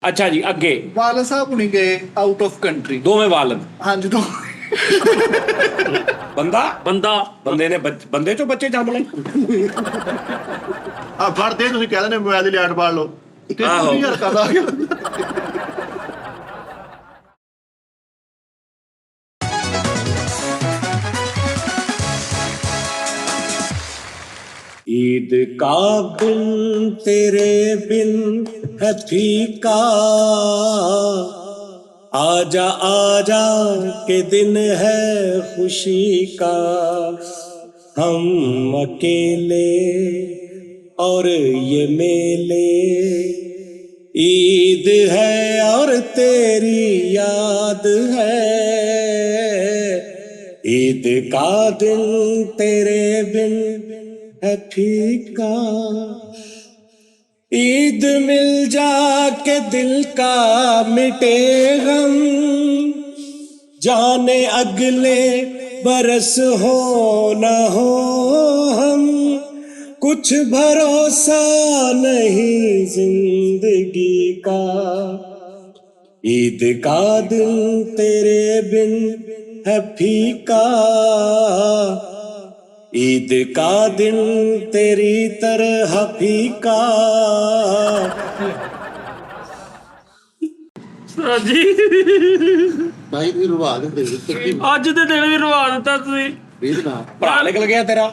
ਅੱਛਾ ਜੀ, ਅੱਗੇ ਵਾਲਦ ਸਾਹਿਬ ਹੁਣੀ ਗਏ ਆਊਟ ਆਫ ਕੰਟਰੀ। ਦੋਵੇਂ ਵਾਲਦ। ਹਾਂਜੀ ਦੋ ਬੰਦੇ ਨੇ ਬੰਦੇ ਚੋਂ ਬੱਚੇ ਜੰਮ ਲਏ। ਆ ਫੜਦੇ ਤੁਸੀਂ ਕਹਿ ਦਿੰਦੇ ਮੋਬਾਈਲ ਦੀ ਲਾਈਟ ਬਾਲ ਲਓ। ਆਹੋ। 30,000 ਕਰਦਾ ਗਿਆ। ईद का दिन तेरे बिन है फीका, आजा आजा के दिन है खुशी का, हम अकेले और ये मेले, ईद है और तेरी याद है, ईद का दिन तेरे बिन है फीका, ईद मिल जाके दिल का मिटे गम, जाने अगले बरस हो न हो हम, कुछ भरोसा नहीं जिंदगी का, ईद का दिन तेरे बिन है फीका, ईद का दिन तेरी तरह फीका। जी ਭਾਈ ਵੀ ਰਵਾ ਦਿੰਦੇ ਅੱਜ ਦੇ ਦਿਨ ਵੀ ਰਵਾ ਦਿੱਤਾ ਤੁਸੀਂ। ਰੀਤ ਨਾ ਭਰਾ ਨਿਕਲ ਗਿਆ ਤੇਰਾ।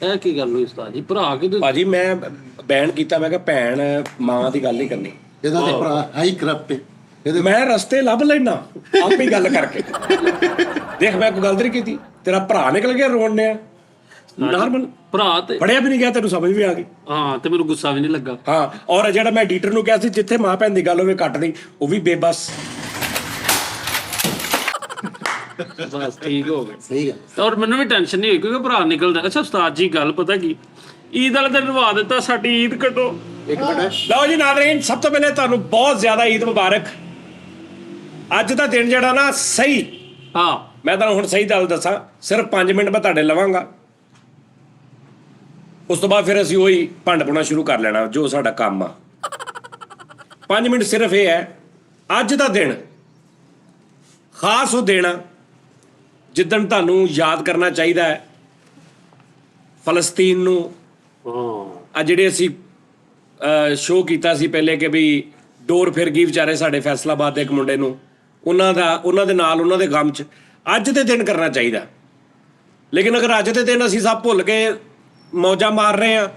ਇਹ ਕੀ ਗੱਲ ਹੋਈ ਉਸਤਾਦ ਜੀ? ਭਰਾ ਕਿਤੇ ਭਾਜੀ ਮੈਂ ਬੈਨ ਕੀਤਾ, ਮੈਂ ਕਿਹਾ ਭੈਣ ਮਾਂ ਦੀ ਗੱਲ ਨਹੀਂ ਕਰਨੀ। ਇਹਦਾ ਤੇ ਭਰਾ ਹਾਈ ਕਰਪਟ ਮੈਂ ਰਸਤੇ ਲੱਭ ਲੈਣਾ ਆਪੇ ਗੱਲ ਕਰਕੇ। ਦੇਖ ਮੈਂ ਕੋਈ ਗਲਤ ਨਹੀਂ ਕੀਤੀ, ਤੇਰਾ ਭਰਾ ਨਿਕਲ ਗਿਆ ਰੋਣ ਨੇ ਨਾਰਮਲ। ਭਰਾ ਤੇ ਪੜਿਆ ਵੀ ਨਹੀਂ ਗਿਆ, ਤੈਨੂੰ ਸਮਝ ਵੀ ਆ ਗਈ। ਹਾਂ ਤੇ ਮੈਨੂੰ ਗੁੱਸਾ ਵੀ ਨਹੀਂ ਲੱਗਾ। ਹਾਂ, ਔਰ ਜਿਹੜਾ ਮੈਂ ਐਡੀਟਰ ਨੂੰ ਕਿਹਾ ਸੀ ਜਿੱਥੇ ਮਾਂ ਭੈਣ ਦੀ ਗੱਲ ਹੋਵੇ ਕੱਟ ਦੀ, ਉਹ ਵੀ ਬੇਬਸ। ਬਸ ਠੀਕ ਹੋ ਗਿਆ। ਸਹੀ ਆ। ਔਰ ਮੈਨੂੰ ਵੀ ਟੈਨਸ਼ਨ ਨਹੀਂ ਹੋਈ ਕਿਉਂਕਿ ਭਰਾ ਨਿਕਲਦਾ। ਅੱਛਾ ਉਸਤਾਦ ਜੀ ਗੱਲ ਪਤਾ ਕੀ, ਈਦ ਵਾਲੇ ਦਿਨ ਰਵਾ ਦਿੱਤਾ, ਸਾਡੀ ਈਦ ਕੱਟੋ। ਇੱਕ ਮਿੰਟ ਲਓ ਜੀ ਨਾਜ਼ਰੀਨ, ਸਭ ਤੋਂ ਪਹਿਲੇ ਤੁਹਾਨੂੰ ਬਹੁਤ ਜ਼ਿਆਦਾ ਈਦ ਮੁਬਾਰਕ। ਅੱਜ ਦਾ ਦਿਨ ਜਿਹੜਾ ਨਾ ਸਹੀ, ਹਾਂ ਮੈਂ ਤੁਹਾਨੂੰ ਹੁਣ ਸਹੀ ਗੱਲ ਦੱਸਾਂ, ਸਿਰਫ 5 ਮਿੰਟ ਮੈਂ ਤੁਹਾਡੇ ਲਵਾਂਗਾ, ਉਸ ਤੋਂ ਬਾਅਦ ਫਿਰ ਅਸੀਂ ਉਹੀ ਭੰਡ ਪਾਉਣਾ ਸ਼ੁਰੂ ਕਰ ਲੈਣਾ ਜੋ ਸਾਡਾ ਕੰਮ ਆ। 5 ਮਿੰਟ ਸਿਰਫ ਇਹ ਹੈ, ਅੱਜ ਦਾ ਦਿਨ ਖਾਸ ਉਹ ਦਿਨ ਆ ਜਿੱਦਣ ਤੁਹਾਨੂੰ ਯਾਦ ਕਰਨਾ ਚਾਹੀਦਾ ਹੈ ਫਲਸਤੀਨ ਨੂੰ। ਆ ਜਿਹੜੇ ਅਸੀਂ ਸ਼ੋਅ ਕੀਤਾ ਸੀ ਪਹਿਲੇ ਕਿ ਵੀ ਡੋਰ ਫਿਰ ਗਈ ਵਿਚਾਰੇ ਸਾਡੇ ਫੈਸਲਾਬਾਦ ਦੇ ਇੱਕ ਮੁੰਡੇ ਨੂੰ, ਉਹਨਾਂ ਦੇ ਨਾਲ ਉਹਨਾਂ ਦੇ ਗਮ 'ਚ ਅੱਜ ਦੇ ਦਿਨ ਕਰਨਾ ਚਾਹੀਦਾ। ਲੇਕਿਨ ਅਗਰ ਅੱਜ ਦੇ ਦਿਨ ਅਸੀਂ ਸਭ ਭੁੱਲ ਕੇ ਮੌਜਾਂ ਮਾਰ ਰਹੇ ਹਾਂ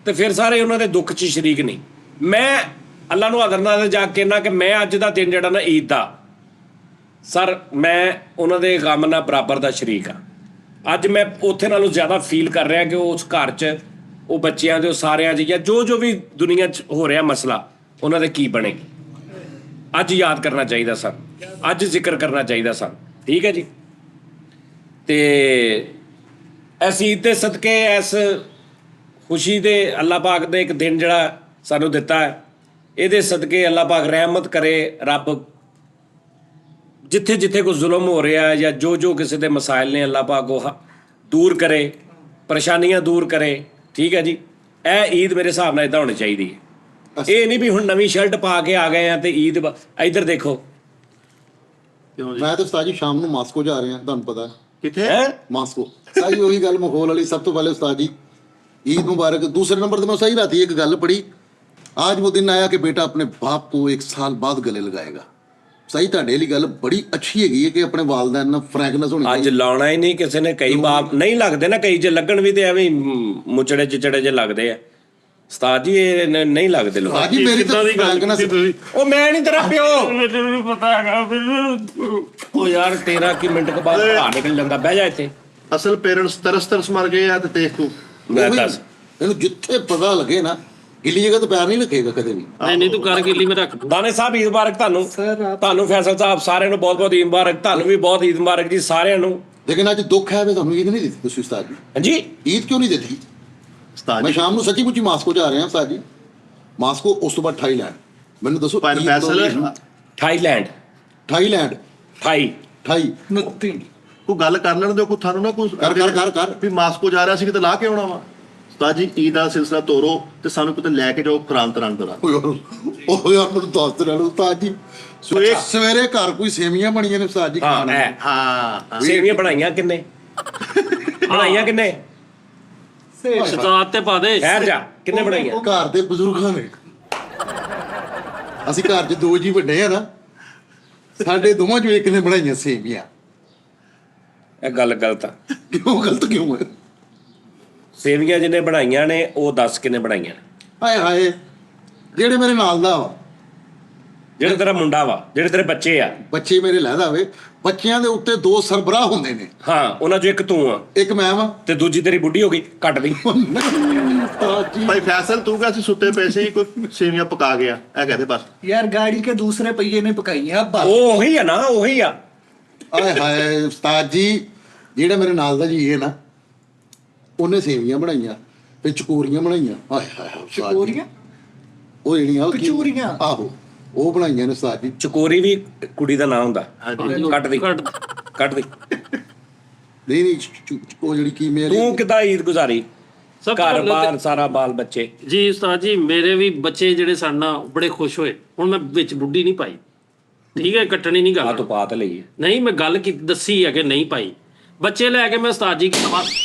ਤੇ ਫਿਰ ਸਾਰੇ ਉਹਨਾਂ ਦੇ ਦੁੱਖ 'ਚ ਸ਼ਰੀਕ ਨਹੀਂ। ਮੈਂ ਅੱਲਾ ਨੂੰ ਹਾਜ਼ਰ ਨਾਜ਼ਰ ਜਾ ਕੇ ਕਹਿਣਾ ਕਿ ਮੈਂ ਅੱਜ ਦਾ ਦਿਨ ਜਿਹੜਾ ਨਾ ਈਦ ਦਾ, ਸਰ ਮੈਂ ਉਹਨਾਂ ਦੇ ਗਮ ਨਾਲ ਬਰਾਬਰ ਦਾ ਸ਼ਰੀਕ ਹਾਂ। ਅੱਜ ਮੈਂ ਉੱਥੇ ਨਾਲੋਂ ਜ਼ਿਆਦਾ ਫੀਲ ਕਰ ਰਿਹਾ ਕਿ ਉਸ ਘਰ 'ਚ ਉਹ ਬੱਚਿਆਂ ਦੇ, ਉਹ ਸਾਰਿਆਂ 'ਚ ਜਾਂ ਜੋ ਵੀ ਦੁਨੀਆ 'ਚ ਹੋ ਰਿਹਾ ਮਸਲਾ, ਉਹਨਾਂ ਦੇ ਕੀ ਬਣੇਗੀ। ਅੱਜ ਯਾਦ ਕਰਨਾ ਚਾਹੀਦਾ ਸਨ, ਅੱਜ ਜ਼ਿਕਰ ਕਰਨਾ ਚਾਹੀਦਾ ਸਨ। ਠੀਕ ਹੈ ਜੀ। ਤੇ ਇਸ ਈਦ ਦੇ ਸਦਕੇ, ਇਸ ਖੁਸ਼ੀ ਦੇ, ਅੱਲਾ ਪਾਕ ਦੇ ਇੱਕ ਦਿਨ ਜਿਹੜਾ ਸਾਨੂੰ ਦਿੱਤਾ ਹੈ, ਇਹਦੇ ਸਦਕੇ ਅੱਲਾ ਪਾਕ ਰਹਿਮਤ ਕਰੇ। ਰੱਬ ਜਿੱਥੇ ਜਿੱਥੇ ਕੋਈ ਜ਼ੁਲਮ ਹੋ ਰਿਹਾ ਹੈ ਜਾਂ ਜੋ ਕਿਸੇ ਦੇ ਮਸਾਇਲ ਨੇ, ਅੱਲਾ ਪਾਕ ਉਹ ਦੂਰ ਕਰੇ, ਪਰੇਸ਼ਾਨੀਆਂ ਦੂਰ ਕਰੇ। ਠੀਕ ਹੈ ਜੀ। ਇਹ ਈਦ ਮੇਰੇ ਹਿਸਾਬ ਨਾਲ ਇੱਦਾਂ ਹੋਣੀ ਚਾਹੀਦੀ ਹੈ। ਇਹ ਨਹੀਂ ਵੀ ਹੁਣ ਨਵੀਂ ਸ਼ਰਟ ਪਾ ਕੇ ਆ ਗਏ ਆ ਤੇ ਈਦ। ਇੱਧਰ ਦੇਖੋ, ਮੈਂ ਤਾਂ ਉਸਤਾਦ ਜੀ ਸ਼ਾਮ ਨੂੰ ਮਾਸਕੋ ਜਾ ਰਹੇ ਹਾਂ, ਤੁਹਾਨੂੰ ਪਤਾ ਕਿੱਥੇ ਮਾਸਕੋ। ਸਾਰੀ ਉਹੀ ਗੱਲ ਮਾਹੌਲ ਵਾਲੀ। ਸਭ ਤੋਂ ਪਹਿਲੇ ਉਸਤਾਦ जी ईद मुबारक। दूसरे नंबर तो मैं सही रहती एक गल पढ़ी, आज वो दिन आया कि बेटा अपने बाप को 1 साल बाद गले लगाएगा। सही ਤੁਹਾਡੇ ਲਈ ਗੱਲ ਬੜੀ ਅੱਛੀ ਹੈਗੀ ਹੈ ਕਿ ਆਪਣੇ ਵਾਲਦੈਨ ਨਾਲ ਫਰੈਂਕਨੈਸ ਹੋਣੀ ਅੱਜ ਲਾਉਣਾ ਹੀ ਨਹੀਂ ਕਿਸੇ ਨੇ। ਕਈ ਬਾਪ ਨਹੀਂ ਲੱਗਦੇ ਨਾ, ਕਈ ਜੇ ਲੱਗਣ ਵੀ ਤੇ ਐਵੇਂ ਮੁਚੜੇ ਚਿਚੜੇ ਜੇ ਲੱਗਦੇ ਆ। ਉਸਤਾਦ ਜੀ ਇਹ ਨਹੀਂ ਲੱਗਦੇ ਲੋਕ। ਉਸਤਾਦ ਜੀ ਮੇਰੀ ਤਾਂ ਫਰੈਂਕਨੈਸ, ਉਹ ਮੈਂ ਨਹੀਂ ਤੇਰਾ ਪਿਓ। ਮੈਨੂੰ ਵੀ ਪਤਾ ਹੈਗਾ ਫਿਰ। ਉਹ ਯਾਰ 13 ਕੀ ਮਿੰਟ ਤੋਂ ਬਾਅਦ ਭਰਾ ਨਿਕਲ ਜਾਂਦਾ। ਬਹਿ ਜਾ ਇੱਥੇ। ਅਸਲ ਪੇਰੈਂਟਸ ਤਰਸ ਮਰ ਗਏ ਆ ਤੇ ਦੇਖ ਤੂੰ ਮੈਂ ਦੱਸ, ਇਹਨੂੰ ਜਿੱਥੇ ਪਤਾ ਲੱਗੇ ਨਾ, ਗਿੱਲੀ ਜਗ੍ਹਾ ਤੋਂ ਪੈਰ ਨਹੀਂ ਰੱਖੇਗਾ ਕਦੇ ਵੀ। ਨਹੀਂ ਤੂੰ ਕਰ ਗਿੱਲੀ ਮੈਂ ਰੱਖ ਦੂੰ। ਦਾਨੇ ਸਾਹਿਬ ਈਦ ਮੁਬਾਰਕ ਤੁਹਾਨੂੰ। ਤੁਹਾਨੂੰ ਫੈਸਲ ਸਾਹਿਬ ਸਾਰਿਆਂ ਨੂੰ ਬਹੁਤ ਬਹੁਤ ਈਦ ਮੁਬਾਰਕ। ਤੁਹਾਨੂੰ ਵੀ ਬਹੁਤ ਈਦ ਮੁਬਾਰਕ ਜੀ ਸਾਰਿਆਂ ਨੂੰ। ਲੇਕਿਨ ਅੱਜ ਦੁੱਖ ਹੈ ਵੀ ਤੁਹਾਨੂੰ ਈਦ ਨਹੀਂ ਦਿੱਤੀ ਤੁਸੀਂ ਉਸਤਾਦ ਜੀ। ਹਾਂਜੀ, ਈਦ ਕਿਉਂ ਨਹੀਂ ਦਿੱਤੀ ਉਸਤਾਦ? ਮੈਂ ਸ਼ਾਮ ਨੂੰ ਸੱਚੀ ਮੁੱਚੀ ਮਾਸਕੋ ਜਾ ਰਹੇ ਹਾਂ ਉਸਤਾਦ ਜੀ। ਮਾਸਕੋ, ਉਸ ਤੋਂ ਬਾਅਦ ਥਾਈਲੈਂਡ। ਮੈਨੂੰ ਦੱਸੋ ਥਾਈਲੈਂਡ ਥਾਈ 29 ਕੋਈ ਗੱਲ ਕਰ ਲੈਣ ਦਿਓ, ਕੋਈ ਤੁਹਾਨੂੰ ਨਾ ਕੋਈ ਕਰ ਵੀ ਮਾਸਕੋ ਜਾ ਰਿਹਾ ਸੀ ਕਿਤੇ ਲਾ ਕੇ ਆਉਣਾ ਵਾ। ਉਸਤਾਦ ਜੀ ਈਦ ਦਾ ਸਿਲਸਿਲਾ ਤੋਰੋ ਤੇ ਸਾਨੂੰ ਕਿਤੇ ਲੈ ਕੇ ਜਾਓ, ਕੁਰਾਨ ਤਰਾਂ ਕਰਾ। ਉਹ ਯਾਰ ਮੈਨੂੰ ਦੱਸ ਦੇ ਨਾਲ ਉਸਤਾਦ ਜੀ ਸਵੇਰੇ ਘਰ ਕੋਈ ਸੇਵੀਆਂ ਬਣੀਆਂ ਨੇ ਉਸਤਾਦ ਜੀ ਹਾਂ ਖਾਣ ਨੂੰ। ਐ ਹਾਂ ਸੇਵੀਆਂ ਬਣਾਈਆਂ ਕਿੰਨੇ ਬਣਾਈਆਂ ਕਿੰਨੇ ਸਤਾਤ ਤੇ ਪਾ ਦੇ ਠਹਿਰ ਜਾ ਕਿੰਨੇ ਬਣਾਈਆਂ ਘਰ ਦੇ ਬਜ਼ੁਰਗਾਂ ਨੇ। ਅਸੀਂ ਘਰ 'ਚ 2 ਜੀ ਵੱਡੇ ਆ ਨਾ, ਸਾਡੇ ਦੋਵਾਂ 'ਚੋਂ ਇੱਕ ਨੇ ਬਣਾਈਆਂ ਸੇਵੀਆਂ। ਇਹ ਗੱਲ ਗਲਤ ਆ ਕਿਉਂ ਗਲਤ ਕਿਉਂ ਹੈ? ਸੇਵੀਆਂ ਜਿਹਨੇ ਬਣਾਈਆਂ ਨੇ ਉਹ ਦੱਸ ਕਿੰਨੇ ਬਣਾਈਆਂ ਨੇ ਹਾਏ ਹਾਏ, ਜਿਹੜੇ ਮੇਰੇ ਨਾਲ ਦਾ ਵਾ, ਜਿਹੜੇ ਤੇਰਾ ਮੁੰਡਾ ਵਾ ਜਿਹੜੇ ਤੇਰੇ ਬੱਚੇ ਆ ਬੱਚੇ ਮੇਰੇ ਲਹਿਦਾ ਵੇ, ਬੱਚਿਆਂ ਦੇ ਉੱਤੇ 2 ਸਰਬਰਾਹ ਹੁੰਦੇ ਨੇ, ਹਾਂ ਉਹਨਾਂ ਚੋਂ ਇੱਕ ਤੂੰ ਆ ਇੱਕ ਮੈਂ ਵਾ। ਤੇ ਦੂਜੀ ਤੇਰੀ ਬੁੱਢੀ ਹੋ ਗਈ ਕੱਟ ਦੀ ਉਸਤਾਦ ਜੀ ਭਾਈ ਫੈਸਲ ਤੂੰ ਕਿਹਾ ਸੀ ਸੁੱਤੇ ਪਏ ਸੀ ਕੋਈ ਸੇਵੀਆਂ ਪਕਾ ਗਿਆ ਇਹ ਕਹਦੇ ਬਸ यार गाड़ी के दूसरे पहिए ने पकाई है अब ਉਹ ਉਹੀ ਆ ਨਾ ਉਹੀ ਆ ਹਾਏ ਹਾਏ ਉਸਤਾਦ ਜੀ, ਜਿਹੜਾ ਮੇਰੇ ਨਾਲ ਦਾ ਜੀ ਇਹ ਨਾ, ਉਹਨੇ ਸੇਵੀਆਂ ਬਣਾਈਆਂ ਤੇ ਚਕੋਰੀਆਂ ਬਣਾਈਆਂ। ਹਾਏ ਹਾਏ ਉਸਤਾਦ ਜੀ। चकोरियां ਉਹ ਜਿਹੜੀਆਂ ਕਚੂਰੀਆਂ। ਆਹੋ ਉਹ ਬਣਾਈਆਂ ਨੇ ਉਸਤਾਦ ਜੀ। ਚਕੋਰੀ ਵੀ ਕੁੜੀ ਦਾ ਨਾਂ ਹੁੰਦਾ ਕੱਟ ਦੀ ਕੱਟ ਦੀ ਨਹੀਂ ਨਹੀਂ ਉਹ ਜਿਹੜੀ ਕੀ ਮੇਰੀ ਤੂੰ ਕਿੱਦਾਂ ਈਦ ਗੁਜ਼ਾਰੀ ਸਭ ਤੋਂ ਘਰ ਪਹਿਲਾਂ ਬਾਰ ਸਾਰਾ ਬਾਲ ਬੱਚੇ ਜੀ ਉਸਤਾਦ ਜੀ ਮੇਰੇ ਵੀ ਬੱਚੇ ਜਿਹੜੇ ਸਨ ਨਾ ਬੜੇ ਖੁਸ਼ ਹੋਏ। ਹੁਣ ਮੈਂ ਵਿੱਚ ਬੁੱਢੀ ਨਹੀਂ ਪਾਈ, ਠੀਕ ਹੈ, ਕੱਟਣੀ ਨਹੀਂ ਆ ਗੱਲ, ਤੂੰ ਪਾ ਤੇ ਲਈ ਹੈ। ਨਹੀਂ ਮੈਂ ਗੱਲ ਕੀ ਦੱਸੀ ਹੈ ਕਿ ਨਹੀਂ ਪਾਈ। ਬੱਚੇ ਲੈ ਕੇ ਮੈਂ ਉਸਤਾਦ ਜੀ ਕੀ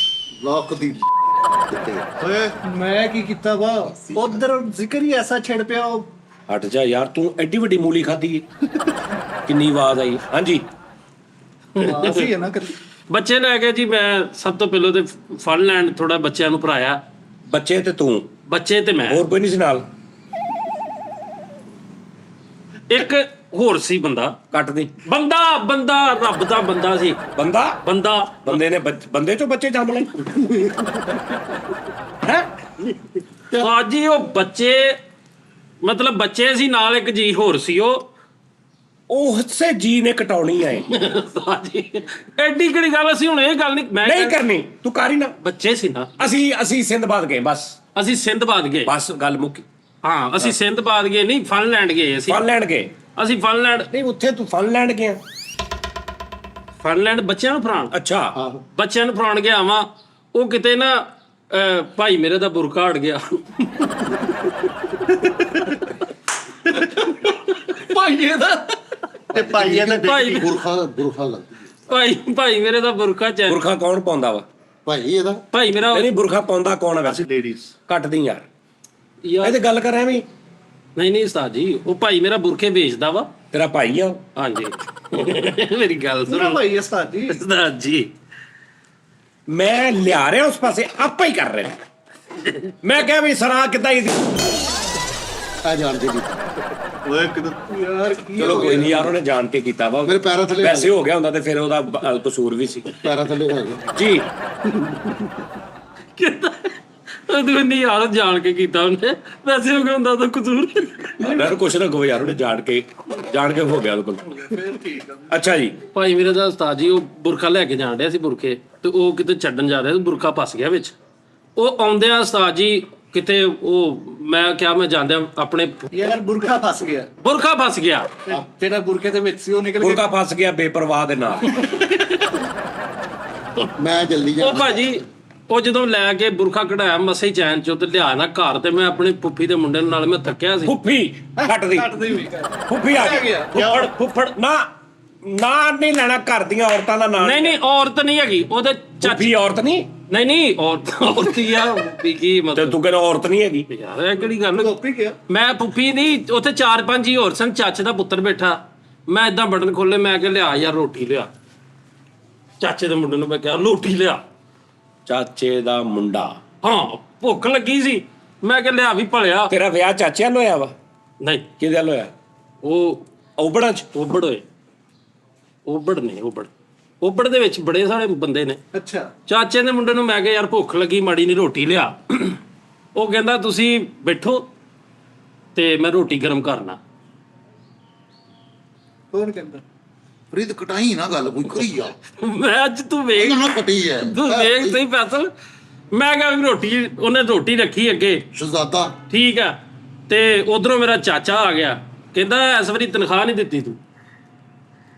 ਲੱਖ ਦੀ ਓਏ मैं की किता वा उधर जिक्र ही ऐसा छेड़ पे आओ ਹਟ ਜਾ ਯਾਰ ਤੂੰ ਐਡੀ ਵੱਡੀ ਮੂਲੀ ਖਾਧੀ ਹੈ ਕਿੰਨੀ ਆਵਾਜ਼ ਆਈ ਹਾਂਜੀ ऐसे ही है ना कर ਬੱਚੇ ਲੈ ਕੇ ਜੀ ਮੈਂ ਸਭ ਤੋਂ ਪਹਿਲਾਂ ਤੇ ਫਨ ਲੈਂਡ ਥੋੜਾ ਬੱਚਿਆਂ ਨੂੰ ਭਰਾਇਆ, ਬੱਚੇ ਤੇ ਤੂੰ ਬੱਚੇ ਤੇ ਮੈਂ, ਹੋਰ ਕੋਈ ਨਹੀਂ ਸੀ ਨਾਲ ਇੱਕ ਹੋਰ ਸੀ ਬੰਦਾ ਕੱਟ ਦੀ ਬੰਦਾ ਰੱਬ ਦਾ ਬੰਦਾ ਸੀ ਬੰਦਾ ਬੰਦੇ ਨੇ ਬੰਦੇ ਚੋਂ ਬੱਚੇ ਜੰਮ ਲਏ ਹੈ ਉਸਤਾਦ ਜੀ ਉਹ ਬੱਚੇ ਮਤਲਬ ਬੱਚੇ ਸੀ ਨਾਲ ਇੱਕ ਜੀ ਹੋਰ ਸੀ ਉਹ ਸੇ ਜੀ ਨੇ ਕਟਾਉਣੀ ਆਏ ਉਸਤਾਦ ਜੀ ਐਡੀ ਕਿਹੜੀ ਗੱਲ ਅਸੀਂ ਹੁਣ ਇਹ ਗੱਲ ਨਹੀਂ ਮੈਂ ਨਹੀਂ ਕਰਨੀ ਤੂੰ ਕਰ ਹੀ ਨਾ ਬੱਚੇ ਸੀ ਨਾ ਅਸੀਂ ਸਿੰਧਬਾਦ ਗਏ ਬਸ ਅਸੀਂ ਸਿੰਧਬਾਦ ਗਏ, ਬਸ ਗੱਲ ਮੁੱਕੀ ਹਾਂ ਅਸੀਂ ਸਿੰਧਬਾਦ ਗਏ ਨਹੀਂ ਫਨਲੈਂਡ ਗਏ ਅਸੀਂ ਫਨਲੈਂਡ ਗਏ ਅਸੀਂ ਫਨਲੈਂਡ ਨਹੀਂ ਉੱਥੇ ਤੂੰ ਫਨਲੈਂਡ ਗਿਆ ਫਨਲੈਂਡ ਬੱਚਿਆਂ ਨੂੰ ਫਰਾਣ ਅੱਛਾ ਬੱਚਿਆਂ ਨੂੰ ਫਰਾਉਣ ਗਿਆ ਵਾਂ ਉਹ ਕਿਤੇ ਨਾ ਭਾਈ ਮੇਰੇ ਦਾ ਬੁਰਕਾ ਹਟ ਗਿਆ पहिए दा ਤੇ ਭਾਈ ਇਹਦਾ ਭਾਈ ਬੁਰਖਾ ਲੱਗਦੀ ਭਾਈ ਮੇਰੇ ਦਾ ਬੁਰਕਾ ਚ ਬੁਰਖਾ ਕੌਣ ਪਾਉਂਦਾ ਵਾ ਭਾਈ ਇਹਦਾ ਭਾਈ ਮੇਰਾ ਨਹੀਂ ਬੁਰਖਾ ਪਾਉਂਦਾ ਕੌਣ ਹੈ ਵੈਸੇ ਲੇਡੀਜ਼ ਕੱਟ ਦੀ ਯਾਰ ਯਾਰ ਇਹ ਤੇ ਗੱਲ ਕਰ ਐਵੇਂ ਨਹੀਂ ਉਸਤਾਦ ਜੀ ਉਹ ਭਾਈ ਮੇਰਾ ਬੁਰਕੇ ਵੇਚਦਾ ਵਾ ਤੇਰਾ ਭਾਈ ਆ ਉਹ। ਹਾਂਜੀ ਮੇਰੀ ਗੱਲ पूरा ਸੁਣੋ भाई है साथ ही ਉਸਤਾਦ ਜੀ ਮੈਂ ਲਿਆ ਰਿਹਾ ਉਸ ਪਾਸੇ ਆਪਾ ਹੀ ਕਰ ਰਿਹਾ ਮੈਂ ਕਿਹਾ ਵੀ ਸਰਾ ਕਿੱਦਾਂ ਹੀ ਆ ਜਾਣਦੇ ਜੀ ਓਏ ਕਿਤੇ यार ਚਲੋ ਕੋਈ ਨਹੀਂ ਯਾਰ ਉਹਨੇ ਜਾਣ ਕੇ ਕੀਤਾ ਵਾ ਮੇਰੇ ਪੈਰਾਂ ਥੱਲੇ ਵੈਸੇ ਹੋ ਗਿਆ ਹੁੰਦਾ ਤੇ ਫਿਰ ਉਹਦਾ ਕਸੂਰ ਵੀ ਸੀ ਪੈਰਾਂ ਥੱਲੇ ਹੋ ਗਿਆ ਜੀ ਉਹ ਨਹੀਂ ਯਾਰ ਜਾਣ ਕੇ ਕੀਤਾ ਉਹਨੇ ਵੈਸੇ ਹੋ ਗਿਆ ਹੁੰਦਾ ਤਾਂ ਕਸੂਰ ਯਾਰ ਕੁਛ ਨਾ ਕਹੋ ਯਾਰ ਉਹਨੇ ਜਾਣ ਕੇ ਹੋ ਗਿਆ ਉਹਦੇ ਕੋਲ फिर ठीक है ਅੱਛਾ ਜੀ ਭਾਈ ਮੇਰੇ ਦਾ ਉਸਤਾਦ ਜੀ ਉਹ ਬੁਰਕਾ ਲੈ ਕੇ ਜਾਣ ਡਿਆ ਸੀ ਬੁਰਕੇ ਤੇ ਉਹ ਕਿਤੇ ਛੱਡਣ ਜਾ ਰਿਹਾ ਸੀ ਬੁਰਕਾ ਫਸ ਗਿਆ ਵਿੱਚ ਉਹ ਆਉਂਦਿਆਂ ਉਸਤਾਦ ਜੀ ਕਿਤੇ ਉਹ ਮੈਂ ਕਿਹਾ ਮੈਂ ਜਾਂਦਿਆਂ ਆਪਣੇ यार बुरखा फंस गया ਬੁਰਕਾ ਫਸ ਗਿਆ तेरा बुरखे ते विच सी ओ निकल ਬੁਰਕਾ ਫਸ ਗਿਆ ਬੇਪਰਵਾਹ ਦੇ ਨਾਲ ਮੈਂ ਜਲਦੀ ਜਾ ਉਹ ਭਾਜੀ ਉਹ ਜਦੋਂ ਲੈ ਕੇ ਬੁਰਖਾ ਕਢਾਇਆ ਮਸੇ ਹੀ ਚੈਨ ਚੋਂ ਤੇ ਲਿਆ ਨਾ ਘਰ ਤੇ ਮੈਂ ਆਪਣੇ ਪੁੱਫੀ ਦੇ ਮੁੰਡੇ ਨਾਲ ਮੈਂ ਥੱਕਿਆ ਸੀ ਫੁੱਫੀ ਕੱਟ ਦੀ ਫੁੱਫੀ ਆ ਗਈ ਫੁੱਫੜ ਨਾ ਨਹੀਂ ਲੈਣਾ ਘਰ ਦੀਆਂ ਔਰਤਾਂ ਦਾ ਨਾਂ ਨਹੀਂ ਔਰਤ ਨਹੀਂ ਹੈਗੀ ਉਹਦੇ ਚਾਚੀ ਫੁੱਫੀ ਔਰਤ ਨਹੀਂ ਨਹੀਂ ਔਰਤ ਹੀ ਆ ਵੀ ਕੀ ਤੇ ਮਤਲਬ ਤੂੰ ਕਹਿੰਦਾ ਔਰਤ ਨਹੀਂ ਹੈਗੀ ਯਾਰ ਇਹ ਕਿਹੜੀ ਗੱਲ टॉपिक है ਮੈਂ ਪੁੱਫੀ ਨਹੀਂ ਉੱਥੇ 4-5 ਹੀ ਹੋਰ ਸਨ ਚਾਚੇ ਦਾ ਪੁੱਤਰ ਬੈਠਾ ਮੈਂ ਇਦਾਂ ਬਟਨ ਖੋਲੇ ਮੈਂ ਕਿਹਾ ਲਿਆ ਯਾਰ ਰੋਟੀ ਲਿਆ ਚਾਚੇ ਦੇ ਮੁੰਡੇ ਨੂੰ ਮੈਂ ਕਿਹਾ ਰੋਟੀ ਲਿਆ ਚਾਚੇ ਦਾ ਮੁੰਡਾ ਹਾਂ ਭੁੱਖ ਲੱਗੀ ਸੀ ਮੈਂ ਕਿਹਾ ਲਿਆ ਵੀ ਭਲਿਆ ਤੇਰਾ ਵਿਆਹ ਚਾਚਿਆਂ ਨਾਲ ਹੋਇਆ ਵਾ ਨਹੀਂ ਕਿਹਦੇ ਨਾਲ ਹੋਇਆ ਉਹ ਔਬੜਾਂ ਚ ਓਬੜ ਹੋਏ ਓਬੜ ਦੇ ਵਿੱਚ ਬੜੇ ਸਾਰੇ ਬੰਦੇ ਨੇ अच्छा ਚਾਚੇ ਦੇ ਮੁੰਡੇ ਨੂੰ ਮੈਂ ਕਿਹਾ ਯਾਰ ਭੁੱਖ ਲੱਗੀ ਮਾੜੀ ਨਹੀਂ ਰੋਟੀ ਲਿਆ ਉਹ ਕਹਿੰਦਾ ਤੁਸੀਂ ਬੈਠੋ ਤੇ ਮੈਂ ਰੋਟੀ ਗਰਮ ਕਰਨਾ कौन कहता ਫਰੀਦ ਕਟਾਈ ਨਾ ਗੱਲ ਕੋਈ ਕਰੀ ਆ ਮੈਂ ਅੱਜ ਤੂੰ ਵੇਖ ਨਾ ਕਟੀ ਹੈ ਤੂੰ ਵੇਖ ਸਹੀ ਫੈਸਲ ਮੈਂ ਕਿਹਾ ਵੀ ਰੋਟੀ ਉਹਨੇ ਰੋਟੀ ਰੱਖੀ ਅੱਗੇ ਸ਼ਹਜ਼ਾਦਾ ਠੀਕ ਆ ਤੇ ਉਧਰੋਂ ਮੇਰਾ ਚਾਚਾ ਆ ਗਿਆ ਕਹਿੰਦਾ ਇਸ ਵਾਰੀ ਤਨਖਾਹ ਨਹੀਂ ਦਿੱਤੀ ਤੂੰ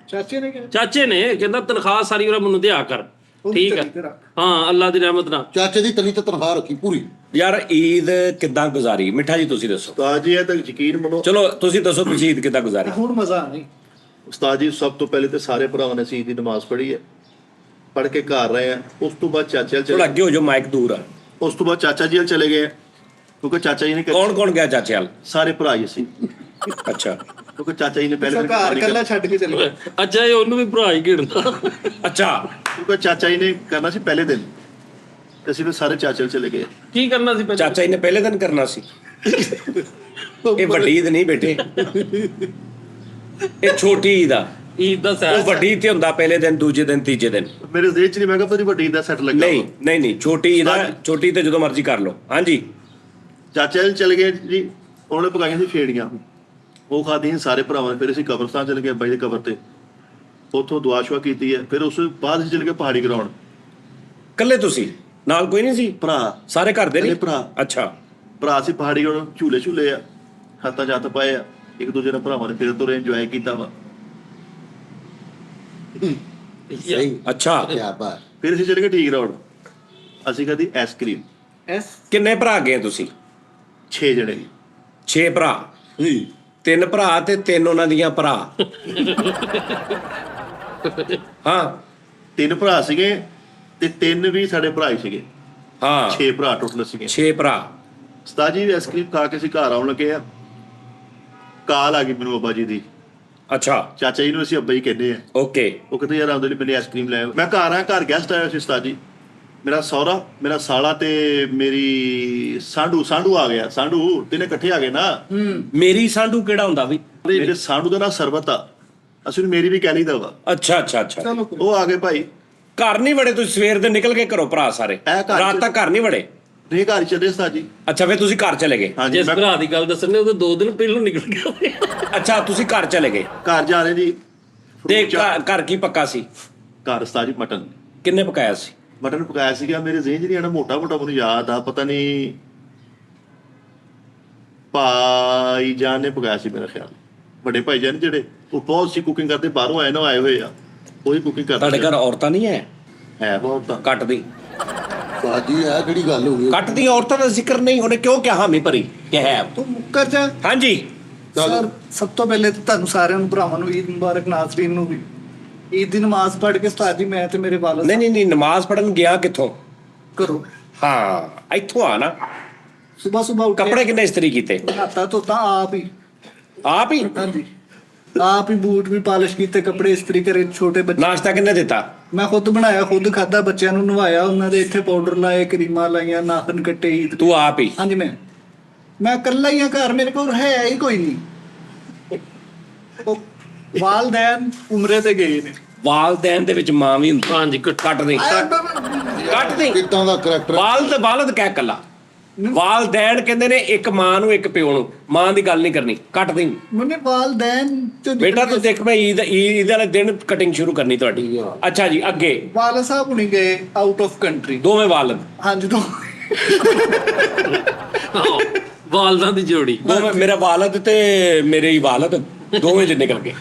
चाचे ने क्या ਚਾਚੇ ਨੇ ਕਹਿੰਦਾ ਤਨਖਾਹ ਸਾਰੀ ਉਹ ਮੈਨੂੰ ਦਿਆ ਕਰ ਠੀਕ ਹੈ ਹਾਂ, ਅੱਲਾ ਦੀ ਰਹਿਮਤ ਨਾਲ। ਚਾਚੇ ਦੀ ਤਲੀ ਤੇ ਤਨਖਾਹ ਰੱਖੀ ਪੂਰੀ। ਯਾਰ ਈਦ ਕਿੱਦਾਂ ਗੁਜ਼ਾਰੀ? ਮਿੱਠਾ ਜੀ ਤੁਸੀਂ ਦੱਸੋ। ਉਸਤਾਦ ਜੀ ਇਹ ਤਾਂ ਯਕੀਨ ਮੰਨੋ, ਚਲੋ ਤੁਸੀਂ ਦੱਸੋ ਤੁਸੀਂ ਈਦ ਕਿੱਦਾਂ ਗੁਜ਼ਾਰੀ? ਹੁਣ ਮਜ਼ਾ ਨਹੀਂ। ਉਸਤਾਦ ਜੀ ਸਭ ਤੋਂ ਪਹਿਲੇ ਤੇ ਸਾਰੇ ਭਰਾਵਾਂ ਨੇ ਈਦ ਦੀ ਨਮਾਜ਼ ਪੜ੍ਹੀ ਹੈ, ਪੜ੍ਹ ਕੇ ਘਰ ਰਹੇ ਆ। ਉਸ ਤੋਂ ਬਾਅਦ ਚਾਚਾ ਜੀ ਥੋੜਾ ਅੱਗੇ ਹੋ ਜਾਓ, ਮਾਈਕ ਦੂਰ ਆ। ਉਸ ਤੋਂ ਬਾਅਦ ਚਾਚਾ ਜੀ ਚਲੇ ਗਏ, ਕਿਉਂਕਿ ਚਾਚਾ ਜੀ ਨੇ ਕੌਣ ਕੌਣ ਗਿਆ ਚਾਚੇ ਹਾਲ? ਸਾਰੇ ਭਰਾ ਹੀ ਸੀ, ਅੱਛਾ ਕਿਉਂਕਿ ਚਾਚਾ ਜੀ ਨੇ ਪਹਿਲੇ ਘਰ ਕੱਲਾ ਛੱਡ ਕੇ ਚਲੇ ਗਿਆ। ਅੱਛਾ, ਇਹ ਉਹਨੂੰ ਵੀ ਭਰਾ ਹੀ ਗਿਣਦਾ। ਅੱਛਾ, ਕਿਉਂਕਿ ਚਾਚਾ ਜੀ ਨੇ ਕਰਨਾ ਸੀ ਪਹਿਲੇ ਦਿਨ, ਤੇ ਅਸੀਂ ਫਿਰ ਸਾਰੇ ਚਾਚਾ ਚਲੇ ਗਏ। ਕੀ ਕਰਨਾ ਸੀ ਪਹਿਲਾਂ? ਚਾਚਾ ਜੀ ਨੇ ਪਹਿਲੇ ਦਿਨ ਕਰਨਾ ਸੀ। ਇਹ ਵੱਡੀ ਈਦ ਨਹੀਂ ਬੇਟੇ, ਇਹ ਛੋਟੀ ਈਦ ਆ। ਈਦ ਦਾ ਉਹ ਸਹਿਰ ਵੱਡੀ ਤੇ ਹੁੰਦਾ ਪਹਿਲੇ ਦਿਨ, ਦੂਜੇ ਦਿਨ, ਤੀਜੇ ਦਿਨ। ਮੇਰੇ ਜ਼ੇਨ ਚ ਨਹੀਂ, ਮੈਂ ਕਿਹਾ ਪਤਾ ਨੀ ਵੱਡੀ ਦਾ ਸੈੱਟ ਲੱਗਾ। ਨਹੀਂ ਨਹੀਂ ਨਹੀਂ, ਛੋਟੀ ਈਦ ਆ। ਛੋਟੀ ਤੇ ਜਦੋਂ ਮਰਜ਼ੀ ਕਰ ਲਓ। ਹਾਂਜੀ, ਚਾਚਾ ਜੀ ਚਲੇ ਗਏ ਜੀ, ਉਹਨਾਂ ਨੇ ਪਕਾਈਆਂ ਸੀ ਫੇੜੀਆਂ, ਉਹ ਖਾਧੀਆਂ ਸਾਰੇ ਭਰਾਵਾਂ ਨੇ। ਫਿਰ ਅਸੀਂ ਕਬਰਸਤਾਨ ਚਲੇ ਗਏ, ਬਾਈ ਦੇ ਕਬਰ ਤੇ, ਉੱਥੋਂ ਦੁਆ ਸ਼ੁਆ ਕੀਤੀ ਹੈ। ਫਿਰ ਉਸ ਤੋਂ ਬਾਅਦ ਅਸੀਂ ਚਲੇ ਗਏ ਪਹਾੜੀ ਗਰਾਊਂਡ। ਇਕੱਲੇ ਤੁਸੀਂ? ਨਾਲ ਕੋਈ ਨਹੀਂ ਸੀ? ਭਰਾ ਸਾਰੇ ਘਰ ਦੇ ਨਹੀਂ? ਇਕੱਲੇ ਭਰਾ। ਅੱਛਾ, ਭਰਾ ਸੀ ਪਹਾੜੀ ਗਰਾਊਂਡ, ਝੂਲੇ ਝੂਲੇ ਆ, ਹੱਥਾਂ ਜੱਤ ਪਾਏ ਆ, ਇੱਕ ਦੂਜੇ ਨਾਲ ਭਰਾਵਾਂ ਨੇ ਫਿਰ ਤੁਰੇ, ਇੰਜੋਏ ਕੀਤਾ ਵਾ। ਸਹੀ, ਅੱਛਾ। ਕੀ ਬਾਤ। ਫਿਰ ਅਸੀਂ ਚਲੇ ਗਏ ਟੀ ਗਰਾਊਂਡ, ਅਸੀਂ ਖਾਧੀ ਆਈਸਕ੍ਰੀਮ। ਕਿੰਨੇ ਭਰਾ ਗਏ ਤੁਸੀਂ? 6 ਜਣੇ। 6 ਭਰਾ? 3 ਭਰਾ ਤੇ 3 ਉਹਨਾਂ ਦੀਆਂ ਭਰਾ। ਹਾਂ 3 ਭਰਾ ਸੀਗੇ ਤੇ 3 ਵੀ ਸਾਡੇ ਭਰਾ ਹੀ ਸੀਗੇ। ਹਾਂ 6 ਭਰਾ ਟੋਟਲ ਸੀਗੇ। 6 ਭਰਾ। ਉਸਤਾਦ ਜੀ ਆਈਸਕ੍ਰੀਮ ਖਾ ਕੇ ਅਸੀਂ ਘਰ ਆਉਣ ਲੱਗੇ ਆ, ਕਾਲ ਆ ਗਈ ਮੈਨੂੰ ਅੱਬਾ ਜੀ ਦੀ। ਅੱਛਾ, ਚਾਚਾ ਜੀ ਨੂੰ ਅਸੀਂ ਅੱਬਾ ਜੀ ਕਹਿੰਦੇ ਆ। ਓਕੇ। ਉਹ ਕਹਿੰਦੇ ਯਾਰ ਆਉਂਦੇ ਲਈ ਮੇਰੀ ਆਈਸਕ੍ਰੀਮ ਲੈ ਆਓ। ਮੈਂ ਘਰ ਆਇਆ, ਘਰ ਗੈਸਟ ਆਇਆ ਸੀ ਉਸਤਾਦ ਜੀ, ਮੇਰਾ ਸਹੁਰਾ, ਮੇਰਾ ਸਾਲਾ ਤੇ ਮੇਰੀ ਸਾਂਢੂ ਆ ਗਿਆ। ਸਾਂਢੂ ਤਿੰਨੇ ਇਕੱਠੇ ਆ ਗਏ ਨਾ। ਮੇਰੀ ਸਾਂਢੂ ਕਿਹੜਾ ਹੁੰਦਾ ਵੀ? ਮੇਰੇ ਸਾਂਢੂ ਦਾ ਨਾਂ ਸਰਬਤ ਆ, ਅਸੀਂ ਮੇਰੀ ਵੀ ਕਹਿ ਲਈਦਾ ਵਾ। ਅੱਛਾ ਅੱਛਾ ਅੱਛਾ। ਚਲੋ ਉਹ ਆ ਗਏ ਭਾਈ। ਘਰ ਨਹੀਂ ਵੜੇ ਤੁਸੀਂ? ਸਵੇਰ ਦੇ ਨਿਕਲ ਕੇ ਘਰੋਂ ਭਰਾ ਸਾਰੇ ਇਹ ਘਰ ਰਾਤ ਤੱਕ ਘਰ ਨਹੀਂ ਵੜੇ? ਨਹੀਂ, ਘਰ ਹੀ ਚੱਲੇ ਉਸਤਾਦ ਜੀ। ਅੱਛਾ, ਫਿਰ ਤੁਸੀਂ ਘਰ ਚਲੇ ਗਏ? ਹਾਂਜੀ, ਜਿਸ ਮੈਂ ਭਰਾ ਦੀ ਗੱਲ ਦੱਸਣੇ ਉਹਦੇ 2 ਦਿਨ ਪਹਿਲਾਂ ਨਿਕਲ ਗਿਆ। ਅੱਛਾ, ਤੁਸੀਂ ਘਰ ਚਲੇ ਗਏ ਘਰ ਜਾ ਰਹੇ ਜੀ। ਤੇ ਘਰ ਕੀ ਪੱਕਾ ਸੀ? ਘਰ ਉਸਤਾਦ ਜੀ ਮਟਨ ਕਿੰਨੇ ਪਕਾਇਆ ਸੀ? ਮਟਨ ਪਕਾਇਆ ਸੀਗਾ। ਮੇਰੇ ਜ਼ਿਹਨ 'ਚ ਨਹੀਂ ਆਣਾ, ਮੋਟਾ ਮੈਨੂੰ ਯਾਦ ਆ, ਪਤਾ ਨਹੀਂ ਭਾਈ ਜਾਨ ਨੇ ਪਕਾਇਆ ਸੀ ਮੇਰਾ ਖਿਆਲ। ਵੱਡੇ ਭਾਈ ਜਾਨ ਜਿਹੜੇ, ਉਹ ਬਹੁਤ ਸੀ ਕੁਕਿੰਗ ਕਰਦੇ, ਬਾਹਰੋਂ ਆਏ ਨਾ, ਆਏ ਹੋਏ ਆ, ਉਹੀ ਕੁਕਿੰਗ ਕਰਦੇ। ਤੁਹਾਡੇ ਘਰ ਔਰਤਾਂ ਨਹੀਂ ਹੈ ਬਹੁਤ ਤਾਂ ਕੱਟਦੀ? ਸਾਜੀ ਇਹ ਕਿਹੜੀ ਗੱਲ ਹੋ ਗਈ? ਕੱਟਦੀ ਔਰਤਾਂ ਦਾ ਜ਼ਿਕਰ ਨਹੀਂ? ਉਹਨੇ ਕਿਉਂ ਕਿਹਾ ਹਾਮੀ ਭਰੀ ਕਿ ਹੈ? ਤੂੰ ਮੁੱਕਰ ਜਾ। ਹਾਂਜੀ, ਸਰ ਸਭ ਤੋਂ ਪਹਿਲੇ ਤਾਂ ਤੁਹਾਨੂੰ ਸਾਰਿਆਂ ਨੂੰ, ਭਰਾਵਾਂ ਨੂੰ ਈਦ ਮੁਬਾਰਕ, ਨਾਜ਼ਰੀਨ ਨੂੰ ਵੀ ਈਦ ਦੀ ਨਮਾਜ਼ ਪੜ੍ਹ ਕੇ ਉਸਤਾਦ ਜੀ ਮੈਂ ਤੇ ਮੇਰੇ ਵਾਲਦ ਨਹੀਂ ਨਹੀਂ ਨਹੀਂ, ਨਮਾਜ਼ ਪੜਨ ਗਿਆ ਕਿੱਥੋਂ? ਕਰੋ। ਹਾਂ ਇੱਥੋਂ ਆ ਨਾ। ਸਵੇਰ ਉੱਠ ਕੇ ਕੱਪੜੇ ਕਿੰਨੇ ਇਸਤਰੀ ਕੀਤੇ? ਨਹਾਤਾ ਧੋਤਾ ਆਪ ਹੀ। ਆਪ ਹੀ? ਹਾਂਜੀ, ਆਪ ਹੀ ਬੂਟ ਵੀ ਪਾਲਿਸ਼ ਕੀਤੇ, ਕੱਪੜੇ ਇਸਤਰੀ ਕਰੇ। ਛੋਟੇ ਬੱਚੇ ਨਾਸ਼ਤਾ ਕਿੰਨੇ ਦਿੱਤਾ? ਮੈਂ ਖੁਦ ਬਣਾਇਆ, ਖੁਦ ਖਾਦਾ, ਬੱਚਿਆਂ ਨੂੰ ਨਵਾਇਆ, ਉਹਨਾਂ ਦੇ ਇੱਥੇ ਪਾਊਡਰ ਲਾਏ, ਕਰੀਮਾਂ ਲਾਈਆਂ, ਨਾਖਨ ਕੱਟੇ ਈਦ। ਤੂੰ ਆਪ ਹੀ? ਹਾਂਜੀ, ਮੈਂ ਇਕੱਲਾ ਹੀ ਆ ਘਰ, ਮੇਰੇ ਕੋਲ ਹੈ ਹੀ ਕੋਈ ਨਹੀਂ। ਉਹ ਵਾਲਦੈਨ ਉਮਰੇ ਤੇ ਗਏ ਨੇ। ਵਾਲਦੈਨ ਦੇ ਵਿੱਚ ਮਾਂ ਵੀ ਹੁੰਦੀ? ਹਾਂਜੀ, ਕੱਟ ਦੇ, ਕੱਟ ਦੇ। ਕਿੱਦਾਂ ਦਾ ਕਰੈਕਟਰ? ਵਾਲਦ ਕਹਿ ਕੱਲਾ। ਵਾਲਦੈਨ ਕਹਿੰਦੇ ਨੇ ਇੱਕ ਮਾਂ ਨੂੰ ਇੱਕ ਪਿਓ ਨੂੰ, ਮਾਂ ਦੀ ਗੱਲ ਨਹੀਂ ਕਰਨੀ। ਕੱਟ ਦੇ ਮੈਨੇ ਵਾਲਦੈਨ ਚ ਬੇਟਾ। ਤੂੰ ਦੇਖ, ਮੈਂ ਈਦ ਵਾਲੇ ਦਿਨ ਕਟਿੰਗ ਸ਼ੁਰੂ ਕਰਨੀ ਤੁਹਾਡੀ। ਅੱਛਾ ਜੀ, ਅੱਗੇ? ਵਾਲਦ ਸਾਹਿਬ ਹੁਣੀ ਗਏ ਆਊਟ ਆਫ ਕੰਟਰੀ। ਦੋਵੇਂ ਵਾਲਦ? ਹਾਂਜੀ, ਵਾਲਦਾਂ ਦੀ ਜੋੜੀ। ਦੋਵੇਂ, ਮੇਰਾ ਵਾਲਦ ਤੇ ਮੇਰੇ ਹੀ ਵਾਲਦ, ਦੋਵੇਂ ਚ ਨਿਕਲ ਗਏ।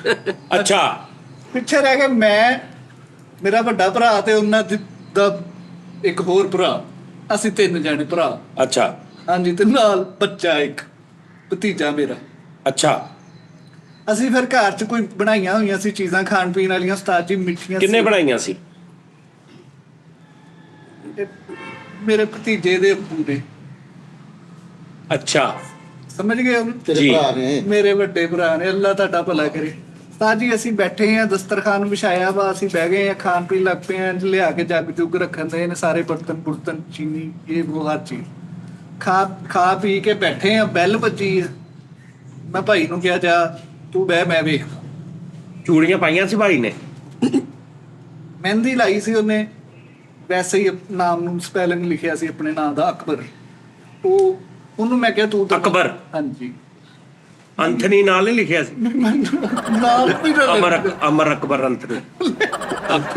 ਅੱਛਾ, ਪਿੱਛੇ ਰਹਿ ਗਏ ਮੈਂ, ਮੇਰਾ ਵੱਡਾ ਭਰਾ ਤੇ ਉਹਨਾਂ ਦਾ ਇੱਕ ਹੋਰ ਭਰਾ। ਅਸੀਂ 3 ਜਾਣੇ ਭਰਾ। ਅੱਛਾ ਹਾਂਜੀ, ਤੇ ਨਾਲ ਬੱਚਾ ਇੱਕ ਭਤੀਜਾ ਮੇਰਾ। ਅੱਛਾ। ਅਸੀਂ ਫਿਰ ਘਰ 'ਚ ਕੋਈ ਬਣਾਈਆਂ ਹੋਈਆਂ ਸੀ ਚੀਜ਼ਾਂ ਖਾਣ ਪੀਣ ਵਾਲੀਆਂ ਉਸਤਾਦ ਜੀ, ਮਿੱਠੀਆਂ। ਕਿੰਨੇ ਬਣਾਈਆਂ ਸੀ? ਮੇਰੇ ਭਤੀਜੇ ਦੇ ਪੂਰੇ। ਅੱਛਾ, ਸਮਝ ਗਏ ਉਹਨੂੰ? ਤੇਰੇ ਜੀ। ਭਰਾ ਨੇ? ਮੇਰੇ ਵੱਡੇ ਭਰਾ ਨੇ, ਅੱਲਾ ਤੁਹਾਡਾ ਭਲਾ ਕਰੇ। ਉਸਤਾਦ ਜੀ ਅਸੀਂ ਬੈਠੇ ਆ, ਦਸਤਰਖਾਨ ਵਿਛਾਇਆ ਵਾ, ਅਸੀਂ ਬਹਿ ਗਏ ਆ, ਖਾਣ ਪੀਣ ਲੱਗ ਪਏ ਆ, ਲਿਆ ਕੇ ਜੱਗ ਜੁੱਗ ਰੱਖਣ ਦੇ ਨੇ, ਸਾਰੇ ਬਰਤਨ ਚੀਨੀ, ਇਹ ਉਹ ਹਰ ਚੀਜ਼। ਖਾ ਪੀ ਕੇ ਬੈਠੇ ਆ, ਬੈਲ ਵੱਜੀ ਆ। ਮੈਂ ਭਾਈ ਨੂੰ ਕਿਹਾ ਜਾ ਤੂੰ ਬਹਿ, ਮੈਂ ਵੇਖ। ਚੂੜੀਆਂ ਪਾਈਆਂ ਸੀ ਭਾਈ ਨੇ? ਮਹਿੰਦੀ ਲਾਈ ਸੀ ਉਹਨੇ, ਵੈਸੇ ਹੀ ਨਾਮ ਨੂੰ ਸਪੈਲਿੰਗ ਲਿਖਿਆ ਸੀ ਆਪਣੇ ਨਾਮ ਦਾ, ਅਕਬਰ। ਉਹਨੂੰ ਮੈਂ ਕਿਹਾ ਤੂੰ ਤਾਂ ਅਕਬਰ? ਹਾਂਜੀ। ਅੰਥਨੀ ਨਾਲ ਹੀ ਲਿਖਿਆ ਸੀ? ਨਾਲ ਵੀ ਅਮਰ ਅਕਬਰ ਅੰਥਨੀ?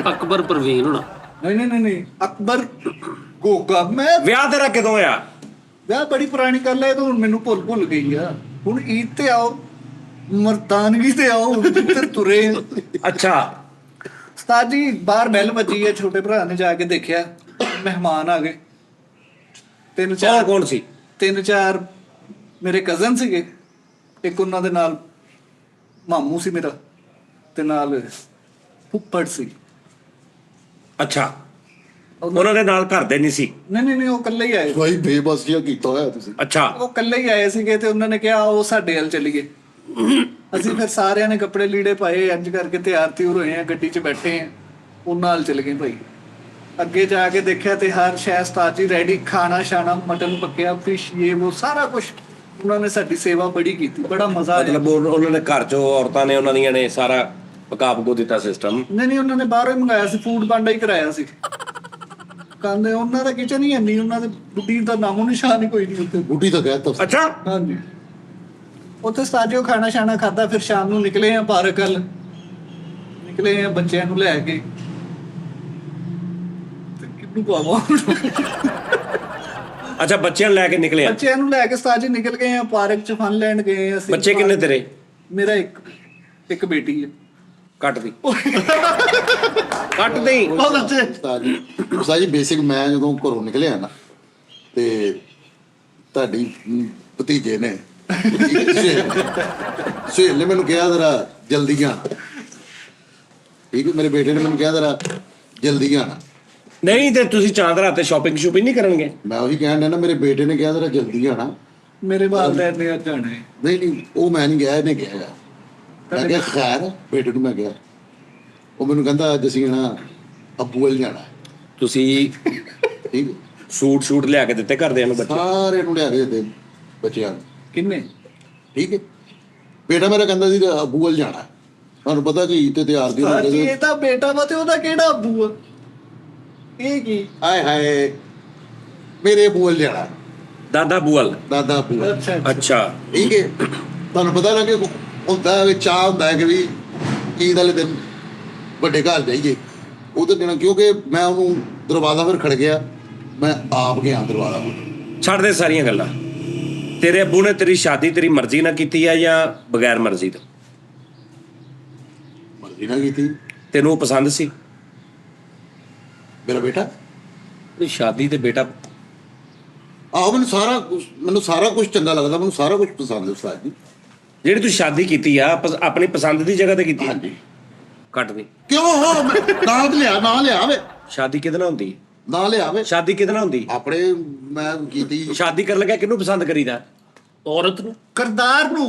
ਅਕਬਰ ਪ੍ਰਵੀਨ ਹੋਣਾ? ਨਹੀਂ, ਅਕਬਰ ਗੋਗਾ। ਮੈਂ ਵਿਆਹ ਤੇਰਾ ਕਦੋਂ ਹੋਇਆ? ਵਿਆਹ ਬੜੀ ਪੁਰਾਣੀ ਗੱਲ ਹੈ, ਇਹ ਤਾਂ ਹੁਣ ਮੈਨੂੰ ਭੁੱਲ ਗਈ ਆ। ਹੁਣ ਈਦ ਤੇ ਆਓ, ਮਰਦਾਨਗੀ ਤੇ ਆਓ, ਜਿੱਧਰ ਤੁਰੇ। ਅੱਛਾ, ਉਸਤਾਦ ਜੀ ਬਾਹਰ ਬੈਲ ਵੱਜੀ ਹੈ, ਛੋਟੇ ਭਰਾ ਨੇ ਜਾ ਕੇ ਦੇਖਿਆ, ਮਹਿਮਾਨ ਆ ਗਏ। ਕੌਣ ਸੀ? ਤਿੰਨ ਚਾਰ ਮੇਰੇ ਕਜ਼ਨ ਸੀਗੇ, ਇੱਕ ਉਹਨਾਂ ਦੇ ਨਾਲ ਮਾਮੂ ਸੀ ਮੇਰਾ, ਤੇ ਨਾਲ ਫੁੱਫੜ ਸੀ। ਅੱਛਾ, ਉਹਨਾਂ ਦੇ ਨਾਲ ਘਰ ਦੇ ਨਹੀਂ ਸੀ? ਨਹੀਂ, ਉਹ ਇਕੱਲੇ ਹੀ ਆਏ। ਭਾਈ ਬੇਬਸ ਜਿਹਾ ਕੀਤਾ ਹੋਇਆ ਤੁਸੀਂ। ਅੱਛਾ, ਉਹ ਇਕੱਲੇ ਹੀ ਆਏ ਸੀਗੇ ਤੇ ਉਹਨਾਂ ਨੇ ਕਿਹਾ ਉਹ ਸਾਡੇ ਵੱਲ ਚੱਲੀਏ। ਅਸੀਂ ਫਿਰ ਸਾਰਿਆਂ ਨੇ ਕੱਪੜੇ ਲੀੜੇ ਪਾਏ, ਇੰਜ ਕਰਕੇ ਤਿਆਰ ਤਿਉਰ ਹੋਏ ਆ, ਗੱਡੀ 'ਚ ਬੈਠੇ ਆ, ਉਹਨਾਂ ਨਾਲ ਚੱਲ ਗਏ ਭਾਈ। ਅੱਗੇ ਜਾ ਕੇ ਦੇਖਿਆ ਤੇ ਹਰ ਸ਼ੈ ਉਸਤਾਦ ਜੀ ਰੈਡੀ, ਖਾਣਾ ਸ਼ਾਣਾ, ਮਟਨ ਪੱਕਿਆ, ਫਿਸ਼, ਇਹ ਉਹ ਸਾਰਾ ਕੁਝ। ਉਹਨਾਂ ਨੇ ਸਾਡੀ ਸੇਵਾ ਬੜੀ ਕੀਤੀ, ਬੜਾ ਮਜ਼ਾ ਆਇਆ। ਮਤਲਬ ਉਹਨਾਂ ਨੇ ਘਰ 'ਚੋਂ ਔਰਤਾਂ ਨੇ ਉਹਨਾਂ ਦੀਆਂ ਨੇ ਸਾਰਾ ਪਕਾ ਪਕੋ ਦਿੱਤਾ ਸਿਸਟਮ? ਨਹੀਂ, ਉਹਨਾਂ ਨੇ ਬਾਹਰੋਂ ਹੀ ਮੰਗਾਇਆ ਸੀ, ਫੂਡ ਪਾਂਡਾ ਹੀ ਕਰਾਇਆ ਸੀ। ਕਹਿੰਦੇ ਉਹਨਾਂ ਦਾ ਕਿਚਨ ਹੀ ਨਹੀਂ, ਉਹਨਾਂ ਦੇ ਬੁੱਢੀ ਦਾ ਨਾਮੋ ਨਿਸ਼ਾਨ ਹੀ ਕੋਈ ਨਹੀਂ ਉੱਥੇ। ਬੁੱਢੀ ਤਾਂ ਕਹਿ ਤਾ। ਅੱਛਾ, ਹਾਂਜੀ, ਉੱਥੇ ਸਟਾਜੀਓ ਖਾਣਾ ਸ਼ਾਣਾ ਖਾਦਾ, ਫਿਰ ਸ਼ਾਮ ਨੂੰ ਨਿਕਲੇ ਆ ਪਾਰਕ ਵੱਲ, ਨਿਕਲੇ ਆ ਬੱਚਿਆਂ ਨੂੰ ਲੈ ਕੇ। ਤੇ ਕਿਹਨੂੰ ਪਾਵਾਂ? ਅੱਛਾ, ਬੱਚਿਆਂ ਨੂੰ ਲੈ ਕੇ ਨਿਕਲੇ ਆ? ਬੱਚਿਆਂ ਨੂੰ ਲੈ ਕੇ ਸਟਾਜੀ ਨਿਕਲ ਗਏ ਆ, ਪਾਰਕ 'ਚ ਫਨ ਲੈਣ ਗਏ ਆ ਅਸੀਂ। ਬੱਚੇ ਕਿੰਨੇ ਤੇਰੇ? ਮੇਰਾ ਇੱਕ ਬੇਟੀ ਹੈ। ਕੱਟ ਦੀ, ਕੱਟ ਦੇ। ਬਹੁਤ ਅੱਛੇ। ਉਸਤਾਦ ਜੀ ਬੇਸਿਕ ਮੈਂ ਜਦੋਂ ਘਰੋਂ ਨਿਕਲਿਆ ਨਾ ਤੇ ਤੁਹਾਡੀ ਭਤੀਜੇ ਨੇ ਸੁਹੇਲ ਨੇ ਮੈਨੂੰ ਕਿਹਾ ਜ਼ਰਾ ਜਲਦੀ ਆਣਾ। ਠੀਕ ਹੈ, ਮੇਰੇ ਬੇਟੇ ਨੇ ਮੈਨੂੰ ਕਿਹਾ ਜ਼ਰਾ ਜਲਦੀ ਆਣਾ। ਨਹੀਂ ਤੇ ਤੁਸੀਂ ਚਾਂਦ ਰਾਤ ਤੇ ਸ਼ਾਪਿੰਗ ਨਹੀਂ ਕਰਨਗੇ? ਮੈਂ ਉਹੀ ਕਹਿਣ ਡਿਆ ਨਾ, ਮੇਰੇ ਬੇਟੇ ਨੇ ਕਿਹਾ ਜ਼ਰਾ ਜਲਦੀ ਆਣਾ। ਮੇਰੇ ਵਾਲਦੈਨ ਨੇ ਅੱਜ ਆਣਾ ਹੈ। ਨਹੀਂ, ਉਹ ਮੈਂ ਨਹੀਂ ਗਿਆ, ਇਹਨੇ ਕਿਹਾ। ਮੈਂ ਕਿਹਾ ਖੈਰ, ਬੇਟੇ ਨੂੰ ਮੈਂ ਕਿਹਾ। ਉਹ ਮੈਨੂੰ ਕਹਿੰਦਾ ਅੱਜ ਅਸੀਂ ਨਾ ਅੱਬੂ ਵੱਲ ਜਾਣਾ। ਤੁਸੀਂ ਠੀਕ ਹੈ, ਸੂਟ ਲਿਆ ਕੇ ਦਿੱਤੇ ਘਰਦਿਆਂ ਨੂੰ? ਬੱਚੇ ਸਾਰੇ ਨੂੰ ਲਿਆ ਕੇ ਦਿੱਤੇ ਬੱਚਿਆਂ ਨੂੰ। ਕਿੰਨੇ? ਠੀਕ ਹੈ, ਬੇਟਾ ਮੇਰਾ ਕਹਿੰਦਾ ਸੀ ਅੱਬੂ ਵੱਲ ਜਾਣਾ। ਤੁਹਾਨੂੰ ਪਤਾ ਕਿ ਤੇ ਤਿਆਰ ਦੀ ਹੋ ਸਾਜੀ ਗਏ। ਇਹ ਤਾਂ ਬੇਟਾ ਵਾ ਤੇ ਉਹਦਾ ਕਿਹੜਾ ਅੱਬੂ ਆ? ਇਹ ਕੀ? ਹਾਏ ਹਾਏ, ਮੇਰੇ ਅੱਬੂ ਵੱਲ ਜਾਣਾ, ਦਾਦਾ ਬੂਅਲ? ਦਾਦਾ ਅੱਬੂ ਵੱਲ। ਅੱਛਾ, ਠੀਕ ਹੈ, ਤੁਹਾਨੂੰ ਪਤਾ ਨਾ ਕਿ ਹੁੰਦਾ ਵੀ ਚਾਹ ਹੁੰਦਾ ਹੈ ਕਿ ਵੀ ਈਦ ਵਾਲੇ ਦਿਨ ਵੱਡੇ ਘਰ ਜਾਈਏ। ਉਹਦੇ ਦਿਨ ਕਿਉਂਕਿ ਮੈਂ ਉਹਨੂੰ ਦਰਵਾਜ਼ਾ ਫਿਰ ਖੜ ਗਿਆ, ਮੈਂ ਆਪ ਗਿਆ ਦਰਵਾਜ਼ਾ। ਛੱਡ ਦੇ ਸਾਰੀਆਂ ਗੱਲਾਂ। ਤੇਰੇ ਅੱਬੂ ਨੇ ਤੇਰੀ ਸ਼ਾਦੀ ਤੇਰੀ ਮਰਜ਼ੀ ਨਾਲ ਕੀਤੀ ਆ ਜਾਂ ਬਗੈਰ ਮਰਜ਼ੀ ਤੋਂ? ਮਰਜ਼ੀ ਨਾਲ ਕੀਤੀ। ਤੈਨੂੰ ਉਹ ਪਸੰਦ ਸੀ? ਮੇਰਾ ਬੇਟਾ? ਤੇ ਸ਼ਾਦੀ ਤੇ ਬੇਟਾ? ਆਹੋ, ਮੈਨੂੰ ਸਾਰਾ ਕੁਝ ਚੰਗਾ ਲੱਗਦਾ, ਮੈਨੂੰ ਸਾਰਾ ਕੁਝ ਪਸੰਦ ਹੈ ਉਸਤਾਦ ਜੀ। ਜਿਹੜੀ ਤੂੰ ਸ਼ਾਦੀ ਕੀਤੀ ਆ ਆਪਣੀ ਪਸੰਦ ਦੀ ਜਗ੍ਹਾ ਤੇ ਕੀਤੀ? ਹਾਂਜੀ। ਕੱਟ ਦੀ। ਕਿਉਂ ਹੋ ਨਾ ਲਿਆ ਵੇ। ਸ਼ਾਦੀ ਕਿਹਦੇ ਨਾਲ ਹੁੰਦੀ? ਨਾ ਲਿਆ ਵੇ। ਸ਼ਾਦੀ ਕਿਹਦੇ ਨਾਲ ਹੁੰਦੀ? ਆਪਣੇ ਮੈਂ ਕੀਤੀ। ਸ਼ਾਦੀ ਕਰਨ ਲੱਗਾ ਕਿਹਨੂੰ ਪਸੰਦ ਕਰੀਦਾ? ਔਰਤ ਨੂੰ। ਕਰਤਾਰ ਨੂੰ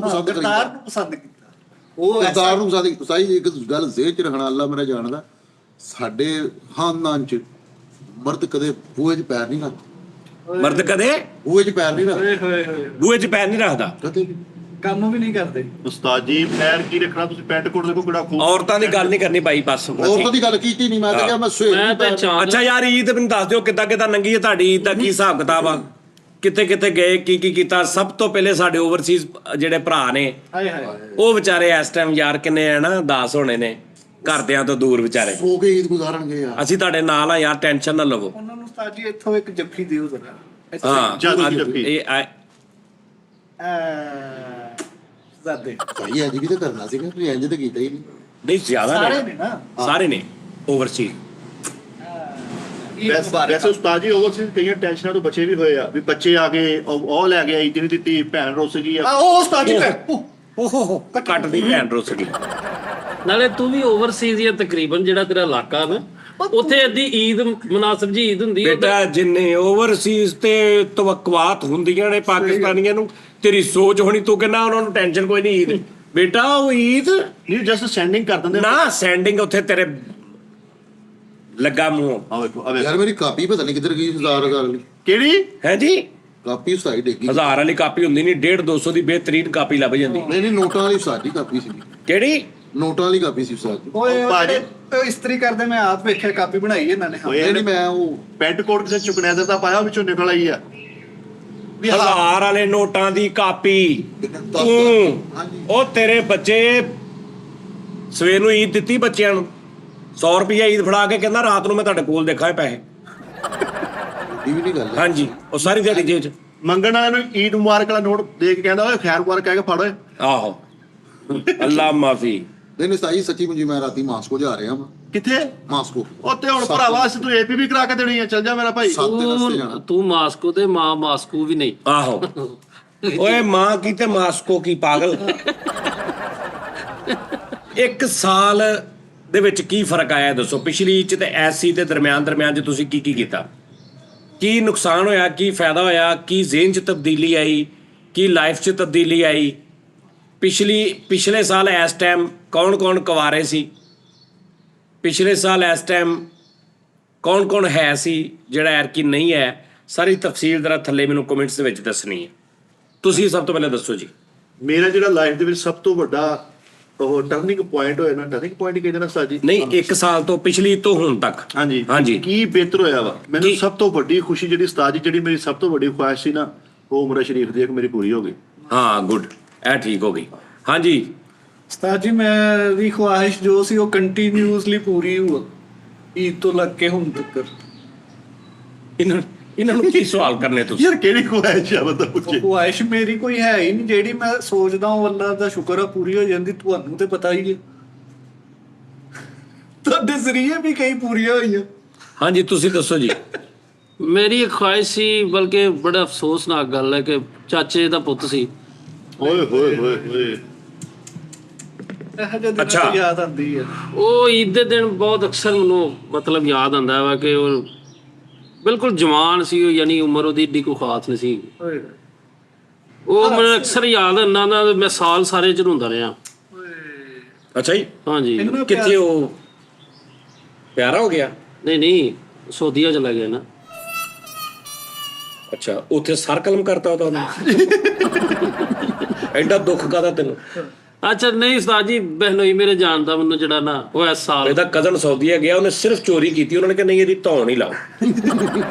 ਪਸੰਦ ਕਰੀਦਾ। ਕਰਤਾਰ ਨੂੰ ਪਸੰਦ ਕੀਤਾ। ਉਹ ਕਰਤਾਰ ਨੂੰ ਪਸੰਦ ਕੀਤਾ। ਸਹੀ ਇੱਕ ਗੱਲ ਜ਼ੇਹ ਚ ਰੱਖਣਾ, ਅੱਲਾ ਮੇਰਾ ਜਾਣਦਾ, ਸਾਡੇ ਖਾਨਦਾਨ ਚ ਮਰਦ ਕਦੇ ਬੂਹੇ 'ਚ ਪੈਰ ਨਹੀਂ ਰੱਖਦਾ। ਮਰਦ ਕਦੇ ਬੂਹੇ 'ਚ ਪੈਰ ਨਹੀਂ ਰੱਖਦਾ, ਹੋਏ ਬੂਹੇ 'ਚ ਪੈਰ ਨਹੀਂ ਰੱਖਦਾ? ਕਦੇ ਵੀ। ਕੰਮ ਵੀ ਨਹੀਂ ਕਰਦੇ। ਉਸਤਾਦ ਜੀ ਪੈਰ ਕੀ ਰੱਖਣਾ, ਤੁਸੀਂ ਪੈਂਟ ਕੋਟ ਦੇਖੋ ਕਿਹੜਾ ਖੂਬ। ਔਰਤਾਂ ਦੀ ਗੱਲ ਨਹੀਂ ਕਰਨੀ ਬਾਈ, ਬਸ। ਔਰਤਾਂ ਦੀ ਗੱਲ ਕੀਤੀ ਨਹੀਂ, ਮੈਂ ਤਾਂ ਕਿਹਾ ਮੈਂ ਮੈਂ ਤੇ ਚਾਂਦ ਅੱਛਾ ਯਾਰ, ਈਦ ਮੈਨੂੰ ਦੱਸ ਦਿਓ ਕਿੱਦਾਂ ਲੰਘੀ ਹੈ ਤੁਹਾਡੀ ਈਦ ਦਾ? ਕੀ ਹਿਸਾਬ ਕਿਤਾਬ ਆ? ਕਿੱਥੇ ਗਏ, ਕੀ ਕੀਤਾ? ਸਭ ਤੋਂ ਪਹਿਲੇ ਸਾਡੇ ਓਵਰਸੀਜ਼ ਜਿਹੜੇ ਭਰਾ ਨੇ, ਹਾਏ ਹਾਏ, ਉਹ ਵਿਚਾਰੇ ਇਸ ਟਾਈਮ ਯਾਰ ਕਿੰਨੇ ਆ ਨਾ, 10 ਹੋਣੇ ਨੇ, ਘਰਦਿਆਂ ਤੋਂ ਦੂਰ ਵਿਚਾਰੇ। ਸੋ ਕੇ ਈਦ ਗੁਜ਼ਾਰਨਗੇ ਯਾਰ। ਅਸੀਂ ਤੁਹਾਡੇ ਨਾਲ ਆ ਯਾਰ, ਟੈਨਸ਼ਨ ਨਾ ਲਵੋ। ਉਹਨਾਂ ਨੂੰ ਉਸਤਾਦ ਜੀ ਇੱਥੋਂ ਇੱਕ ਜੱਫੀ ਦਿਓ ਜ਼ਰਾ। ਹਾਂ, ਜੱਫੀ। ਇਹ ਜ਼ਾਦੇ ਭਾਈ ਅੱਜ ਵੀ ਤਾਂ ਕਰਨਾ ਸੀਗਾ, ਤੁਸੀਂ ਇੰਜ ਤਾਂ ਕੀਤਾ ਹੀ ਨਹੀਂ। ਨਹੀਂ ਜ਼ਿਆਦਾ ਸਾਰੇ ਨੇ, ਨੇ ਨਾ। ਸਾਰੇ ਨੇ ਓਵਰਸੀਜ਼। ਵੈਸੇ ਉਸਤਾਦ ਜੀ ਓਵਰਸੀਜ਼ ਕਈਆਂ ਟੈਨਸ਼ਨਾਂ ਤੋਂ ਬਚੇ ਵੀ ਹੋਏ ਆ, ਵੀ ਬੱਚੇ ਆ ਗਏ, ਉਹ ਲੈ ਗਿਆ, ਈਦ ਨਹੀਂ ਦਿੱਤੀ, ਭੈਣ ਰੁੱਸ ਗਈ ਆ। ਉਹ ਉਸਤਾਦ ਜੀ ਓਹੋ ਕੱਟ ਦੀ ਭੈਣ ਰੁੱਸ ਗਈ। ਨਾਲੇ ਤੂੰ ਵੀ ਓਵਰਸੀਜ਼ ਹੀ ਆ ਤਕਰੀਬਨ, ਜਿਹੜਾ ਤੇਰਾ ਇਲਾਕਾ ਨਾ, ਉੱਥੇ ਅੱਧੀ ਈਦ ਮੁਨਾਸਬ ਜੀ ਈਦ ਹੁੰਦੀ ਹੈ। ਬੇਟਾ ਜਿੰਨੇ ਓਵਰਸੀਜ਼ ਤੇ ਤਵੱਕਵਾਤ ਹੁੰਦੀਆਂ ਨੇ ਪਾਕਿਸਤਾਨੀਆਂ ਨੂੰ, ਤੇਰੀ ਸੋਚ ਹੋਣੀ, ਤੂੰ ਕਹਿੰਦਾ ਉਹਨਾਂ ਨੂੰ ਟੈਨਸ਼ਨ ਕੋਈ ਨਹੀਂ ਈਦ। ਬੇਟਾ ਉਹ ਈਦ ਨਹੀਂ, ਜਸਟ ਸੈਂਡਿੰਗ ਕਰ ਦਿੰਦੇ ਨਾ, ਸੈਂਡਿੰਗ ਉੱਥੇ ਤੇਰੇ ਲੱਗਾ ਮੂੰਹ। ਆ ਵੇਖੋ, ਆ ਵੇਖੋ। ਯਾਰ ਮੇਰੀ ਕਾਪੀ ਪਤਾ ਨਹੀਂ ਕਿੱਧਰ ਗਈ, 1000 ਵਾਲੀ ਕਿਹੜੀ? ਹੈ ਜੀ? ਕਾਪੀ ਉਸਤਾਦ ਡੇਗੀ। 1000 ਵਾਲੀ ਕਾਪੀ ਹੁੰਦੀ ਨਹੀਂ, 150 200 ਦੀ ਬਿਹਤਰੀਨ ਕਾਪੀ ਲੱਭ ਜਾਂਦੀ। ਨਹੀਂ ਨੋਟਾਂ ਵਾਲੀ ਉਸਤਾਦ ਦੀ ਕਾਪੀ ਸੀ। ਕਿਹੜੀ? ਨੋਟਾਂ ਵਾਲੀ ਕਾਪੀ ਸੀ ਉਸਤਾਦ ਦੀ। ਓਏ ਭਾਜੀ। ਉਹ ਇਸਤਰੀ ਕਰਦੇ ਮੈਂ ਆਪ ਵੇਖਿਆ, ਕਾਪੀ ਬਣਾਈ ਇਹਨਾਂ ਨੇ। ਓਏ ਨਹੀਂ ਮੈਂ ਉਹ ਪੈਂਟ ਕੋਟ ਕਿਸੇ ਚੁਕਨੈਦਰ ਦਾ ਪਾਇਆ, ਵਿੱਚੋਂ ਨਿਕਲ ਆਈ ਆ। 1000 ਵਾਲੇ ਨੋਟਾਂ ਦੀ ਕਾਪੀ। ਤੂੰ ਹਾਂਜੀ। ਉਹ ਤੇਰੇ ਬੱਚੇ ਸਵੇਰ ਨੂੰ ਈਦ ਦਿੱਤੀ ਬੱਚਿਆਂ ਨੂੰ, 100 ਰੁਪਈਆ ਈਦ ਫੜਾ ਕੇ ਕਹਿੰਦਾ ਰਾਤ ਨੂੰ ਮੈਂ ਤੁਹਾਡੇ ਕੋਲ ਦੇਖਾਂ ਇਹ ਪੈਸੇ। ਇਹ ਵੀ ਨਹੀਂ ਗੱਲ ਹੈ। ਹਾਂਜੀ, ਉਹ ਸਾਰੀ ਦਿਹਾੜੀ ਜੇਬ 'ਚ। ਮੰਗਣ ਵਾਲਿਆਂ ਨੂੰ ਈਦ ਮੁਬਾਰਕ ਵਾਲਾ ਨੋਟ ਦੇ ਕੇ ਕਹਿੰਦਾ ਓਏ ਖੈਰ ਮੁਬਾਰਕ ਕਹਿ ਕੇ ਫੜ ਓਏ। ਆਹੋ, ਅੱਲਾ ਮਾਫੀ। ਨਹੀਂ ਨਹੀਂ ਸਾਈ ਸੱਚੀ ਮੁੰਜੀ ਮੈਂ ਰਾਤੀ ਮਾਸਕੋ ਜਾ ਰਿਹਾ ਵਾਂ। ਕਿੱਥੇ? ਮਾਸਕੋ ਉੱਥੇ ਹੁਣ ਭਰਾਵਾ ਅਸੀਂ ਤੂੰ ਏਪੀ ਵੀ ਕਰਾ ਕੇ ਦੇਣੀ ਆ, ਚੱਲ ਜਾ ਮੇਰਾ ਭਾਈ। 7 ਦਿਨ ਵਾਸਤੇ ਜਾਣਾ। ਤੂੰ ਮਾਸਕੋ ਤੇ ਮਾਂ ਮਾਸਕੋ ਵੀ ਨਹੀਂ। ਆਹੋ ਓਏ ਮਾਂ ਕੀ ਤੇ ਮਾਸਕੋ ਕੀ ਪਾਗਲ। ਇੱਕ ਸਾਲ ਦੇ ਵਿੱਚ ਕੀ ਫਰਕ ਆਇਆ ਦੱਸੋ? ਪਿਛਲੀ ਚ ਤੇ ਐਸੀ ਦੇ ਦਰਮਿਆਨ ਚ ਤੁਸੀਂ ਕੀ ਕੀਤਾ? ਕੀ ਨੁਕਸਾਨ ਹੋਇਆ, ਕੀ ਫਾਇਦਾ ਹੋਇਆ, ਕੀ ਜ਼ਿਹਨ ਚ ਤਬਦੀਲੀ ਆਈ, ਕੀ ਲਾਈਫ ਚ ਤਬਦੀਲੀ ਆਈ? ਪਿਛਲੇ ਸਾਲ ਇਸ ਟਾਈਮ ਕੌਣ ਕੁਆਰੇ ਸੀ? ਪਿਛਲੇ ਸਾਲ ਇਸ ਟਾਈਮ ਕੌਣ ਹੈ ਸੀ ਜਿਹੜਾ ਐਰਕੀ ਨਹੀਂ ਹੈ? ਸਾਰੀ ਤਫਸੀਲ ਜ਼ਰਾ ਥੱਲੇ ਮੈਨੂੰ ਕਮੈਂਟਸ ਦੇ ਵਿੱਚ ਦੱਸਣੀ ਹੈ। ਤੁਸੀਂ ਸਭ ਤੋਂ ਪਹਿਲਾਂ ਦੱਸੋ ਜੀ। ਮੇਰਾ ਜਿਹੜਾ ਲਾਈਫ ਦੇ ਵਿੱਚ ਸਭ ਤੋਂ ਵੱਡਾ ਉਹ ਟਰਨਿੰਗ ਪੁਆਇੰਟ ਹੋਇਆ ਨਾ, ਟਰਨਿੰਗ ਪੁਆਇੰਟ ਕਹਿੰਦੇ ਨਾ ਸਾਜੀ। ਨਹੀਂ, 1 ਸਾਲ ਤੋਂ ਪਿਛਲੀ ਤੋਂ ਹੁਣ ਤੱਕ। ਹਾਂਜੀ ਕੀ ਬਿਹਤਰ ਹੋਇਆ ਵਾ? ਮੈਨੂੰ ਸਭ ਤੋਂ ਵੱਡੀ ਖੁਸ਼ੀ ਜਿਹੜੀ ਉਸਤਾਦ ਜੀ, ਜਿਹੜੀ ਮੇਰੀ ਸਭ ਤੋਂ ਵੱਡੀ ਖੁਆਇਸ਼ ਸੀ ਨਾ, ਉਹ ਉਮਰਾ ਸ਼ਰੀਫ ਦੀ ਇੱਕ ਮੇਰੀ ਪੂਰੀ ਹੋ ਗਈ। ਹਾਂ ਗੁੱਡ, ਇਹ ਠੀਕ ਹੋ ਗਈ। ਹਾਂਜੀ ਉਸਤਾਦ ਜੀ ਮੇਰੀ ਖੁਆਇਸ਼ ਜੋ ਸੀ ਉਹ ਕੰਟੀਨਿਊਸਲੀ ਪੂਰੀ ਹੋ, ਈਦ ਤੋਂ ਲੱਗ ਕੇ ਹੁਣ ਤੱਕ। ਇਹਨਾਂ ਨੂੰ ਕੀ ਸਵਾਲ ਕਰਨੇ ਤੁਸੀਂ? ਯਾਰ ਕਿਹੜੀ ਖੁਆਇਸ਼ ਆ ਬੰਦਾ ਉਹ ਪੁੱਛੇ? ਖੁਆਇਸ਼ ਮੇਰੀ ਕੋਈ ਹੈ ਹੀ ਨਹੀਂ ਜਿਹੜੀ ਮੈਂ ਸੋਚਦਾ ਹਾਂ ਅੱਲਾ ਦਾ ਸ਼ੁਕਰ ਆ ਪੂਰੀ ਹੋ ਜਾਂਦੀ। ਤੁਹਾਨੂੰ ਤੇ ਪਤਾ ਹੀ ਹੈ, ਤੁਹਾਡੇ ਜ਼ਰੀਏ ਵੀ ਕਈ ਪੂਰੀਆਂ ਹੋਈਆਂ। ਹਾਂਜੀ ਤੁਸੀਂ ਦੱਸੋ ਜੀ। ਮੇਰੀ ਇੱਕ ਖੁਆਇਸ਼ ਸੀ, ਬਲਕਿ ਬੜਾ ਅਫਸੋਸਨਾਕ ਗੱਲ ਹੈ ਕਿ ਚਾਚੇ ਦਾ ਪੁੱਤ ਸੀ। ਓਏ ਹੋਏ ਹੋਏ ਹੋਏ। ਇਹੋ ਜਿਹੇ ਦਿਨਾਂ ਅੱਛਾ। ਤੋਂ ਯਾਦ ਆਉਂਦੀ ਹੈ। ਉਹ ਈਦ ਦੇ ਦਿਨ ਬਹੁਤ ਅਕਸਰ ਮੈਨੂੰ ਮਤਲਬ ਯਾਦ ਆਉਂਦਾ ਵਾ ਕਿ ਉਹ ਬਿਲਕੁਲ ਜਵਾਨ ਸੀ, ਉਹ ਯਾਨੀ ਉਮਰ ਉਹਦੀ ਏਡੀ ਕੋਈ ਖਾਸ ਨਹੀਂ ਸੀ। ਓਏ ਉਹ ਮੈਨੂੰ ਅਕਸਰ ਯਾਦ ਇਹਨਾਂ ਦਾ, ਮੈਂ ਸਾਲ ਸਾਰੇ ਚ ਰੋਂਦਾ ਰਿਹਾ। ਅੱਛਾ ਜੀ, ਹਾਂਜੀ। ਇੰਨਾ ਕਿੱਥੇ ਉਹ ਪਿਆਰਾ ਹੋ ਗਿਆ? ਨਹੀਂ ਸੌਦੀਆ ਚਲਾ ਗਿਆ ਨਾ। ਅੱਛਾ, ਉੱਥੇ ਸਰ ਕਲਮ ਕਰਤਾ ਤੁਹਾਨੂੰ? ਐਡਾ ਦੁੱਖ ਕਾਹਦਾ ਤੈਨੂੰ? ਅੱਛਾ ਨਹੀਂ ਉਸਤਾਦ ਜੀ, ਬਹਿਨੋਈ ਮੇਰੇ ਜਾਣ ਦਾ ਮੈਨੂੰ ਜਿਹੜਾ ਨਾ ਉਹ ਇਸ ਸਾਲ ਇਹਦਾ ਕਜ਼ਨ ਸਾਊਦੀਆ ਗਿਆ, ਉਹਨੇ ਸਿਰਫ ਚੋਰੀ ਕੀਤੀ। ਉਹਨਾਂ ਨੇ ਕਿਹਾ ਨਹੀਂ ਇਹਦੀ ਧੌਣ ਹੀ ਲਾਓ।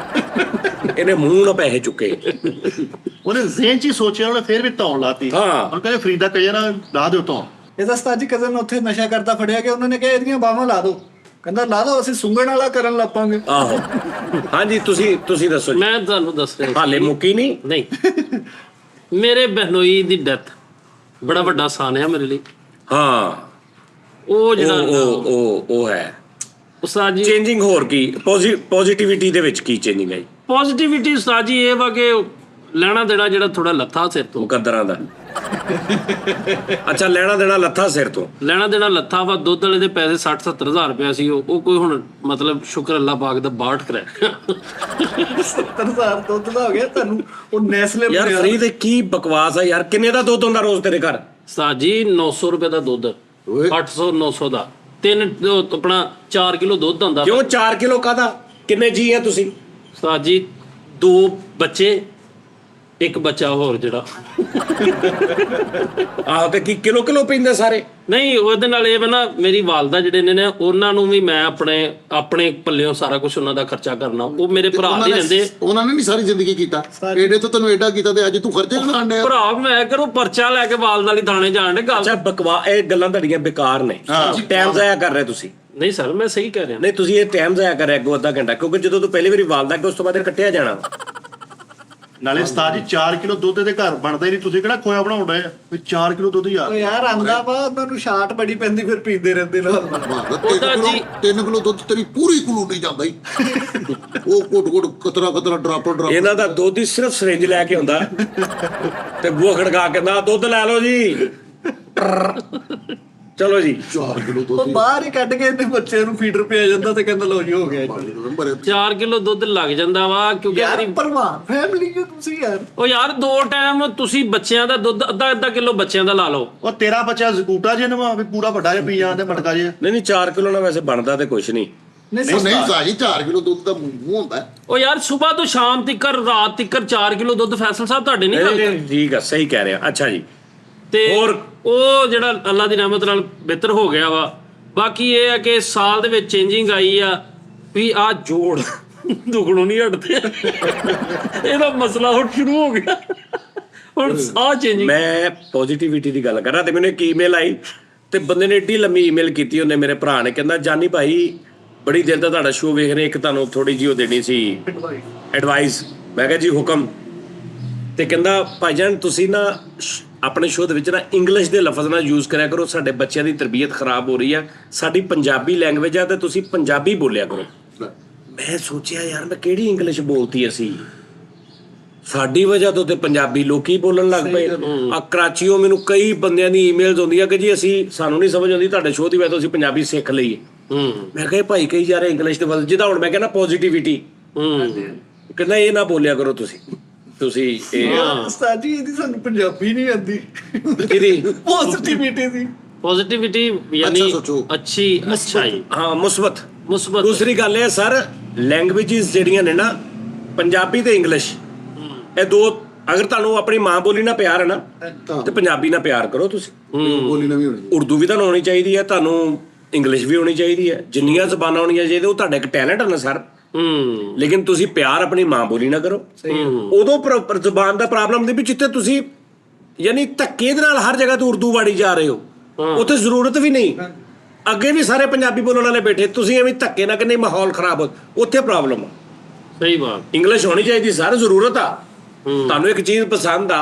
ਇਹਨੇ ਮੂੰਹ ਨਾਲ ਪੈਸੇ ਚੁੱਕੇ। ਉਹਨੇ ਜ਼ਿਹਨ ਚ ਹੀ ਸੋਚਿਆ, ਉਹਨੇ ਫਿਰ ਵੀ ਧੌਣ ਲਾਤੀ। ਹਾਂ। ਹੁਣ ਕਹਿੰਦੇ ਫਰੀਦਾ ਕਹੇ ਨਾ ਲਾ ਦਿਓ ਧੌਣ। ਇਹਦਾ ਉਸਤਾਦ ਜੀ ਕਜ਼ਨ ਉੱਥੇ ਨਸ਼ਾ ਕਰਦਾ ਫੜਿਆ ਗਿਆ, ਉਹਨਾਂ ਨੇ ਕਿਹਾ ਇਹਦੀਆਂ ਬਾਹਾਂ ਲਾ ਦਿਓ। ਕਹਿੰਦਾ ਲਾ ਦਿਓ, ਅਸੀਂ ਸੁੰਗਣ ਵਾਲਾ ਕਰਨ ਲੱਪਾਂਗੇ। ਆਹੋ ਹਾਂਜੀ ਤੁਸੀਂ ਦੱਸੋ ਜੀ। ਮੈਂ ਤੁਹਾਨੂੰ ਦੱਸ ਰਿਹਾ ਹਾਲੇ ਮੁੱਕੀ ਨਹੀਂ? ਨਹੀਂ ਮੇਰੇ ਬਹਿਨੋਈ ਦੀ ਡੈਥ ਬੜਾ ਵੱਡਾ ਸਾਨ ਹੈ ਮੇਰੇ ਲਈ। ਹਾਂ ਉਹ ਜਿਹੜਾ ਉਹ ਹੈ ਉਸਤਾਦ ਜੀ ਚੇਂਜਿੰਗ। ਹੋਰ ਕੀ ਪੋਜ਼ਿਟਿਵਿਟੀ ਦੇ ਵਿੱਚ ਕੀ ਚੇਂਜਿੰਗ ਆਈ? ਪੋਜ਼ਿਟਿਵਿਟੀ ਉਸਤਾਦ ਜੀ ਇਹ ਵਾ ਕਿ ਲੈਣਾ ਦੇਣਾ ਜਿਹੜਾ ਥੋੜਾ ਲੱਥਾ ਸਿਰ ਤੋਂ। ਮੁਕੱਦਰਾਂ ਦਾ। ਅੱਛਾ, ਲੈਣਾ ਦੇਣਾ ਲੱਥਾ ਸਿਰ ਤੋਂ। ਲੈਣਾ ਦੇਣਾ ਲੱਥਾ ਵਾ। ਦੁੱਧ ਵਾਲੇ ਦੇ ਪੈਸੇ 60-70 ਹਜ਼ਾਰ ਰੁਪਇਆ ਸੀ। ਉਹ ਕੋਈ ਹੁਣ ਮਤਲਬ ਸ਼ੁਕਰ ਅੱਲਾਹ ਪਾਕ ਦਾ 62 ਕਰਿਆ। 70,000 ਦੁੱਧ ਦਾ ਹੋ ਗਿਆ ਤੁਹਾਨੂੰ। ਉਹ ਨੈਸਲੇ ਯਾਰ ਫਰੀਦ ਕੀ ਬਕਵਾਸ ਆ ਯਾਰ। ਕਿੰਨੇ ਦਾ ਦੁੱਧ ਹੁੰਦਾ ਰੋਜ਼ ਤੇਰੇ ਘਰ? ਉਸਤਾਦ ਜੀ 900 ਰੁਪਏ ਦਾ ਦੁੱਧ, ਓਏ। 800-900 ਦਾ। ਆਪਣਾ 4 ਕਿਲੋ ਦੁੱਧ ਹੁੰਦਾ। ਕਿਉਂ 4 ਕਿਲੋ ਕਾਹਦਾ? ਕਿੰਨੇ ਜੀ ਆ ਤੁਸੀਂ? ਉਸਤਾਦ ਜੀ 2 ਬੱਚੇ, ਇੱਕ ਬੱਚਾ ਹੋਰ ਜਿਹੜਾ। ਆਹੋ ਤੇ ਕੀ ਕਿਲੋ ਪੈਂਦੇ ਸਾਰੇ? ਨਹੀਂ ਉਹਦੇ ਨਾਲ ਇਹ ਵਾ ਨਾ, ਮੇਰੀ ਵਾਲਦਾ ਜਿਹੜੇ ਨੇ ਉਹਨਾਂ ਨੂੰ ਵੀ ਮੈਂ ਆਪਣੇ ਪੱਲਿਓਂ ਸਾਰਾ ਕੁਝ ਉਹਨਾਂ ਦਾ ਖਰਚਾ ਕਰਨਾ। ਉਹ ਮੇਰੇ ਭਰਾ ਨਹੀਂ ਰਹਿੰਦੇ। ਉਹਨਾਂ ਨੇ ਨਹੀਂ ਸਾਰੀ ਜ਼ਿੰਦਗੀ ਕੀਤਾ। ਇਹਦੇ ਤੋਂ ਤੈਨੂੰ ਐਡਾ ਕੀਤਾ ਤੇ ਅੱਜ ਤੂੰ ਖਰਚੇ ਕਰਾਉਣ ਡਿਆ। ਭਰਾ ਮੈਂ ਕਰੋ ਪਰਚਾ ਲੈ ਕੇ ਵਾਲਦ ਵਾਲੀ ਥਾਣੇ ਜਾਣ ਦੇ ਗੱਲ। ਅੱਛਾ ਇਹ ਗੱਲਾਂ ਤੁਹਾਡੀਆਂ ਬੇਕਾਰ ਨੇ। ਟਾਈਮ ਜ਼ਾਇਆ ਕਰ ਰਹੇ ਤੁਸੀਂ। ਨਹੀਂ ਸਰ ਮੈਂ ਸਹੀ ਕਹਿ ਰਿਹਾ। ਨਹੀਂ ਤੁਸੀਂ ਇਹ ਟਾਈਮ ਜ਼ਾਇਆ ਕਰ ਰਹੇ ਅੱਗੋਂ ਅੱਧਾ ਘੰਟਾ, ਕਿਉਂਕਿ ਜਦੋਂ ਤੂੰ ਪਹਿਲੀ ਵਾਰੀ ਵਾਲਦਾ ਕਿ ਉਸ ਤੋਂ ਬਾਅਦ ਇਹ ਕੱਟਿਆ ਜਾਣਾ। ਨਾਲੇ ਉਸਤਾਦ ਜੀ 4 ਕਿਲੋ ਦੁੱਧ ਦੇ ਘਰ ਬਣਦਾ ਹੀ ਨਹੀਂ। ਤੁਸੀਂ ਕਿਹੜਾ ਖੋਇਆ ਬਣਾਉਣ ਡਏ ਆ ਵੀ 4 ਕਿਲੋ ਦੁੱਧ ਯਾਰ? ਉਹ ਯਾਰ ਆਂਦਾ ਵਾ, ਉਹਨਾਂ ਨੂੰ ਸ਼ਾਟ ਬੜੀ ਪੈਂਦੀ, ਫਿਰ ਪੀਂਦੇ ਰਹਿੰਦੇ ਨਾਲ। ਉਹਦਾ ਜੀ 3 ਕਿਲੋ ਦੁੱਧ ਤੇਰੀ ਪੂਰੀ ਕਲੂ ਨਹੀਂ ਜਾਂਦਾ ਹੀ। ਉਹ ਘੁੱਟ ਕਤਰਾ ਡਰਾਪ। ਇਹਨਾਂ ਦਾ ਦੁੱਧ ਹੀ ਸਿਰਫ ਸਿਰਿੰਜ ਲੈ ਕੇ ਹੁੰਦਾ ਤੇ ਬੂਹਾ ਖੜਕਾ ਕੇ ਨਾ ਦੁੱਧ ਲੈ ਲਓ ਜੀ। ਚਲੋ ਜੀ। 4 ਕਿਲੋ ਉਹ ਦੁੱਧ ਬਾਹਰ ਹੀ ਕੱਢ ਕੇ ਇਹਦੇ ਬੱਚੇ ਨੂੰ ਫੀਡਰ ਪਿਆ ਜਾਂਦਾ ਤੇ ਕਹਿੰਦਾ ਲੋ ਜੀ ਹੋ ਗਿਆ ਜੀ। 4 ਕਿਲੋ ਦੁੱਧ ਲੱਗ ਜਾਂਦਾ ਵਾ ਕਿਉਂਕਿ ਯਾਰ ਮੇਰੀ ਪਰਵਾਹ ਫੈਮਿਲੀ ਹੈ ਤੁਸੀਂ ਯਾਰ। ਉਹ ਯਾਰ 2 ਟਾਈਮ ਤੁਸੀਂ ਬੱਚਿਆਂ ਦਾ ਦੁੱਧ ਅੱਧਾ ਕਿਲੋ ਬੱਚਿਆਂ ਦਾ ਲਾ ਲਓ। ਉਹ ਤੇਰਾ ਬੱਚਾ ਜ਼ਕੂਟਾ ਜੇ ਨਵਾ ਵੀ ਪੂਰਾ ਵੱਡਾ ਜਿਹਾ ਪੀ ਜਾਂਦਾ ਮਟਕਾ ਜਿਹਾ। ਨਹੀਂ 4 ਕਿਲੋ ਨਾਲ ਵੈਸੇ ਬਣਦਾ ਤੇ ਕੁਛ ਨਹੀਂ। ਨਹੀਂ ਨਹੀਂ ਸਾਜੀ 4 ਕਿਲੋ ਦੁੱਧ ਦਾ ਮੂੰਹ ਹੁੰਦਾ। ਉਹ ਯਾਰ ਸਵੇਰ ਤੋਂ ਸ਼ਾਮ ਤੱਕ ਰਾਤ ਤੱਕ 4 ਕਿਲੋ ਦੁੱਧ ਫੈਸਲ ਸਾਹਿਬ ਤੁਹਾਡੇ ਨਹੀਂ ਖਾਂਦੇ। ਠੀਕ ਆ, ਸਹੀ ਕਹਿ ਰਿਹਾ। ਅੱਛਾ ਜੀ। ਤੇ ਹੋਰ? ਉਹ ਜਿਹੜਾ ਅੱਲਾ ਦੀ ਰਹਿਮਤ ਨਾਲ ਬਿਹਤਰ ਹੋ ਗਿਆ ਵਾ। ਬਾਕੀ ਇਹ ਹੈ ਕਿ ਸਾਲ ਦੇ ਵਿੱਚ ਚੇਂਜਿੰਗ ਆਈ ਆ ਵੀ ਆ ਜੋੜ ਦੁਗਣੋਂ ਨਹੀਂ ਹਟਦੇ। ਇਹਦਾ ਮਸਲਾ ਹੁਣ ਸ਼ੁਰੂ ਹੋ ਗਿਆ। ਹੁਣ ਸਾਹ ਚੇਂਜਿੰਗ। ਮੈਂ ਪੋਜ਼ਿਟਿਵਿਟੀ ਦੀ ਗੱਲ ਕਰ ਰਿਹਾ ਤੇ ਮੈਨੂੰ ਇੱਕ ਈਮੇਲ ਆਈ ਤੇ ਬੰਦੇ ਨੇ ਏਡੀ ਲੰਮੀ ਈਮੇਲ ਕੀਤੀ। ਉਹਨੇ ਮੇਰੇ ਭਰਾ ਨੇ ਕਹਿੰਦਾ ਜਾਨੀ ਭਾਈ ਬੜੀ ਦੇਰ ਦਾ ਤੁਹਾਡਾ ਸ਼ੋਅ ਵੇਖ ਰਹੇ, ਇੱਕ ਤੁਹਾਨੂੰ ਥੋੜੀ ਜਿਹੀ ਉਹ ਦੇਣੀ ਸੀ ਐਡਵਾਈਸ। ਮੈਂ ਕਿਹਾ ਜੀ ਹੁਕਮ। ਤੇ ਕਹਿੰਦਾ ਭਾਈਜਾਨ ਤੁਸੀਂ ਨਾ ਆਪਣੇ ਸ਼ੋਅ ਦੇ ਵਿੱਚ ਨਾ ਇੰਗਲਿਸ਼ ਦੇ ਲਫ਼ਜ਼ ਨਾ ਯੂਜ਼ ਕਰਿਆ ਕਰੋ। ਸਾਡੇ ਬੱਚਿਆਂ ਦੀ ਤਰਬੀਅਤ ਖਰਾਬ ਹੋ ਰਹੀ ਆ। ਸਾਡੀ ਪੰਜਾਬੀ ਲੈਂਗੁਏਜ ਆ ਤੇ ਤੁਸੀਂ ਪੰਜਾਬੀ ਬੋਲਿਆ ਕਰੋ। ਮੈਂ ਸੋਚਿਆ ਯਾਰ ਮੈਂ ਕਿਹੜੀ ਇੰਗਲਿਸ਼ ਬੋਲਤੀ ਅਸੀਂ, ਸਾਡੀ ਵਜ੍ਹਾ ਤੋਂ ਤੇ ਪੰਜਾਬੀ ਲੋਕੀ ਬੋਲਣ ਲੱਗ ਪਏ ਆ। ਕਰਾਚੀਓ ਮੈਨੂੰ ਕਈ ਬੰਦਿਆਂ ਦੀ ਈਮੇਲਸ ਹੁੰਦੀਆਂ ਕਿ ਜੀ ਅਸੀਂ ਸਾਨੂੰ ਨਹੀਂ ਸਮਝ ਆਉਂਦੀ ਤੁਹਾਡੇ ਸ਼ੋਅ ਦੀ ਵਜ੍ਹਾ ਤੋਂ ਅਸੀਂ ਪੰਜਾਬੀ ਸਿੱਖ ਲਈਏ। ਮੈਂ ਕਿਹਾ ਭਾਈ ਕਹੀ ਜਾ ਰਹੇ ਇੰਗਲਿਸ਼ ਦੇ ਬਦਲ ਜਿੱਦਾਂ ਹੁਣ ਮੈਂ ਕਹਿੰਦਾ ਪੋਜ਼ਿਟਿਵਿਟੀ, ਕਹਿੰਦਾ ਇਹ ਨਾ ਬੋਲਿਆ ਕਰੋ ਤੁਸੀਂ ਇਹ ਉਸਤਾਦ ਜੀ ਇਹਦੀ ਸਾਨੂੰ ਪੰਜਾਬੀ ਨਹੀਂ ਆਉਂਦੀ, ਕਿਹਦੀ ਪੋਜ਼ਿਟਿਵਿਟੀ ਦੀ। ਪੋਜ਼ਿਟਿਵਿਟੀ ਯਾਨੀ ਅੱਛਾ ਸੋਚੋ। ਅੱਛਾਈ ਹਾਂ ਮੁਸਬਤ। ਮੁਸਬਤ। ਦੂਸਰੀ ਗੱਲ ਇਹ ਸਰ ਲੈਂਗੁਏਜਸ ਜਿਹੜੀਆਂ ਨੇ ਨਾ ਪੰਜਾਬੀ ਤੇ ਇੰਗਲਿਸ਼, ਇਹ ਦੋ ਅਗਰ ਤੁਹਾਨੂੰ ਆਪਣੀ ਮਾਂ ਬੋਲੀ ਨਾਲ ਪਿਆਰ ਹੈ ਨਾ ਤੇ ਪੰਜਾਬੀ ਨਾਲ ਪਿਆਰ ਕਰੋ ਤੁਸੀਂ। ਬੋਲੀ ਨਵੀਂ ਹੋਣੀ ਉਰਦੂ ਵੀ ਤੁਹਾਨੂੰ ਆਉਣੀ ਚਾਹੀਦੀ ਹੈ, ਤੁਹਾਨੂੰ ਇੰਗਲਿਸ਼ ਵੀ ਆਉਣੀ ਚਾਹੀਦੀ ਹੈ, ਜਿੰਨੀਆਂ ਜ਼ਬਾਨਾਂ ਆਉਣੀਆਂ ਚਾਹੀਦੀਆਂ ਉਹ ਤੁਹਾਡਾ ਇੱਕ ਟੈਲੈਂਟ ਹੈ ਨਾ ਸਰ। ਲੇਕਿਨ ਤੁਸੀਂ ਪਿਆਰ ਆਪਣੀ ਮਾਂ ਬੋਲੀ ਨਾਲ ਕਰੋ। ਉਦੋਂ ਜ਼ਬਾਨ ਦਾ ਪ੍ਰੋਬਲਮ ਹੁੰਦੀ ਵੀ ਜਿੱਥੇ ਤੁਸੀਂ ਯਾਨੀ ਧੱਕੇ ਦੇ ਨਾਲ ਹਰ ਜਗ੍ਹਾ ਤੇ ਉਰਦੂ ਵਾੜੀ ਜਾ ਰਹੇ ਹੋ, ਉੱਥੇ ਜ਼ਰੂਰਤ ਵੀ ਨਹੀਂ। ਅੱਗੇ ਵੀ ਸਾਰੇ ਪੰਜਾਬੀ ਬੋਲਣ ਵਾਲੇ ਬੈਠੇ, ਤੁਸੀਂ ਐਵੇਂ ਧੱਕੇ ਨਾਲ ਕਿ ਨਹੀਂ ਮਾਹੌਲ ਖਰਾਬ ਹੋ, ਉੱਥੇ ਪ੍ਰੋਬਲਮ ਆ। ਸਹੀ ਬਾਤ। ਇੰਗਲਿਸ਼ ਹੋਣੀ ਚਾਹੀਦੀ ਸਰ, ਜ਼ਰੂਰਤ ਆ। ਤੁਹਾਨੂੰ ਇੱਕ ਚੀਜ਼ ਪਸੰਦ ਆ,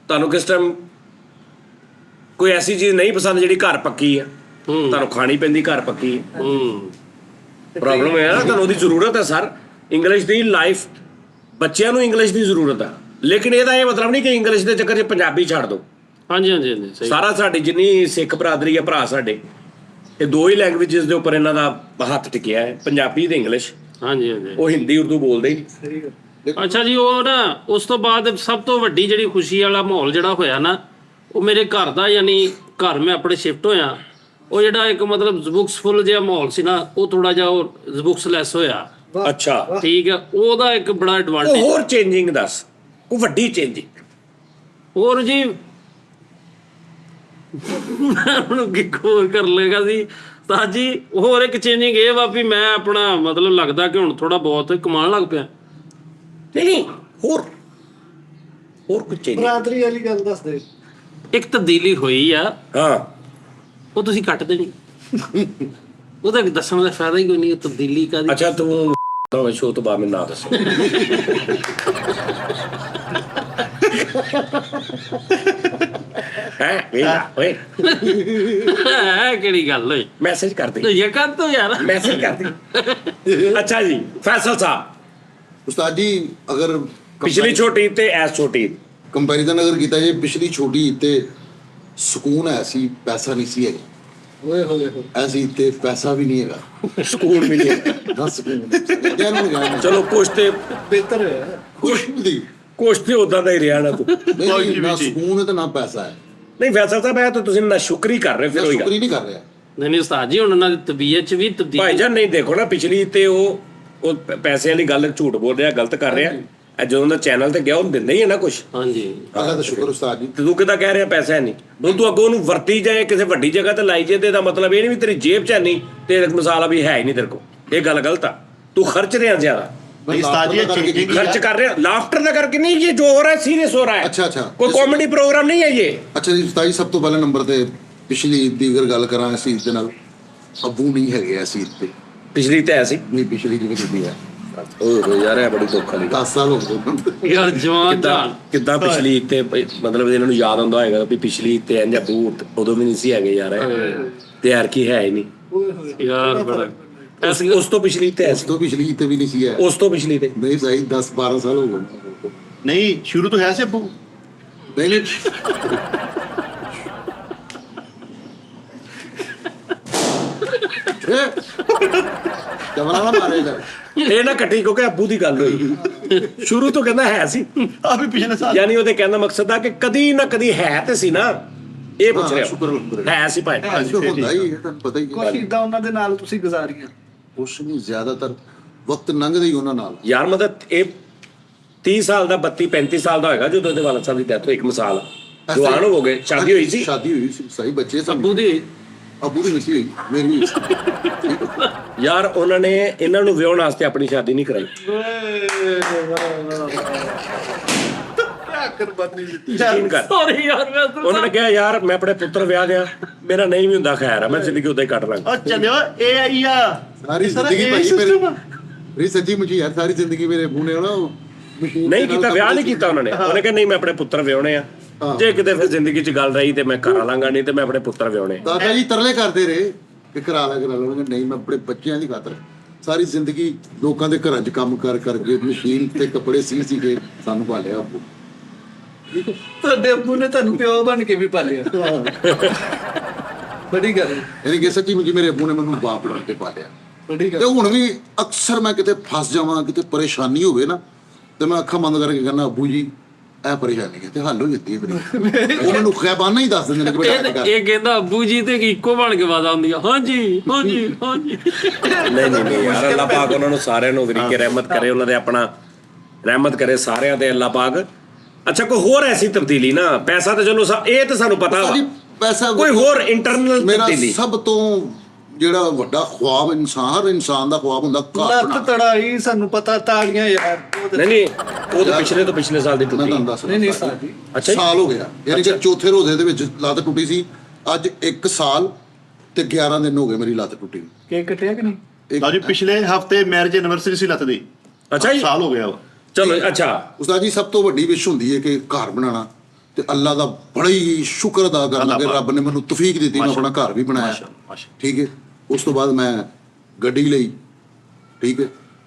ਤੁਹਾਨੂੰ ਕਿਸ ਟਾਈਮ ਕੋਈ ਐਸੀ ਚੀਜ਼ ਨਹੀਂ ਪਸੰਦ ਜਿਹੜੀ ਘਰ ਪੱਕੀ ਆ, ਤੁਹਾਨੂੰ ਖਾਣੀ ਪੈਂਦੀ ਘਰ ਪੱਕੀ ਹੈ। ਪ੍ਰੋਬਲਮ ਹੈ ਨਾ, ਤੁਹਾਨੂੰ ਉਹਦੀ ਜ਼ਰੂਰਤ ਹੈ ਸਰ। ਇੰਗਲਿਸ਼ ਦੀ ਲਾਈਫ, ਬੱਚਿਆਂ ਨੂੰ ਇੰਗਲਿਸ਼ ਦੀ ਜ਼ਰੂਰਤ ਆ, ਲੇਕਿਨ ਇਹਦਾ ਇਹ ਮਤਲਬ ਨਹੀਂ ਕਿ ਇੰਗਲਿਸ਼ ਦੇ ਚੱਕਰ 'ਚ ਪੰਜਾਬੀ ਛੱਡ ਦਿਓ। ਹਾਂਜੀ ਹਾਂਜੀ ਹਾਂਜੀ ਸਹੀ। ਸਾਰਾ ਸਾਡੀ ਜਿੰਨੀ ਸਿੱਖ ਬਰਾਦਰੀ ਆ, ਭਰਾ ਸਾਡੇ, ਇਹ ਦੋ ਹੀ ਲੈਂਗੁਏਜਸ ਦੇ ਉੱਪਰ ਇਹਨਾਂ ਦਾ ਹੱਥ ਟਿਕਿਆ ਹੈ, ਪੰਜਾਬੀ ਤੇ ਇੰਗਲਿਸ਼। ਹਾਂਜੀ ਹਾਂਜੀ। ਉਹ ਹਿੰਦੀ ਉਰਦੂ ਬੋਲਦੇ ਹੀ। ਅੱਛਾ ਜੀ, ਉਹ ਨਾ ਉਸ ਤੋਂ ਬਾਅਦ ਸਭ ਤੋਂ ਵੱਡੀ ਜਿਹੜੀ ਖੁਸ਼ੀ ਵਾਲਾ ਮਾਹੌਲ ਜਿਹੜਾ ਹੋਇਆ ਨਾ, ਉਹ ਮੇਰੇ ਘਰ ਦਾ, ਯਾਨੀ ਘਰ ਮੈਂ ਆਪਣੇ ਸ਼ਿਫਟ ਹੋਇਆ, ਉਹ ਜਿਹੜਾ ਇੱਕ ਮਤਲਬ ਜ਼ਬੁਕਸਫੁਲ ਜਿਹਾ ਮਾਹੌਲ ਸੀ ਨਾ, ਉਹ ਥੋੜਾ ਜਿਹਾ ਉਹ ਜ਼ਬੁਕਸਲੈਸ ਹੋਇਆ। ਅੱਛਾ ਠੀਕ ਹੈ, ਉਹਦਾ ਇੱਕ ਬੜਾ ਉਹ ਐਡਵਾਂਟੇਜ। ਹੋਰ ਚੇਂਜਿੰਗ ਦੱਸ, ਉਹ ਵੱਡੀ ਚੇਂਜਿੰਗ ਹੋਰ ਜੀ ਮੈਂ ਹੁਣ ਕੀ ਹੋਰ ਕਰ ਲੇਗਾ ਸੀ ਤਾਂ ਜੀ। ਹੋਰ ਇੱਕ ਚੇਂਜਿੰਗ ਇਹ ਵਾ ਵੀ ਮੈਂ ਆਪਣਾ ਮਤਲਬ ਲੱਗਦਾ ਕਿ ਹੁਣ ਥੋੜਾ ਬਹੁਤ ਕਮਾਉਣ ਲੱਗ ਪਿਆ। ਨਹੀਂ ਹੋਰ ਕੁਝ ਚੇਂਜਿੰਗ। ਬਰਾਦਰੀ ਵਾਲੀ ਗੱਲ ਦੱਸ ਦੇ। ਇੱਕ ਤਬਦੀਲੀ ਹੋਈ ਆ, ਹਾਂ ਉਹ ਤੁਸੀਂ ਕੱਟ ਦੇਣੀ। ਉਹਦਾ ਦੱਸਣ ਦਾ ਫਾਇਦਾ ਹੀ ਕੋਈ ਨਹੀਂ, ਤਬਦੀਲੀ ਕਾਦੀ। ਅੱਛਾ ਤੂੰ ਸ਼ੋਅ ਤੋਂ ਬਾਅਦ ਮੈਨੂੰ ਨਾ ਦੱਸੋ। ਓਏ ਕਿਹੜੀ ਗੱਲ ਹੋਈ? ਮੈਸੇਜ ਕਰ ਦੇ, ਇਹ ਕਰ ਦੋ ਯਾਰ, ਮੈਸੇਜ ਕਰ ਦੇ। ਅੱਛਾ ਜੀ ਫੈਸਲ ਸਾਹਿਬ, ਉਸਤਾਦ ਜੀ ਅਗਰ ਪਿਛਲੀ ਛੋਟੀ ਤੇ ਐਸ ਛੋਟੀ ਕੰਪੈਰੀਜ਼ਨ ਅਗਰ ਕੀਤਾ ਜੇ, ਪਿਛਲੀ ਛੋਟੀ ਤੇ ਸਕੂਨ ਹੈ ਸੀ, ਪੈਸਾ ਨਹੀਂ ਸੀ ਹੈਗਾ। ਓਏ ਹੋਏ ਹੋਏ। ਐਸੀ ਤੇ ਪੈਸਾ ਵੀ ਨਹੀਂ ਹੈਗਾ, ਸਕੂਨ ਮਿਲਿਆ। ਬਸ ਸਕੂਨ। ਚਲੋ ਕੁਛ ਤੇ ਬਿਹਤਰ ਹੈ। ਖੁਸ਼ ਦੀ ਕੁਛ ਤੇ ਉਦਾਂ ਦਾ ਹੀ ਰਿਹਾ ਨਾ ਤੂੰ। ਨਹੀਂ, ਨਾ ਸਕੂਨ ਹੈ ਤੇ ਨਾ ਪੈਸਾ ਹੈ। ਨਹੀਂ ਫੈਸਲ ਸਾਹਿਬ ਹੈ ਤਾਂ ਤੁਸੀਂ ਨਾ ਸ਼ੁਕਰੀ ਕਰ ਰਹੇ, ਫਿਰ ਮੈਂ ਹੋਈ ਸ਼ੁਕਰੀ ਨਹੀਂ ਕਰ ਰਿਹਾ। ਨਹੀਂ ਉਸਤਾਦ ਜੀ, ਹੁਣ ਉਹਨਾਂ ਦੀ ਤਬੀਅਤ ਚ ਵੀ ਤਬਦੀਲੀ। ਭਾਈ ਜਾਨ ਨਹੀਂ ਦੇਖੋ ਨਾ, ਪਿਛਲੀ ਤੇ ਉਹ ਪੈਸੇ ਵਾਲੀ ਗੱਲ ਝੂਠ ਬੋਲ ਰਿਹਾ, ਗਲਤ ਕਰ ਰਿਹਾ। ਇਹ ਜਦੋਂ ਦਾ ਚੈਨਲ ਤੇ ਗਿਆ ਉਹ ਦਿੰਦਾ ਹੀ ਹੈ ਨਾ ਕੁਛ। ਹਾਂਜੀ ਅੱਲਾ ਦਾ ਸ਼ੁਕਰ ਉਸਤਾਦ ਜੀ। ਤੇ ਤੂੰ ਕਿੱਦਾਂ ਕਹਿ ਰਿਹਾ ਪੈਸਾ ਹੈ ਨਹੀਂ? ਹੁਣ ਤੂੰ ਅੱਗੋਂ ਉਹਨੂੰ ਵਰਤੀ ਜਾਏ, ਕਿਸੇ ਵੱਡੀ ਜਗ੍ਹਾ ਤੇ ਲਾਈ ਜੇ, ਤੇ ਇਹਦਾ ਮਤਲਬ ਇਹ ਨਹੀਂ ਵੀ ਤੇਰੀ ਜੇਬ 'ਚ ਹੈ ਨਹੀਂ ਤੇ ਮਸਾਲਾ ਵੀ ਹੈ ਹੀ ਨਹੀਂ ਤੇਰੇ ਕੋਲ। ਇਹ ਗੱਲ ਗਲਤ ਆ। ਤੂੰ ਖਰਚ ਰਿਹਾ ਜ਼ਿਆਦਾ, ਨਹੀਂ ਉਸਤਾਦ ਜੀ, ਇਹ changing खर्च कर रहे हैं। लाफ्टर का करके नहीं, ये जो हो रहा है सीरियस हो रहा है। अच्छा कोई कॉमेडी प्रोग्राम नहीं है ये। ਅੱਛਾ ਜੀ ਉਸਤਾਦ ਜੀ, ਸਭ ਤੋਂ ਪਹਿਲੇ ਨੰਬਰ ਤੇ ਪਿਛਲੀ ਈਦ ਦੀ ਅਗਰ ਗੱਲ ਕਰਾਂ, ਇਸ ਈਦ ਦੇ ਨਾਲ ਅੱਬੂ ਨਹੀਂ ਹੈਗੇ ਇਸ ਈਦ ਤੇ। पिछली तो ऐसी ਨਹੀਂ, ਪਿਛਲੀ ਜਿਵੇਂ ਕੀਤੀ ਹੈ ओह यार है बड़ी दुख वाली 10 ਸਾਲ ਹੋ ਗਏ। ਯਾਰ ਜਵਾਨ ਜਾਨ। ਕਿੱਦਾਂ ਪਿਛਲੀ ਤੇ ਮਤਲਬ ਇਹਨਾਂ ਨੂੰ ਯਾਦ ਆਉਂਦਾ ਹੋਏਗਾ ਵੀ ਪਿਛਲੀ ਤੇ ਇੰਜ ਬੂਟ ਉਦੋਂ ਵੀ ਨਹੀਂ ਸੀ ਹੈਗੇ ਯਾਰ, ਤੇ ਯਾਰ ਕੀ ਹੈ ਹੀ ਨਹੀਂ। ਓਏ ਹੋਏ। ਯਾਰ ਬੜਾ ਉਸ ਤੋਂ ਪਿਛਲੀ ਤੇ ਉਸ ਤੋਂ ਪਿਛਲੀ ਈਦ ਤੇ ਵੀ ਨਹੀਂ ਸੀ ਹੈ। ਉਸ ਤੋਂ ਪਿਛਲੀ ਤੇ ਨਹੀਂ ਸਹੀ 10-12 ਸਾਲ ਹੋ ਗਏ। ਨਹੀਂ ਸ਼ੁਰੂ ਤੋਂ ਹੈ ਸੀ ਅੱਬੂ। ਨਹੀਂ ਕਮਰਾ ਨਾ ਮਾਰੇਗਾ। ਇਹ ਨਾ ਕੱਟੀ ਕਿਉਂਕਿ ਅੱਬੂ ਦੀ ਗੱਲ ਹੋਈ। ਸ਼ੁਰੂ ਤੋਂ ਕਹਿੰਦਾ ਹੈ ਸੀ, ਆ ਵੀ ਪਿਛਲੇ ਸਾਲ ਯਾਨੀ ਉਹਦੇ ਕਹਿਣ ਦਾ ਮਕਸਦ ਆ ਕਿ ਕਦੀ ਨਾ ਕਦੀ ਹੈ ਤੇ ਸੀ ਨਾ। ਇਹ ਪੁੱਛ ਰਿਹਾ ਸ਼ੁਕਰ ਹੈ ਸੀ ਭਾਈ। ਹੁੰਦਾ ਹੀ ਹੈ, ਤੁਹਾਨੂੰ ਪਤਾ ਹੀ ਕੁਛ ਹੈ। ਇਦਾਂ ਉਹਨਾਂ ਦੇ ਨਾਲ ਤੁਸੀਂ ਗੁਜ਼ਾਰੀਆਂ। ਕੁਛ ਨਹੀਂ, ਜ਼ਿਆਦਾਤਰ ਵਕਤ ਲੰਘਦਾ ਹੀ ਉਹਨਾਂ ਨਾਲ। ਯਾਰ ਮਤਲਬ ਇਹ 30 ਸਾਲ ਦਾ 32-35 ਸਾਲ ਦਾ ਹੋਏਗਾ ਜਦੋਂ ਉਹਦੇ ਵਾਲਦ ਸਾਹਿਬ ਦੀ ਡੈਥ ਹੋਈ। ਇੱਕ ਮਿਸਾਲ ਆ, ਜਵਾਨ ਹੋ ਗਏ, ਸ਼ਾਦੀ ਹੋਈ ਸੀ। ਸ਼ਾਦੀ ਹੋਈ ਸੀ, ਸਹੀ ਬੱਚੇ ਸਭ। ਅੱਬੂ ਦੀ ਅੱਬੂ ਦੀ ਨਹੀਂ ਸੀ ਹੋਈ, ਮੇਰੀ ਹੋਈ ਸੀ। ਯਾਰ ਉਹਨਾਂ ਨੇ ਇਹਨਾਂ ਨੂੰ ਵਿਆਹਣ ਵਾਸਤੇ ਆਪਣੀ ਸ਼ਾਦੀ ਨਹੀਂ ਕਰਾਈ। ਕਿਆ ਕੁਰਬਾਨੀ ਦਿੱਤੀ। ਯਕੀਨ ਕਰ। ਸੌਰੀ ਯਾਰ, ਮੈਂ ਉਹਨਾਂ ਨੇ ਕਿਹਾ ਯਾਰ ਮੈਂ ਆਪਣੇ ਪੁੱਤਰ ਵਿਆਹ ਦਿਆਂ, ਮੇਰਾ ਨਹੀਂ ਵੀ ਹੁੰਦਾ ਖੈਰ ਆ, ਮੈਂ ਜ਼ਿੰਦਗੀ ਉਦਾਂ ਹੀ ਕੱਟ ਲਾਂਗਾ। ਉਹ ਚੱਲਿਓ ਇਹ ਆਈ ਆ ਸਾਰੀ ਜ਼ਿੰਦਗੀ ਭਾਈ ਮੇਰੀ ਸੱਚੀ ਮੁਝੀ ਯਾਰ, ਸਾਰੀ ਜ਼ਿੰਦਗੀ ਮੇਰੇ ਬੂਨੇ ਨਾ ਨਹੀਂ ਕੀਤਾ, ਵਿਆਹ ਨਹੀਂ ਕੀਤਾ ਉਹਨਾਂ ਨੇ। ਉਹਨੇ ਕਿਹਾ ਨਹੀਂ ਮੈਂ ਆਪਣੇ ਪੁੱਤਰ ਵਿਆਹਣੇ ਆ, ਜੇ ਕਿਤੇ ਫਿਰ ਜ਼ਿੰਦਗੀ 'ਚ ਗੱਲ ਰਹੀ ਤੇ ਮੈਂ ਕਰਾ ਲਾਂਗਾ, ਨਹੀਂ ਤੇ ਮੈਂ ਆਪਣੇ ਪੁੱਤਰ ਵਿਆਹੁਣੇ। ਦਾਦਾ ਜੀ ਤਰਲੇ ਕਰਦੇ ਰਹੇ ਕਿ ਕਰਾ ਲਾ। ਨਹੀਂ, ਮੈਂ ਆਪਣੇ ਬੱਚਿਆਂ ਦੀ ਖਾਤਰ ਸਾਰੀ ਜ਼ਿੰਦਗੀ ਲੋਕਾਂ ਦੇ ਘਰਾਂ 'ਚ ਕੰਮ ਕਰਕੇ ਮਸ਼ੀਨ ਤੇ ਕੱਪੜੇ ਸੀ ਕੇ ਸਾਨੂੰ ਪਾਲਿਆ ਆਪੂ। ਤੁਹਾਡੇ ਅੱਬੂ ਨੇ ਤੁਹਾਨੂੰ ਪਿਓ ਬਣ ਕੇ ਵੀ ਪਾਲਿਆ। ਬੜੀ ਗੱਲ ਹੈ, ਯਾਨੀ ਕਿ ਸੱਚੀ ਮੁੱਚੀ ਮੇਰੇ ਅੱਬੂ ਨੇ ਮੈਨੂੰ ਬਾਪ ਬਣ ਕੇ ਪਾਲਿਆ। ਬੜੀ ਤੇ ਗੱਲ। ਹੁਣ ਵੀ ਅਕਸਰ ਮੈਂ ਕਿਤੇ ਫਸ ਜਾਵਾਂ, ਕਿਤੇ ਪਰੇਸ਼ਾਨੀ ਹੋਵੇ ਨਾ, ਤੇ ਮੈਂ ਅੱਖਾਂ ਬੰਦ ਕਰਕੇ ਕਹਿੰਦਾ ਅੱਬੂ ਜੀ ਇਹ ਪਰੇਸ਼ਾਨੀ ਹੈ ਤੇ ਹੱਲ ਹੋ ਜਾਂਦੀ ਹੈ ਮੇਰੀ। ਉਹ ਮੈਨੂੰ ਖੈਬਾਨਾ ਹੀ ਦੱਸ ਦਿੰਦੇ ਨੇ ਕਿ ਬੇਟਾ ਇਹ ਕਰ। ਇਹ ਕਹਿੰਦਾ ਅੱਬੂ ਜੀ ਤੇ ਇੱਕੋ ਬਣ ਕੇ ਵਾਦਾ ਹੁੰਦੀਆਂ, ਹਾਂਜੀ ਹਾਂਜੀ ਹਾਂਜੀ। ਨਹੀਂ ਯਾਰ, ਅੱਲਾਹ ਪਾਕ ਉਹਨਾਂ ਨੂੰ ਸਾਰਿਆਂ ਨੂੰ ਵਰੀਕੇ ਰਹਿਮਤ ਕਰੇ, ਉਹਨਾਂ ਦੇ ਆਪਣਾ ਰਹਿਮਤ ਕਰੇ ਸਾਰਿਆਂ ਤੇ ਅੱਲਾਹ ਪਾਕ। ਅੱਛਾ, ਕੋਈ ਹੋਰ ਐਸੀ ਤਬਦੀਲੀ ਨਾ, ਪੈਸਾ ਤਾਂ ਚਲੋ ਇਹ ਤਾਂ ਸਾਨੂੰ ਪਤਾ ਵਾ, ਜੀ ਪੈਸਾ ਕੋਈ ਹੋਰ ਇੰਟਰਨਲ ਮੇਰਾ ਤਬਦੀਲੀ? ਸਭ ਤੋਂ ਜਿਹੜਾ ਵੱਡਾ ਖੁਆਬ ਹਰ ਇਨਸਾਨ ਦਾ ਖੁਆਬ ਹੁੰਦਾ ਘਰ ਲੱਤ ਬਣਾਉਣਾ। ਤੜਾਈ ਸਾਨੂੰ ਪਤਾ, ਤਾੜੀਆਂ ਯਾਰ। ਨਹੀਂ ਉਹ ਤਾਂ ਪਿਛਲੇ ਤੋਂ ਪਿਛਲੇ ਸਾਲ ਦੀ ਮੈਂ ਟੁੱਟੀ। ਤੁਹਾਨੂੰ ਦੱਸ ਨਹੀਂ ਨਹੀਂ ਸਾਡੀ ਅੱਛਾ ਜੀ। ਸਾਲ ਹੋ ਗਿਆ, ਯਾਨੀ ਕਿ ਚੌਥੇ ਰੋਜ਼ੇ ਦੇ ਵਿੱਚ ਲੱਤ ਟੁੱਟੀ ਸੀ। ਅੱਜ 1 ਸਾਲ ਤੇ 11 ਦਿਨ ਹੋ ਗਏ ਮੇਰੀ ਲੱਤ ਟੁੱਟੀ। ਕੇਕ ਕੱਟਿਆ ਕਿ ਨਹੀਂ? ਤਾਂ ਜੀ ਪਿਛਲੇ ਹਫਤੇ ਮੈਰਿਜ ਐਨਵਰਸਰੀ ਸੀ ਲੱਤ ਦੀ। ਅੱਛਾ ਜੀ, ਸਾਲ ਹੋ ਗਿਆ ਵਾ। ਚਲੋ ਅੱਛਾ। ਉਸਤਾਦ ਜੀ, ਸਭ ਤੋਂ ਵੱਡੀ ਵਿਸ਼ ਹੁੰਦੀ ਹੈ ਕਿ ਘਰ ਬਣਾਉਣਾ, ਤੇ ਅੱਲਾ ਦਾ ਬੜਾ ਹੀ ਸ਼ੁਕਰ ਅਦਾ ਕਰਨਾ ਕਿ ਰੱਬ ਨੇ ਮੈਨੂੰ ਤੌਫੀਕ ਦਿੱਤੀ, ਮੈਂ ਆਪਣਾ ਘਰ ਵੀ ਬਣਾਇਆ। ਠੀਕ ਹੈ, ਉਸ ਤੋਂ ਬਾਅਦ ਮੈਂ ਗੱਡੀ ਲਈ। ਠੀਕ ਹੈ,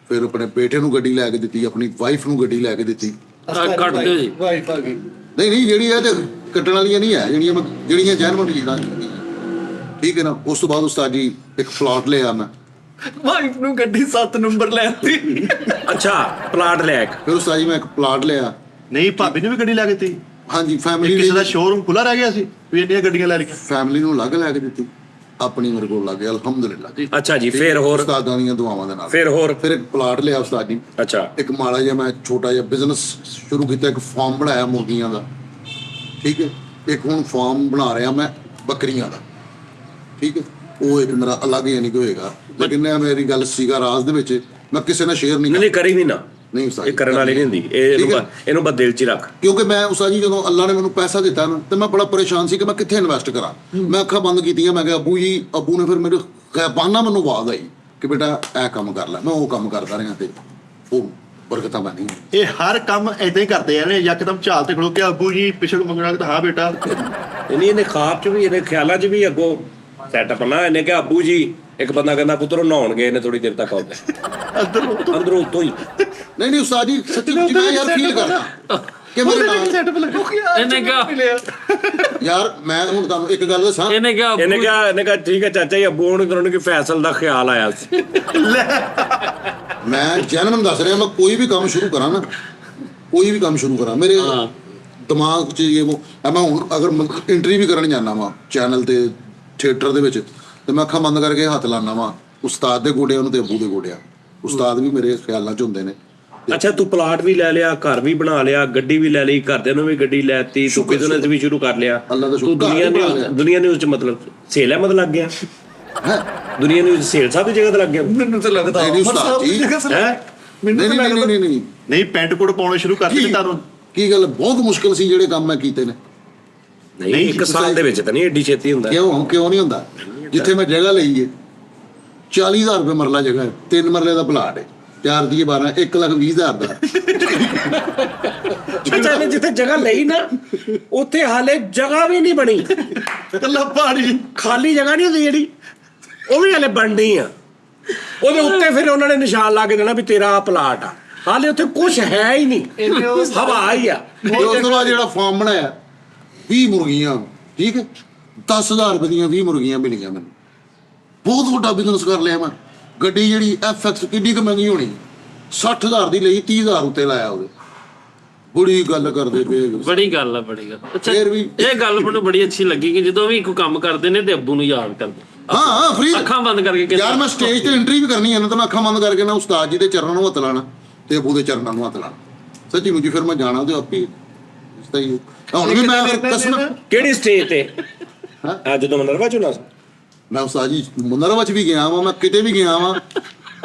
ਫਿਰ ਆਪਣੇ ਬੇਟੇ ਨੂੰ ਗੱਡੀ ਲੈ ਕੇ ਦਿੱਤੀ, ਆਪਣੀ ਵਾਈਫ ਨੂੰ ਗੱਡੀ ਲੈ ਕੇ ਦਿੱਤੀ। ਕੱਟ ਦਿਓ ਜੀ। ਵਾਈਫ ਆ ਗਈ। ਨਹੀਂ ਜਿਹੜੀ ਇਹ ਤੇ ਕੱਟਣ ਵਾਲੀਆਂ ਨਹੀਂ ਹੈ, ਜਿਹੜੀਆਂ ਜੈਨੂਅਨ ਚੀਜ਼ਾਂ। ਠੀਕ ਹੈ ਨਾ। ਉਸ ਤੋਂ ਬਾਅਦ ਉਸਤਾਦ ਜੀ ਇੱਕ ਪਲਾਟ ਲਿਆ ਮੈਂ। ਵਾਈਫ ਨੂੰ ਗੱਡੀ 7 ਨੰਬਰ ਲੈਤੀ। ਅੱਛਾ, ਪਲਾਟ ਲਿਆ ਇੱਕ। ਫਿਰ ਉਸਤਾਦ ਜੀ ਮੈਂ ਇੱਕ ਪਲਾਟ ਲਿਆ। ਨਹੀਂ, ਭਾਬੀ ਨੇ ਵੀ ਗੱਡੀ ਲੈ ਕੇ ਦਿੱਤੀ। ਹਾਂਜੀ, ਫੈਮਿਲੀ ਕਿਸੇ ਦਾ ਸ਼ੋਰੂਮ ਖੁੱਲਾ ਰਹਿ ਗਿਆ ਸੀ ਵੀ ਇੰਨੀਆਂ ਗੱਡੀਆਂ ਲੈ ਲਈਆਂ। ਫੈਮਿਲੀ ਨੂੰ ਅਲੱਗ ਲੈ ਕੇ ਦਿੱਤੀ, ਆਪਣੀ ਮੇਰੇ ਕੋਲ ਲੱਗ ਗਿਆ ਅਲਹਮਦੁਲਿਲਾ ਜੀ। ਅੱਛਾ ਜੀ, ਫਿਰ ਹੋਰ? ਉਸਤਾਦਾਂ ਦੀਆਂ ਦੁਆਵਾਂ ਦੇ ਨਾਲ ਫਿਰ ਹੋਰ? ਫਿਰ ਇੱਕ ਪਲਾਟ ਲਿਆ ਉਸਤਾਦ ਜੀ। ਅੱਛਾ। ਇੱਕ ਮਾੜਾ ਜਿਹਾ ਮੈਂ ਛੋਟਾ ਜਿਹਾ ਬਿਜ਼ਨਸ ਸ਼ੁਰੂ ਕੀਤਾ, ਇੱਕ ਫਾਰਮ ਬਣਾਇਆ ਮੁਰਗੀਆਂ ਦਾ। ਠੀਕ ਹੈ, ਇੱਕ ਹੁਣ ਫਾਰਮ ਬਣਾ ਰਿਹਾ ਮੈਂ ਬੱਕਰੀਆਂ ਦਾ। ਠੀਕ ਹੈ, ਉਹ ਇੱਕ ਮੇਰਾ ਅਲੱਗ ਯਾਨੀ ਕਿ ਹੋਏਗਾ, ਲੇਕਿਨ ਇਹ ਮੇਰੀ ਗੱਲ ਸੀਗਾ ਰਾਜ਼ ਦੇ ਵਿੱਚ, ਮੈਂ ਕਿਸੇ ਨਾਲ ਸ਼ੇਅਰ ਨਹੀਂ ਕਰੀ ਵੀ ਨਾ, ਨਹੀਂ ਉਸਤਾਦ ਇਹ ਕਰਨ ਵਾਲੀ ਨਹੀਂ ਹੁੰਦੀ। ਇਹਨੂੰ ਬਸ ਦਿਲ 'ਚ ਹੀ ਰੱਖ। ਕਿਉਂਕਿ ਮੈਂ ਉਸਤਾਦ ਜੀ ਜਦੋਂ ਅੱਲਾ ਨੇ ਮੈਨੂੰ ਪੈਸਾ ਦਿੱਤਾ ਨਾ, ਤੇ ਮੈਂ ਬੜਾ ਪਰੇਸ਼ਾਨ ਸੀ ਕਿ ਮੈਂ ਕਿੱਥੇ ਇਨਵੈਸਟ ਕਰਾਂ। ਮੈਂ ਅੱਖਾਂ ਬੰਦ ਕੀਤੀਆਂ, ਮੈਂ ਕਿਹਾ ਅੱਬੂ ਜੀ, ਅੱਬੂ ਨੇ ਫਿਰ ਮੇਰੇ ਖੈਬਾਨਾ ਮੈਨੂੰ ਆਵਾਜ਼ ਆਈ ਕਿ ਬੇਟਾ ਇਹ ਕੰਮ ਕਰ ਲੈ। ਮੈਂ ਉਹ ਕੰਮ ਕਰਦਾ ਰਿਹਾ ਤੇ ਉਹ ਬਰਕਤਾਂ ਬਣੀ। ਇਹ ਹਰ ਕੰਮ ਏਦਾਂ ਹੀ ਕਰਦੇ ਆ ਨੇ, ਯਕਦਮ ਝਾਲ ਤੇ ਖਲੋ ਕੇ ਅੱਬੂ ਜੀ ਪਿਛੜ ਮੰਗਣਾ ਤਾਂ ਹਾਂ ਬੇਟਾ। ਨਹੀਂ, ਇਹਨੇ ਖਾਬ 'ਚ ਵੀ, ਇਹਨੇ ਖਿਆਲਾਂ 'ਚ ਵੀ ਅੱਗੋਂ ਸੈਟਅਪ ਨਾ। ਇਹਨੇ ਕਿਹਾ ਅੱਬੂ ਜੀ, ਇੱਕ ਬੰਦਾ ਕਹਿੰਦਾ ਪੁੱਤਰੋਂ ਨਹਾਉਣ ਗਏ ਨੇ ਥੋੜੀ ਦੇਰ ਤੱਕ ਆਉਂਦੇ ਅੰਦਰੋਂ ਉੱਤੋਂ ਹੀ। ਨਹੀਂ ਉਸਤਾਦ ਜੀ, ਸੱਚੀ ਮੁੱਚੀ ਮੈਂ ਯਾਰ ਫੀਲ ਕਰਦਾ ਕਿ ਮੇਰੇ ਨਾਲ ਸੈਟਅਪ ਲੱਗੋ ਕਿ ਯਾਰ ਇਹਨੇ ਕਿਹਾ ਯਾਰ, ਮੈਂ ਹੁਣ ਤੁਹਾਨੂੰ ਇੱਕ ਗੱਲ ਦੱਸਾਂ। ਇਹਨੇ ਕਿਹਾ ਠੀਕ ਹੈ ਚਾਚਾ ਜੀ, ਅੱਬੂ ਹੁਣ ਤੁਹਾਨੂੰ ਕਿ ਫੈਸਲ ਦਾ ਖਿਆਲ ਆਇਆ ਸੀ। ਮੈਂ ਜੈਨੂਇਨ ਦੱਸ ਰਿਹਾ, ਮੈਂ ਕੋਈ ਵੀ ਕੰਮ ਸ਼ੁਰੂ ਕਰਾਂ ਨਾ, ਕੋਈ ਵੀ ਕੰਮ ਸ਼ੁਰੂ ਕਰਾਂ, ਮੇਰੇ ਦਿਮਾਗ 'ਚ ਮੈਂ ਹੁਣ ਅਗਰ ਇੰਟਰਵਿਊ ਵੀ ਕਰਨ ਜਾਂਦਾ ਵਾਂ ਚੈਨਲ ਤੇ ਥੀਏਟਰ ਦੇ ਵਿੱਚ, ਤੇ ਮੈਂ ਅੱਖਾਂ ਬੰਦ ਕਰਕੇ ਹੱਥ ਲਾਣਾ ਵਾਂ ਉਸਤਾਦ ਦੇ ਗੋਡਿਆਂ ਨੂੰ ਤੇ ਅੱਬੂ ਦੇ ਗੋਡਿਆਂ। ਉਸਤਾਦ ਵੀ ਮੇਰੇ ਖਿਆਲਾਂ 'ਚ ਹੁੰਦੇ ਨੇ। ਅੱਛਾ, ਤੂੰ ਪਲਾਟ ਵੀ ਲੈ ਲਿਆ, ਘਰ ਵੀ ਬਣਾ ਲਿਆ, ਗੱਡੀ ਵੀ ਲੈ ਲਈ, ਘਰਦਿਆਂ ਨੂੰ ਵੀ ਗੱਡੀ ਲੈਤੀ, ਤੂੰ ਬਿਜ਼ਨਸ ਵੀ ਸ਼ੁਰੂ ਕਰ ਲਿਆ। ਅੱਲਾ ਦਾ ਤੂੰ ਸ਼ੁਕਰ। ਦੁਨੀਆ ਨਿਊਜ਼ 'ਚ ਮਤਲਬ ਸੇਲ ਅਹਿਮਦ ਲੱਗ ਗਿਆ। ਹੈ ਦੁਨੀਆ ਨਿਊਜ਼ ਸੇਲ ਸਾਹਿਬ ਦੀ ਜਗ੍ਹਾ ਤੇ ਲੱਗ ਗਿਆ। ਮੈਨੂੰ ਤਾਂ ਲੱਗਦਾ ਨਹੀਂ, ਉਸਤਾਦ ਜੀ। ਮੈਨੂੰ ਤਾਂ ਲੱਗਦਾ ਨਹੀਂ ਨਹੀਂ, ਪੈਂਟ ਕੋਟ ਪਾਉਣੇ ਸ਼ੁਰੂ ਕਰ ਦਿੱਤੇ ਤੁਹਾਨੂੰ। ਕੀ ਗੱਲ, ਬਹੁਤ ਮੁਸ਼ਕਿਲ ਸੀ ਜਿਹੜੇ ਕੰਮ ਮੈਂ ਕੀਤੇ ਨੇ। ਨਹੀਂ, ਇੱਕ ਸਾਲ ਦੇ ਵਿੱਚ ਤਾਂ ਨਹੀਂ ਏਡੀ ਛੇਤੀ ਹੁੰਦਾ। ਕਿਉਂ ਨਹੀਂ ਹੁੰਦਾ? ਜਿੱਥੇ ਮੈਂ ਜਗ੍ਹਾ ਲਈ ਹੈ 40,000 ਰੁਪਏ ਮਰਲਾ ਜਗ੍ਹਾ ਹੈ, 3 ਮਰਲੇ ਦਾ ਪਲਾਟ ਹੈ, 4 ਦੀ 12, 1,20,000 ਦਾ। ਅੱਛਾ, ਇਹਨੇ ਜਿੱਥੇ ਜਗ੍ਹਾ ਲਈ ਨਾ, ਉੱਥੇ ਹਾਲੇ ਜਗ੍ਹਾ ਵੀ ਨਹੀਂ ਬਣੀ। ਕੱਲਾ ਪਾਣੀ ਖਾਲੀ ਜਗ੍ਹਾ ਨਹੀਂ ਹੁੰਦੀ ਜਿਹੜੀ, ਉਹ ਵੀ ਹਾਲੇ ਬਣਨੀ ਆ। ਉਹਦੇ ਉੱਤੇ ਫਿਰ ਉਹਨਾਂ ਨੇ ਨਿਸ਼ਾਨ ਲਾ ਕੇ ਦੇਣਾ ਵੀ ਤੇਰਾ ਆਹ ਪਲਾਟ ਆ। ਹਾਲੇ ਉੱਥੇ ਕੁਝ ਹੈ ਹੀ ਨਹੀਂ, ਹਵਾ ਹੀ ਆ। ਉਸ ਤੋਂ ਬਾਅਦ ਜਿਹੜਾ ਫਾਰਮ ਬਣਾਇਆ, 20 ਮੁਰਗੀਆਂ। ਠੀਕ ਹੈ, 10,000 ਰੁਪਏ ਦੀਆਂ 20 ਮੁਰਗੀਆਂ ਮਿਲੀਆਂ ਮੈਨੂੰ। ਬਹੁਤ ਵੱਡਾ ਬਿਜ਼ਨਸ ਕਰ ਲਿਆ ਮੈਂ। ਗੱਡੀ ਜਿਹੜੀ FX ਕਿੰਨੀ ਕੁ ਮਹਿੰਗੀ ਹੋਣੀ, 60,000 ਦੀ ਲਈ, 30,000 ਉੱਤੇ ਲਾਇਆ ਉਹਦੇ। ਬੜੀ ਗੱਲ ਕਰਦੇ ਪਏ। ਬੜੀ ਗੱਲ ਆ, ਬੜੀ ਗੱਲ। ਅੱਛਾ, ਫਿਰ ਵੀ ਇਹ ਗੱਲ ਮੈਨੂੰ ਬੜੀ ਅੱਛੀ ਲੱਗੀ ਕਿ ਜਦੋਂ ਵੀ ਕੋਈ ਕੰਮ ਕਰਦੇ ਨੇ ਤੇ ਅੱਬੂ ਨੂੰ ਯਾਦ ਕਰਦੇ। ਹਾਂ ਫ੍ਰੀ ਅੱਖਾਂ ਬੰਦ ਕਰਕੇ ਕਹਿੰਦੇ ਯਾਰ, ਮੈਂ ਸਟੇਜ ਤੇ ਐਂਟਰੀ ਵੀ ਕਰਨੀ ਹੈ ਨਾ, ਤਾਂ ਮੈਂ ਅੱਖਾਂ ਬੰਦ ਕਰਕੇ ਨਾ ਉਸਤਾਦ ਜੀ ਦੇ ਚਰਨਾਂ ਨੂੰ ਹੱਥ ਲਾਣਾ ਤੇ ਅੱਬੂ ਦੇ ਚਰਨਾਂ ਨੂੰ ਹੱਥ ਲਾਣਾ। ਸੱਚੀ ਮੁੱਚੀ ਫਿਰ ਮੈਂ ਜਾਣਾ ਤੇ ਆਪੇ ਸਹੀ। ਹੁਣ ਵੀ ਮੈਂ ਅਗਰ ਕਸਮ, ਕਿਹੜੀ ਸਟੇਜ ਤੇ? ਹਾਂ, ਜਦੋਂ ਮਨਰਵਾ ਚੁਣਾ ਸੀ ਮੈਂ ਉਸਤਾਦ ਜੀ ਮੁਨਰਵਾ ਚ ਵੀ ਗਿਆ ਵਾਂ, ਮੈਂ ਕਿਤੇ ਵੀ ਗਿਆ ਵਾਂ।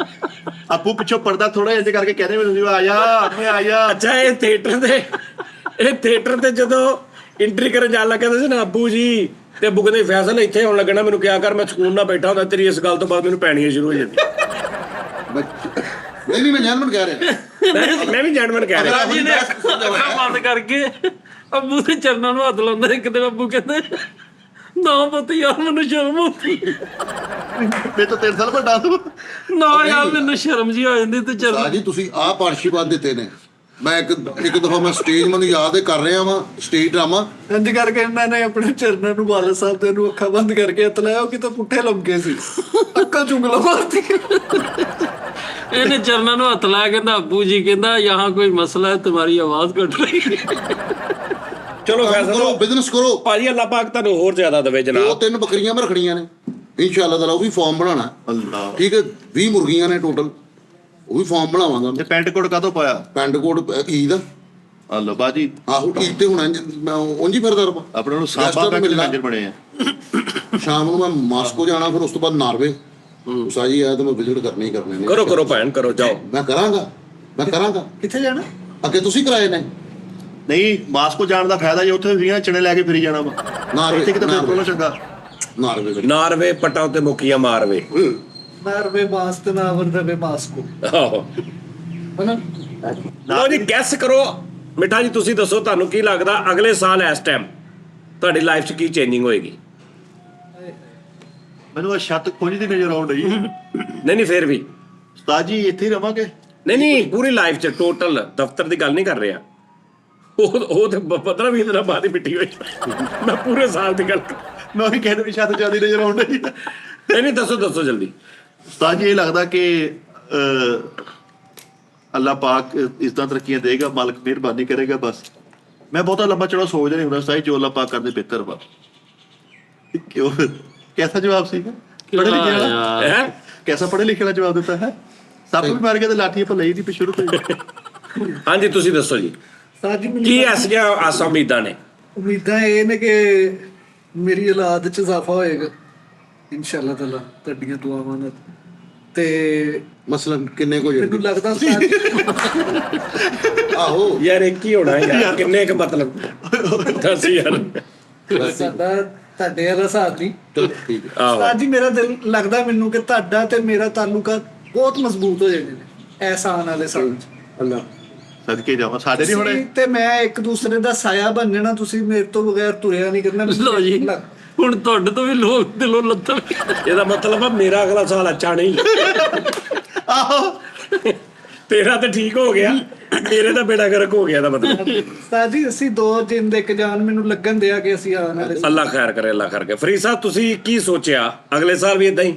ਆਪੂ ਪਿੱਛੋਂ ਪਰਦਾ ਥੋੜਾ ਇੰਜ ਕਰਕੇ ਕਹਿੰਦੇ ਮੈਨੂੰ ਆ ਜਾ ਆ ਜਾ। ਅੱਛਾ, ਇਹ ਥੀਏਟਰ ਤੇ ਜਦੋਂ ਐਂਟਰੀ ਕਰਨ ਜਾਣ ਲੱਗਾ ਸੀ ਨਾ ਅੱਬੂ ਜੀ, ਤੇ ਅੱਬੂ ਕਹਿੰਦੇ ਫੈਸਲ ਇੱਥੇ ਆਉਣ ਲੱਗਣਾ, ਮੈਨੂੰ ਕਿਹਾ ਕਰ ਮੈਂ ਸਕੂਨ ਨਾਲ ਬੈਠਾ ਹੁੰਦਾ, ਤੇਰੀ ਇਸ ਗੱਲ ਤੋਂ ਬਾਅਦ ਮੈਨੂੰ ਪੈਣੀਆਂ ਸ਼ੁਰੂ ਹੋ ਜਾਂਦੀਆਂ। ਨਹੀਂ ਮੈਂ ਜੈਨੂਇਨ ਕਹਿ ਰਿਹਾ। ਮੈਂ ਵੀ ਜੈਨੂਇਨ ਕਹਿ ਰਿਹਾ। ਰਾਜੀ ਨੇ ਅੱਖਾਂ ਬੰਦ ਕਰਕੇ ਅੱਬੂ ਦੇ ਚਰਨਾਂ ਨੂੰ ਹੱਥ ਲਾਉਂਦਾ ਇੱਕ ਦਿਨ ਅੱਬੂ ਕਹਿੰਦੇ ਨਾ ਪੁੱਤ ਯਾਰ ਮੈਨੂੰ ਸ਼ਰਮ ਆਉਂਦੀ ਮੈਂ ਤਾਂ 3 ਸਾਲ ਵੱਡਾ ਤੂੰ। ਨਾ ਯਾਰ ਮੈਨੂੰ ਸ਼ਰਮ ਜੀ ਆ ਜਾਂਦੀ ਤੇ ਚਰਨ ਉਸਤਾਦ ਜੀ ਤੁਸੀਂ ਆਪ ਆਸ਼ੀਰਵਾਦ ਦਿੱਤੇ ਨੇ। ਮੈਂ ਇੱਕ ਦਫਾ ਮੈਂ ਸਟੇਜ ਮੈਨੂੰ ਯਾਦ ਹੈ ਕਰ ਰਿਹਾ ਵਾਂ ਸਟੇਜ ਡਰਾਮਾ, ਇੰਜ ਕਰਕੇ ਇਹਨਾਂ ਨੇ ਆਪਣੇ ਚਰਨਾਂ ਨੂੰ ਵਾਲਦ ਸਾਹਿਬ ਦੇ ਨੂੰ ਅੱਖਾਂ ਬੰਦ ਕਰਕੇ ਹੱਥ ਲਾਇਆ, ਉਹ ਕਿਤੇ ਪੁੱਠੇ ਲੰਮਕੇ ਸੀ, ਅੱਖਾਂ ਚੁੰਗਲਾ ਮਾਰਦੀ। ਇਹਨੇ ਚਰਨਾਂ ਨੂੰ ਹੱਥ ਲਾਇਆ, ਕਹਿੰਦਾ ਅੱਬੂ ਜੀ ਕਹਿੰਦਾ ਯਹਾਂ ਕੋਈ ਮਸਲਾ ਹੈ तुम्हारी आवाज कट रही है। ਚਲੋ ਫੈਸਲਾ ਕਰੋ ਬਿਜ਼ਨਸ ਕਰੋ। ਭਾਜੀ ਅੱਲਾਹ ਪਾਕ ਤੁਹਾਨੂੰ ਹੋਰ ਜ਼ਿਆਦਾ ਦੇਵੇ ਦੋ ਜਨਾਬ। 3 ਬੱਕਰੀਆਂ ਮੈਂ ਰੱਖਣੀਆਂ ਨੇ ਇਨਸ਼ਾਅੱਲਾ ਤਾਲਾ, ਉਹ ਵੀ ਫਾਰਮ ਬਣਾਉਣਾ। ਅੱਲਾ ਠੀਕ ਹੈ 20 ਮੁਰਗੀਆਂ ਨੇ ਟੋਟਲ, ਉਹ ਵੀ ਫਾਰਮ ਬਣਾਵਾਂਗਾ। ਤੇ ਪੈਂਟ ਕੋਟ ਕਾਹਤੋਂ ਪਾਇਆ? ਪੈਂਟ ਕੋਟ ਈਦ ਆ। ਅੱਲਾ ਬਾਜੀ ਆਹੋ ਈਦ ਤੇ ਹੁਣ ਮੈਂ ਉਂਝ ਹੀ ਫਿਰਦਾ ਰਹਾਂ। ਆਪਣੇ ਨੂੰ ਸਾਬਾ ਬੈਂਕ ਦੇ ਮੈਨੇਜਰ ਬਣੇ ਆ। ਸ਼ਾਮ ਨੂੰ ਮੈਂ ਮਾਸਕੋ ਜਾਣਾ, ਫਿਰ ਉਸ ਤੋਂ ਬਾਅਦ ਨਾਰਵੇ। ਉਸਾਜੀ ਆਇਆ ਤਾਂ ਮੈਂ ਵਿਜ਼ਿਟ ਕਰਨੀ ਹੀ ਕਰਨੇ ਨੇ। ਕਰੋ ਭੈਣ ਕਰੋ, ਜਾਓ। ਮੈਂ ਕਰਾਂਗਾ। ਕਿੱਥੇ ਜਾਣਾ? ਅੱਗੇ ਤੁਸੀਂ ਕਰਾਏ ਨੇ। ਨਹੀਂ ਮਾਸਕੋ ਜਾਣ ਦਾ ਫਾਇਦਾ ਜੇ ਉੱਥੇ ਵੀਆਂ ਚਣੇ ਲੈ ਕੇ ਫਿਰੀ ਜਾਣਾ ਵਾ। ਨਾਰਵੇ ਇੱਥੇ ਕਿਤੇ ਬਿਲਕੁਲ ਚੰਗਾ। ਨਾਰਵੇ ਨਾਰਵੇ ਪਟਾਂ ਤੇ ਮੁੱਕੀਆਂ ਮਾਰਵੇ। ਨਾਰਵੇ ਮਾਸ ਤੇ ਨਾ ਵਰਦਵੇ ਮਾਸਕੋ ਆਹੋ ਹਨਾ। ਲਓ ਜੀ ਗੈਸ ਕਰੋ। ਮਿੱਠਾ ਜੀ ਤੁਸੀਂ ਦੱਸੋ ਤੁਹਾਨੂੰ ਕੀ ਲੱਗਦਾ ਅਗਲੇ ਸਾਲ ਇਸ ਟਾਈਮ ਤੁਹਾਡੀ ਲਾਈਫ 'ਚ ਕੀ ਚੇਂਜਿੰਗ ਹੋਏਗੀ? ਮੈਨੂੰ ਇਹ ਛੱਤ ਖੁੰਝਦੀ ਨਜ਼ਰ ਆਉਣ ਡਈ। ਨਹੀਂ ਫੇਰ ਵੀ ਉਸਤਾਦ ਜੀ ਇੱਥੇ ਹੀ ਰਵਾਂਗੇ। ਨਹੀਂ ਪੂਰੀ ਲਾਈਫ 'ਚ ਟੋਟਲ ਦਫ਼ਤਰ ਦੀ ਗੱਲ ਨਹੀਂ ਕਰ ਰਿਹਾ। ਉਹ ਤੇ 15-20 ਦਿਨਾਂ ਬਾਅਦ ਹੀ ਮਿੱਟੀ ਹੋਈ। ਮੈਂ ਪੂਰੇ ਸਾਲ ਦੀ ਗੱਲ ਮੈਂ ਵੀ ਕਹਿੰਦਾ ਵੀ ਛੱਤ ਜਾਂਦੀ ਨਜ਼ਰ ਆਉਣ ਡਈ। ਨਹੀਂ ਦੱਸੋ ਜਲਦੀ। ਉਸਤਾਦ ਜੀ ਇਹ ਲੱਗਦਾ ਕਿ ਅੱਲਾਹ ਪਾਕ ਇਸ ਤਰ੍ਹਾਂ ਤਰੱਕੀਆਂ ਦੇਗਾ, ਮਾਲਕ ਮਿਹਰਬਾਨੀ ਕਰੇਗਾ। ਬਸ ਮੈਂ ਬਹੁਤਾ ਲੰਬਾ ਚੌੜਾ ਸੋਚਦਾ ਨਹੀਂ ਹੁੰਦਾ ਉਸਤਾਦ, ਜੋ ਅੱਲਾਹ ਪਾਕ ਕਰਦੇ ਬਿਹਤਰ ਵਾ। ਕਿਉਂ कैसा जवाब सीखा? पढ़े लिखे वाला ਹੈ कैसा पढ़े लिखे वाला जवाब देता है? सप भी मार के तो लाठी पर ਲਈ ਦੀ ਸ਼ੁਰੂ ਤੋਂ ਹੀ। ਹਾਂਜੀ ਤੁਸੀਂ ਦੱਸੋ ਜੀ ਸਾਜੀ ਕੀ ਐਸੀਆਂ ਆਸਾਂ ਉਮੀਦਾਂ ਨੇ? ਉਮੀਦਾਂ ਇਹ ਨੇ ਕਿ ਮੇਰੀ ਔਲਾਦ 'ਚ ਇਜ਼ਾਫਾ ਹੋਏਗਾ ਇਨਸ਼ਾਅੱਲਾ ਤਾਲਾ ਤੁਹਾਡੀਆਂ ਦੁਆਵਾਂ ਨਾਲ। ਤੇ ਮਸਲਨ ਕਿੰਨੇ ਕੋ ਮੈਨੂੰ ਲੱਗਦਾ ਸਾਜੀ ਆਹੋ ਯਾਰ ਇੱਕ ਹੀ ਹੋਣਾ ਯਾਰ, ਕਿੰਨੇ ਕ ਮਤਲਬ ਦੱਸ ਯਾਰ। ਸਾਡਾ ਤੁਹਾਡੇ ਵਾਲਾ ਹਿਸਾਬ ਨਹੀਂ। ਚਲੋ ਠੀਕ ਹੈ। ਆਹੋ ਸਾਜੀ ਮੇਰਾ ਦਿਲ ਲੱਗਦਾ ਮੈਨੂੰ ਕਿ ਤੁਹਾਡਾ ਤੇ ਮੇਰਾ ਤਾਲੁਕਾਤ ਬਹੁਤ ਮਜ਼ਬੂਤ ਹੋ ਜਾਣੇ ਨੇ ਐਸਾ ਆਉਣ ਵਾਲੇ ਸਾਲ 'ਚ। ਅੱਲਾ ਸਦਕੇ ਜਾਵਾਂ ਸਾਡੇ ਨਹੀਂ ਹੋਣੇ। ਤੁਸੀਂ ਤੇ ਮੈਂ ਇੱਕ ਦੂਸਰੇ ਦਾ ਸਾਇਆ ਬਣ ਜਾਣਾ। ਤੁਸੀਂ ਮੇਰੇ ਤੋਂ ਬਗੈਰ ਤੁਰਿਆ ਨਹੀਂ ਕਰਨਾ। ਲਓ ਜੀ ਹੁਣ ਤੁਹਾਡੇ ਤੋਂ ਵੀ ਲੋਕ ਦਿਲੋਂ ਲੱਤਾਂ ਇਹਦਾ ਮਤਲਬ ਆ ਮੇਰਾ ਅਗਲਾ ਸਾਲ ਅੱਛਾ ਨਹੀਂ। ਆਹੋ ਤੇਰਾ ਤਾਂ ਠੀਕ ਹੋ ਗਿਆ, ਮੇਰੇ ਤਾਂ ਬੇੜਾ ਗਰਕ ਹੋ ਗਿਆ ਦਾ ਮਤਲਬ। ਸਾਜੀ ਅਸੀਂ 2 ਦਿਨ ਦੇ ਕੇ ਜਾਣ ਮੈਨੂੰ ਲੱਗਣ ਦਿਆ ਕਿ ਅਸੀਂ ਆਉਣ ਵਾਲੇ ਅੱਲਾ ਖੈਰ ਕਰੇ, ਅੱਲਾ ਕਰਕੇ। ਫਰੀਦ ਸਾਹਿਬ ਤੁਸੀਂ ਕੀ ਸੋਚਿਆ ਅਗਲੇ ਸਾਲ ਵੀ ਇਦਾਂ ਹੀ?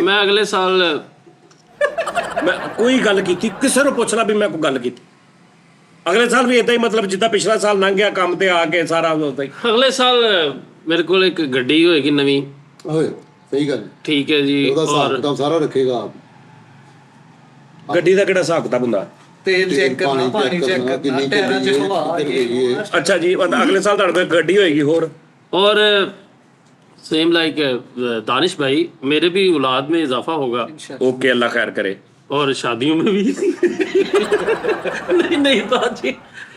ਮੈਂ ਅਗਲੇ ਸਾਲ ਮੈਂ ਕੋਈ ਗੱਲ ਕੀਤੀ ਕਿਸੇ ਨੂੰ ਪੁੱਛ ਲਾ ਵੀ ਮੈਂ ਕੋਈ ਗੱਲ ਕੀਤੀ ਅਗਲੇ ਸਾਲ ਵੀ ਇਦਾਂ ਹੀ, ਮਤਲਬ ਜਿੱਦਾਂ ਪਿਛਲਾ ਸਾਲ ਲੰਘ ਗਿਆ ਕੰਮ ਤੇ ਆ ਕੇ ਸਾਰਾ ਉਦਾਂ ਹੀ? ਅਗਲੇ ਸਾਲ ਮੇਰੇ ਕੋਲ ਇੱਕ ਗੱਡੀ ਹੋਏਗੀ ਨਵੀਂ। ਓਏ ਸਹੀ ਗੱਲ। ਠੀਕ ਹੈ ਜੀ। ਉਹਦਾ ਹਿਸਾਬ ਔਰ ਕਿਤਾਬ ਸਾਰਾ ਰੱਖੇਗਾ ਆਪ। ਗੱਡੀ ਦਾ ਕਿਹੜਾ ਹਿਸਾਬ ਕਿਤਾਬ ਹੁੰਦਾ? ਤੇਲ ਚੈੱਕ ਕਰਨਾ, ਪਾਣੀ ਚੈੱਕ ਕਰਨਾ, ਟਾਇਰਾਂ 'ਚ ਹਵਾ ਆਈ। ਅੱਛਾ ਜੀ, ਅਗਲੇ ਸਾਲ ਤੁਹਾਡੇ ਕੋਲ ਗੱਡੀ ਹੋਏਗੀ ਹੋਰ? और सेम लाइक दानिश भाई मेरे भी औलाद में इजाफा होगा ओके, अल्लाह खैर करे। और शादियों में भी नहीं ताजी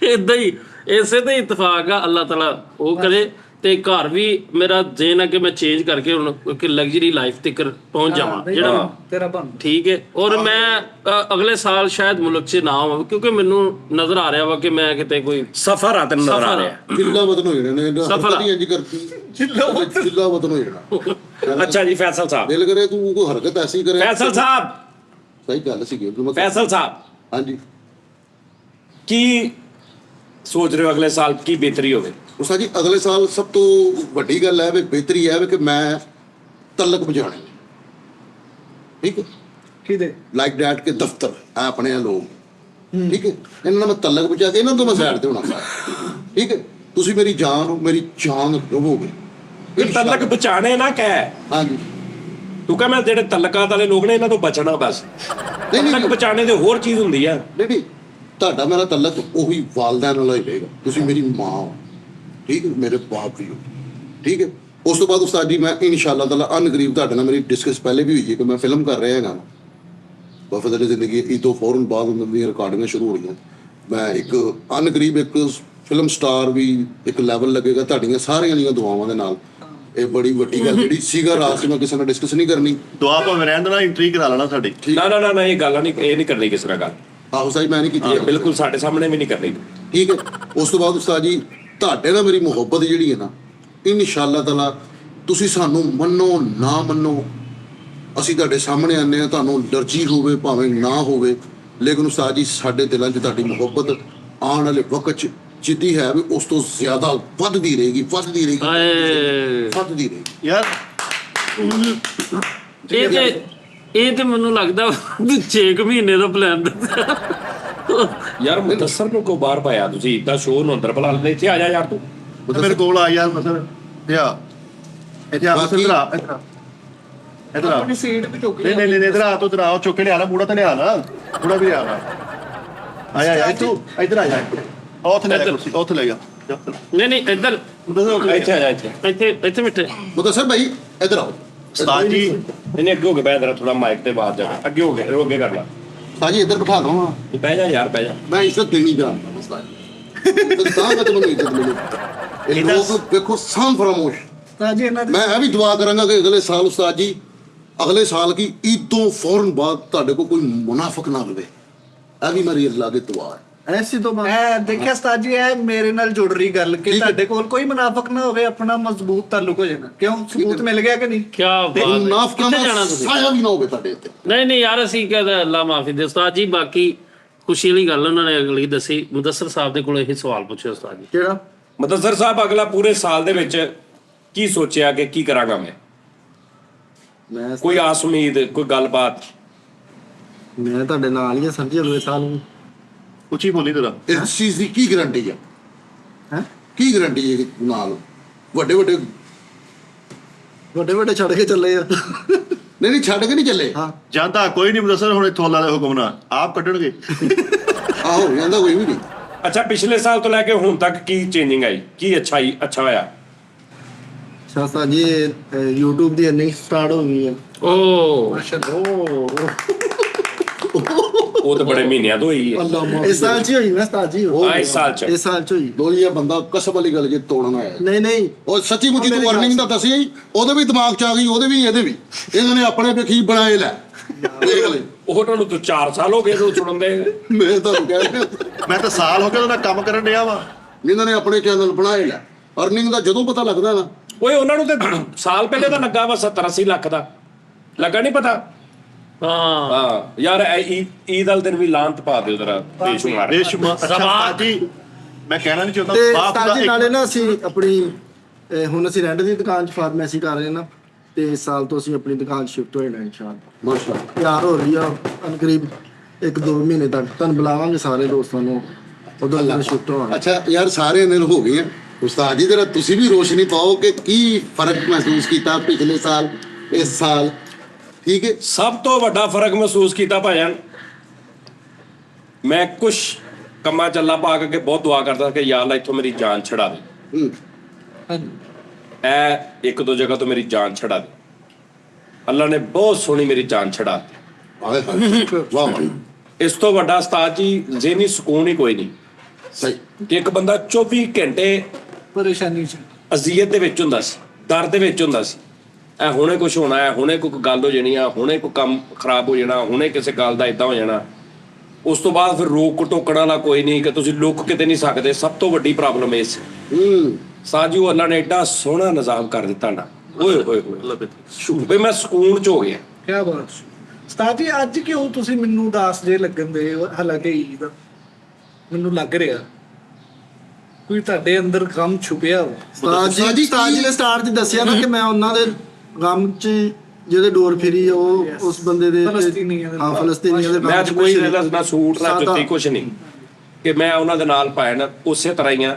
इदा ही ऐसे तो इतफाक है अल्लाह ताला वो करे ते घर भी मेरा जेन है कि मैं चेंज करके हुण कि लग्जरी लाइफ तक पहुंच जावां जेड़ा ਤੇਰਾ ਬਣ ठीक है। और मैं अगले साल शायद मुल्क से ना आवां क्योंकि मैनू नजर आ रहा वा कि मैं किते कोई सफर आ तैਨੂੰ नजर आ ਰਿਹਾ। ਜਿੱਲਾ ਵਤਨ ਹੋ ਜਾਣੇ ਨੇ। ਸਫਰ। ਹਰਕਤ ਹੀ ਇੰਜ ਕਰਤੀ ਜਿੱਲਾ ਵਤਨ ਹੋ ਜਾਣਾ। ਅੱਛਾ ਜੀ ਫੈਸਲ ਸਾਹਿਬ, ਦਿਲ ਕਰੇ ਤੂੰ ਕੋਈ ਹਰਕਤ ਐਸੀ ਕਰੇ। ਫੈਸਲ ਸਾਹਿਬ, ਸਹੀ ਗੱਲ ਸੀਗੀ। ਫੈਸਲ ਸਾਹਿਬ ਹਾਂਜੀ ਕੀ ਸੋਚ ਰਹੇ ਹੋ ਅਗਲੇ ਸਾਲ ਕੀ ਬਿਹਤਰੀ ਹੋਵੇ? ਉਸਤਾਦ ਜੀ ਅਗਲੇ ਸਾਲ ਸਭ ਤੋਂ ਵੱਡੀ ਗੱਲ ਹੈ ਵੀ ਬਿਹਤਰੀ ਹੈ ਵੀ ਕਿ ਮੈਂ ਤਲਕ ਬਜਾਣੇ। ਠੀਕ ਹੈ ਕਿਹਦੇ ਲਾਈਕ ਡੈਟ ਕੇ ਦਫ਼ਤਰ ਆ ਆਪਣੇ ਆ ਲੋਕ। ਠੀਕ ਹੈ ਇਹਨਾਂ ਨਾਲ ਮੈਂ ਤਲਕ ਬਚਾ ਕੇ ਇਹਨਾਂ ਤੋਂ ਮੈਂ ਸਾਈਡ ਤੇ ਹੋਣਾ ਸਾਰਾ। ਠੀਕ ਹੈ ਤੁਸੀਂ ਮੇਰੀ ਜਾਨ ਹੋ, ਮੇਰੀ ਜਾਨ ਰਹੋਗੇ। ਇਹ ਤਲਕ ਬਚਾਣੇ ਨਾ ਕਹਿ, ਹਾਂਜੀ ਤੂੰ ਕਹ ਮੈਂ ਜਿਹੜੇ ਤਲਕਾਤ ਵਾਲੇ ਲੋਕ ਨੇ ਇਹਨਾਂ ਤੋਂ ਬਚਣਾ ਬਸ। ਤਲਕ ਬਚਾਣੇ ਤੇ ਹੋਰ ਚੀਜ਼ ਹੁੰਦੀ ਆ। ਨਹੀਂ ਤੁਹਾਡਾ ਮੇਰਾ ਤਲਕ ਉਹੀ ਵਾਲਦੈਨ ਨਾਲ ਹੀ ਰਹੇਗਾ। ਤੁਸੀਂ ਮੇਰੀ ਮਾਂ ਹੋ, ਠੀਕ ਹੈ, ਮੇਰੇ ਬਾਪ ਵੀ ਹੋ। ਠੀਕ ਹੈ ਉਸ ਤੋਂ ਬਾਅਦ ਉਸਤਾਦ ਜੀ ਮੈਂ ਇਨਸ਼ਾਅੱਲਾ ਤਾਲਾ ਅਨਕਰੀਬ ਤੁਹਾਡੇ ਨਾਲ ਮੇਰੀ ਡਿਸਕਸ ਪਹਿਲੇ ਵੀ ਹੋਈ ਹੈ ਕਿ ਮੈਂ ਫਿਲਮ ਕਰ ਰਿਹਾ ਹੈਗਾ। ਵਫਦ ਜ਼ਿੰਦਗੀ ਇਹ ਤੋਂ ਫੌਰਨ ਬਾਅਦ ਉਹਨਾਂ ਦੀਆਂ ਰਿਕਾਰਡਿੰਗਾਂ ਸ਼ੁਰੂ ਹੋ ਰਹੀਆਂ। ਮੈਂ ਇੱਕ ਅਨਕਰੀਬ ਇੱਕ ਫਿਲਮ ਸਟਾਰ ਵੀ ਇੱਕ ਲੈਵਲ ਲੱਗੇਗਾ ਤੁਹਾਡੀਆਂ ਸਾਰਿਆਂ ਦੀਆਂ ਦੁਆਵਾਂ ਦੇ ਨਾਲ। ਇਹ ਬੜੀ ਵੱਡੀ ਗੱਲ ਜਿਹੜੀ ਸੀਗਾ ਰਾਤ ਸੀ ਮੈਂ ਕਿਸੇ ਨਾਲ ਡਿਸਕਸ ਨਹੀਂ ਕਰਨੀ। ਦੁਆ ਭਾਵੇਂ ਰਹਿਣ ਦੇਣਾ, ਐਂਟਰੀ ਕਰਾ ਲੈਣਾ ਸਾਡੀ। ਨਾ ਇਹ ਗੱਲ ਨਹੀਂ, ਇਹ ਨਹੀਂ ਕਰਨੀ ਕਿਸੇ ਨਾਲ ਗੱਲ। ਆਹੋ ਸਾਈ ਮੈਂ ਨਹੀਂ ਕੀਤੀ। ਬਿਲਕੁਲ ਸਾਡੇ ਸਾਹਮਣੇ ਵੀ ਨਹੀਂ ਕਰਨੀ। ਠੀਕ ਹੈ ਉਸ ਤੋਂ ਬਾਅਦ ਉਸਤਾਦ ਜੀ ਤੁਹਾਡੇ ਨਾਲ ਮੇਰੀ ਮੁਹੱਬਤ ਜਿਹੜੀ ਹੈ ਨਾ, ਇਨਸ਼ਾਅੱਲਾ ਤਾਲਾ ਤੁਸੀਂ ਸਾਨੂੰ ਮੰਨੋ ਨਾ ਮੰਨੋ, ਅਸੀਂ ਤੁਹਾਡੇ ਸਾਹਮਣੇ ਆਨੇ ਆ, ਤੁਹਾਨੂੰ ਅਲਰਜੀ ਹੋਵੇ ਭਾਵੇਂ ਨਾ ਹੋਵੇ, ਲੇਕਿਨ ਉਸਤਾਦ ਜੀ ਸਾਡੇ ਦਿਲਾਂ 'ਚ ਤੁਹਾਡੀ ਮੁਹੱਬਤ ਆਉਣ ਵਾਲੇ ਵਕਤ 'ਚ ਜਿੱਦੀ ਹੈ ਵੀ ਉਸ ਤੋਂ ਜ਼ਿਆਦਾ ਵੱਧਦੀ ਰਹੇਗੀ, ਵੱਧਦੀ ਰਹੇਗੀ, ਹਾਏ ਵੱਧਦੀ ਰਹੇਗੀ। ਯਾਰ ਇਹ ਤੇ ਮੈਨੂੰ ਲੱਗਦਾ 6 ਮਹੀਨੇ ਦਾ ਪਲਾਨ ਦਿੱਤਾ। ਯਾਰ ਮੁਦੱਸਰ ਨੂੰ ਕੋ ਬਾਹਰ ਪਾਇਆ ਤੁਸੀਂ, ਇਦਾਂ ਸ਼ੋਅ ਨੂੰ ਅੰਦਰ ਬੁਲਾ ਲੈਂਦੇ, ਇੱਥੇ ਆ ਜਾ ਯਾਰ ਤੂੰ। ਮੇਰੇ ਕੋਲ ਆ ਯਾਰ ਮਸਲ ਯਾ ਇੱਥੇ ਆ ਮਸਲ ਇਧਰ ਆ ਇਧਰ ਆ ਆਪਣੀ ਸੀਟ ਤੇ ਚੁੱਕ ਨਹੀਂ ਨਹੀਂ ਨਹੀਂ ਇਧਰ ਆ ਤੂੰ ਇਧਰ ਆ ਚੁੱਕ ਕੇ ਲਿਆ ਨਾ ਮੂੜਾ ਤਾਂ ਲਿਆ ਨਾ ਮੂੜਾ ਵੀ ਲਿਆ ਨਾ ਆਇਆ ਤੂੰ ਇਧਰ ਆ ਜਾ ਉੱਥੇ ਲੈ ਜਾ ਕੁਰਸੀ ਉੱਥੇ ਲੈ ਜਾ ਨਹੀਂ ਇੱਧਰ ਇੱਥੇ ਆ ਜਾ, ਇੱਥੇ ਮਿੱਠੇ ਮੁਦੱਸਰ ਭਾਈ ਇੱਧਰ ਆਓ। ਉਸਤਾਦ ਜੀ ਇਹਨੇ ਅੱਗੇ ਹੋ ਕੇ ਬਹਿ, ਜਰਾ ਥੋੜਾ ਮਾਈਕ ਤੇ ਬਾਤ ਜਾ, ਅੱਗੇ ਹੋ ਕੇ ਅੱਗੇ ਕਰ ਲਾ। ਉਸਤਾਦ ਜੀ ਇੱਧਰ ਬਿਠਾ ਦਵਾਂ, ਬਹਿ ਜਾ ਯਾਰ, ਬਹਿ ਜਾ। ਮੈਂ ਇੱਜ਼ਤ ਦੇਣੀ ਜਾਣਦਾ ਉਸਤਾਦ ਜੀ, ਤਾਂ ਮੈਂ ਤੁਹਾਨੂੰ ਇੱਜ਼ਤ ਮਿਲੂ। ਇਹ ਲੋਕ ਵੇਖੋ ਸਾਮ ਫਰਾਮੋਸ਼। ਉਸਤਾਦ ਜੀ ਇਹਨਾਂ ਦੇ ਮੈਂ ਇਹ ਵੀ ਦੁਆ ਕਰਾਂਗਾ ਕਿ ਅਗਲੇ ਸਾਲ ਉਸਤਾਦ ਜੀ, ਅਗਲੇ ਸਾਲ ਕੀ ਈਦ ਤੋਂ ਫੌਰਨ ਬਾਅਦ ਤੁਹਾਡੇ ਕੋਲ ਕੋਈ ਮੁਨਾਫਿਕ ਨਾ ਲਵੇ, ਇਹ ਵੀ ਮੇਰੀ ਅੱਲਾ ਦੀ ਦੁਆ ਹੈ। ਐਸੀ ਤੋਂ ਮੈਂ ਦੇਖਿਆ ਉਸਤਾਦ ਜੀ, ਇਹ ਮੇਰੇ ਨਾਲ ਜੁੜ ਰਹੀ ਗੱਲ ਕਿ ਤੁਹਾਡੇ ਕੋਲ ਕੋਈ ਮੁਨਾਫਿਕ ਨਾ ਹੋਵੇ, ਆਪਣਾ ਮਜ਼ਬੂਤ ਤਾਲੁਕ ਹੋ ਜਾਣਾ। ਕਿਉਂ ਸਬੂਤ ਮਿਲ ਗਿਆ ਕਿ ਨਹੀਂ? ਕੀ ਬਾਤ ਹੈ। ਮੁਨਾਫਿਕਾਂ ਕਿੱਥੇ ਦਾ ਜਾਣਾ ਤੁਸੀਂ? ਸਾਇਆ ਵੀ ਨਾ ਹੋਵੇ ਤੁਹਾਡੇ ਉੱਤੇ। ਨਹੀਂ ਯਾਰ ਅਸੀਂ ਕਹਿੰਦਾ ਅੱਲਾ ਮਾਫੀ ਦੇ ਉਸਤਾਦ ਜੀ। ਬਾਕੀ ਖੁਸ਼ੀ ਵਾਲੀ ਗੱਲ ਉਹਨਾਂ ਨੇ ਅਗਲੀ ਦੱਸੀ, ਮੁਦੱਸਰ ਸਾਹਿਬ ਦੇ ਕੋਲ ਇਹ ਸਵਾਲ ਪੁੱਛਿਆ ਉਸਤਾਦ ਜੀ। ਕਿਹੜਾ? ਮੁਦੱਸਰ ਸਾਹਿਬ ਅਗਲਾ ਪੂਰੇ ਸਾਲ ਦੇ ਵਿੱਚ ਕੀ ਸੋਚਿਆ ਕਿ ਕੀ ਕਰਾਂਗਾ ਮੈਂ? ਕੋਈ ਆਸ ਉਮੀਦ, ਕੋਈ ਗੱਲਬਾਤ? ਮੈਂ ਤੁਹਾਡੇ ਨਾਲ ਹੀ ਆ ਸਰ ਜੀ ਅਗਲੇ ਸਾਲ ਨੂੰ। ਉੱਚੀ ਬੋਲੀ ਤੇਰਾ ਇਸ ਚੀਜ਼ ਦੀ ਕੀ ਗਾਰੰਟੀ ਹੈ? ਹੈਂ? ਕੀ ਗਾਰੰਟੀ ਹੈ ਕਿ ਨਾਲ ਵੱਡੇ ਵੱਡੇ ਵੱਡੇ ਛੱਡ ਕੇ ਚੱਲੇ ਆ। ਨਹੀਂ ਛੱਡ ਕੇ ਨਹੀਂ ਚੱਲੇ। ਹਾਂ ਜਾਂਦਾ ਕੋਈ ਨਹੀਂ ਮੁਦੱਸਰ ਹੁਣ ਇੱਥੋਂ ਅੱਲਾ ਦੇ ਹੁਕਮ ਨਾਲ ਆਪ ਕੱਢਣਗੇ। ਆਹੋ ਜਾਂਦਾ ਕੋਈ ਵੀ ਨਹੀਂ। ਅੱਛਾ, ਪਿਛਲੇ ਸਾਲ ਤੋਂ ਲੈ ਕੇ ਹੁਣ ਤੱਕ ਕੀ ਚੇਂਜਿੰਗ ਆਈ, ਕੀ ਅੱਛਾ ਹੋਇਆ? ਸ਼ਾਸਾ ਜੀ YouTube ਦੀ ਅਰਨਿੰਗ ਸਟਾਰਟ ਹੋ ਗਈ ਹੈ। ਓ ਉਹ ਤਾਂ ਬੜੇ ਮਹੀਨਿਆਂ ਤੋਂ ਹੋਈ ਹੈ। ਇਸ ਸਾਲ ਚ ਹੀ ਹੋਈ ਨਾ ਉਸਤਾਦ ਜੀ। ਇਸ ਸਾਲ ਚ ਇਸ ਸਾਲ ਚ ਹੋਈ। ਲੋਈ ਇਹ ਬੰਦਾ ਕਸਮ ਵਾਲੀ ਗੱਲ ਜੇ ਤੋੜਨ ਆਇਆ। ਨਹੀਂ ਉਹ ਸੱਚੀ ਮੁੱਚੀ ਤੂੰ ਅਰਨਿੰਗ ਦਾ ਦੱਸਿਆ ਹੀ, ਉਹਦੇ ਵੀ ਦਿਮਾਗ ਚ ਆ ਗਈ, ਉਹਦੇ ਵੀ ਇਹਦੇ ਵੀ। ਇਹਨਾਂ ਨੇ ਆਪਣੇ ਵੇਖੀ ਬਣਾਏ ਲੈ ਦੇਖ ਲੈ। ਉਹਨਾਂ ਨੂੰ ਤੂੰ 4 ਸਾਲ ਹੋ ਗਏ ਤੂੰ ਸੁਣਨ ਦੇ। ਮੈਂ ਤੁਹਾਨੂੰ ਕਹਿ ਰਿਹਾ, ਮੈਂ ਤਾਂ ਸਾਲ ਹੋ ਗਿਆ ਉਹਦਾ ਕੰਮ ਕਰਨ ਡਿਆ ਵਾ। ਇਹਨਾਂ ਨੇ ਆਪਣੇ ਚੈਨਲ ਬਣਾਏ ਲੈ। ਅਰਨਿੰਗ ਦਾ ਜਦੋਂ ਪਤਾ ਲੱਗਦਾ ਨਾ, ਓਏ ਉਹਨਾਂ ਨੂੰ ਤੇ ਸਾਲ ਪਹਿਲੇ ਤਾਂ ਲੱਗਾ ਵਾ 70-80 ਲੱਖ ਦਾ, ਲੱਗਾ ਨਹੀਂ ਪਤਾ? ਹਾਂ ਯਾਰ, ਈਦ ਵਾਲੇ ਦਿਨ ਵੀ ਲਾਂਤ ਪਾ ਦਿਓ ਜਰਾ ਬੇਸ਼ੁਮਾਰ। ਬੇਸ਼ੁਮਾਰ। ਅੱਛਾ ਉਸਤਾਦ ਜੀ ਮੈਂ ਕਹਿਣਾ ਨਹੀਂ ਚਾਹੁੰਦਾ ਤੇ ਬਾਪ ਉਸਤਾਦ ਦਾ ਜੀ ਇੱਕ ਨਾਲੇ ਨਾ ਅਸੀਂ ਆਪਣੀ ਹੁਣ ਅਸੀਂ ਰੈਂਟ ਦੀ ਦੁਕਾਨ 'ਚ ਫਾਰਮੇਸੀ ਕਰ ਰਹੇ ਨਾ, ਤੇ ਇਸ ਸਾਲ ਤੋਂ ਅਸੀਂ ਆਪਣੀ ਦੁਕਾਨ ਸ਼ਿਫਟ ਹੋਏ ਨਾ ਇਨਸ਼ਾਅੱਲਾ। ਮਾਸ਼ਾਅੱਲਾ। ਤਿਆਰ ਹੋ ਰਹੀ ਆ ਕਰੀਬ 1-2 ਮਹੀਨੇ ਤੱਕ। ਤੁਹਾਨੂੰ ਬੁਲਾਵਾਂਗੇ ਸਾਰੇ ਦੋਸਤਾਂ ਨੂੰ, ਉਦੋਂ ਤੱਕ ਸ਼ਿਫਟ ਹੋਵਾਂਗੇ। ਅੱਛਾ ਯਾਰ, ਸਾਰੇ ਦਿਨ ਹੋ ਗਏ ਆ ਉਸਤਾਦ ਜੀ, ਜਰਾ ਤੁਸੀਂ ਵੀ ਰੋਸ਼ਨੀ ਪਾਓ ਕਿ ਕੀ ਫਰਕ ਮਹਿਸੂਸ ਕੀਤਾ ਪਿਛਲੇ ਸਾਲ ਇਸ ਸਾਲ। ਠੀਕ ਹੈ। ਸਭ ਤੋਂ ਵੱਡਾ ਫਰਕ ਮਹਿਸੂਸ ਕੀਤਾ ਭਾਜਨ, ਮੈਂ ਕੁਛ ਕੰਮਾਂ ਚ ਅੱਲਾ ਪਾਕ ਅੱਗੇ ਬਹੁਤ ਦੁਆ ਕਰਦਾ ਕਿ ਯਾ ਅੱਲਾ ਇੱਥੋਂ ਮੇਰੀ ਜਾਨ ਛੁਡਾ ਦੇ। ਇਹ ਇੱਕ ਦੋ ਜਗ੍ਹਾ ਤੋਂ ਮੇਰੀ ਜਾਨ ਛੁਡਾ ਦੇ। ਅੱਲਾ ਨੇ ਬਹੁਤ ਸੋਹਣੀ ਮੇਰੀ ਜਾਨ ਛੁਡਾ ਦਿੱਤੀ। ਆਏ ਹਾਏ, ਵਾਹ ਵਾਹ, ਇਸ ਤੋਂ ਵੱਡਾ ਉਸਤਾਦ ਜੀ ਜ਼ਿਹਨੀ ਸਕੂਨ ਹੀ ਕੋਈ ਨਹੀਂ। ਸਹੀ। ਕਿ ਇੱਕ ਬੰਦਾ 24 ਘੰਟੇ ਪਰੇਸ਼ਾਨੀ ਚ ਅਜ਼ੀਅਤ ਦੇ ਵਿੱਚ ਹੁੰਦਾ ਸੀ, ਡਰ ਦੇ ਵਿੱਚ ਹੁੰਦਾ ਸੀ। ਇਹ ਹੁਣੇ ਕੁਝ ਹੋਣਾ ਹੈ, ਹੁਣੇ ਕੋਈ ਗੱਲ ਹੋ ਜਾਣੀ ਆ, ਹੁਣੇ ਕੋਈ ਕੰਮ ਖਰਾਬ ਹੋ ਜਾਣਾ, ਹੁਣੇ ਕਿਸੇ ਗੱਲ ਦਾ ਇਦਾਂ ਹੋ ਜਾਣਾ। ਉਸ ਤੋਂ ਬਾਅਦ ਫਿਰ ਰੋਕ ਟੋਕਣ ਵਾਲਾ ਕੋਈ ਨਹੀਂ ਕਿ ਤੁਸੀਂ ਲੁੱਕ ਕਿਤੇ ਨਹੀਂ ਸਕਦੇ। ਸਭ ਤੋਂ ਵੱਡੀ ਪ੍ਰੋਬਲਮ ਇਸ ਸਾਜੂ ਅੱਲਾ ਨੇ ਐਡਾ ਸੋਹਣਾ ਨਿਜ਼ਾਮ ਕਰ ਦਿੱਤਾ ਨਾ, ਓਏ ਹੋਏ ਹੋਏ ਬਈ ਮੈਂ ਸਕੂਨ ਚ ਹੋ ਗਿਆ। ਕਿਆ ਬਾਤ। ਉਸਤਾਦ ਜੀ ਅੱਜ ਕਿਉਂ ਤੁਸੀਂ ਮੈਨੂੰ ਉਦਾਸ ਜੇ ਲੱਗਣ ਦੇ? ਹਾਲਾਂਕਿ ਈਦ ਮੈਨੂੰ ਲੱਗ ਰਿਹਾ ਕੋਈ ਤੁਹਾਡੇ ਅੰਦਰ ਗਮ ਛੁਪਿਆ ਹੋ। ਉਸਤਾਦ ਜੀ ਨੇ ਸਟਾਰਟ 'ਚ ਦੱਸਿਆ ਨਾ ਕਿ ਮੈਂ ਉਹਨਾਂ ਦੇ ਗਮ 'ਚ ਜਿਹੜੇ ਡੋਰ ਫਿਰੀ ਆ ਉਹ ਉਸ ਬੰਦੇ ਦੇ ਫਲਸਤੀਨੀਆਂ ਦੇ ਹਾਂ ਫਲਸਤੀਨੀਆਂ ਦੇ ਮੈਂ ਅੱਜ ਗਮ 'ਚ ਕੋਈ ਕੁਛ ਨਾ ਸੂਟ ਨਾ ਜੁੱਤੀ ਕੁਛ ਨਹੀਂ ਕਿ ਮੈਂ ਉਹਨਾਂ ਦੇ ਨਾਲ ਪਾਇਆ ਨਾ, ਉਸੇ ਤਰ੍ਹਾਂ ਹੀ ਆ।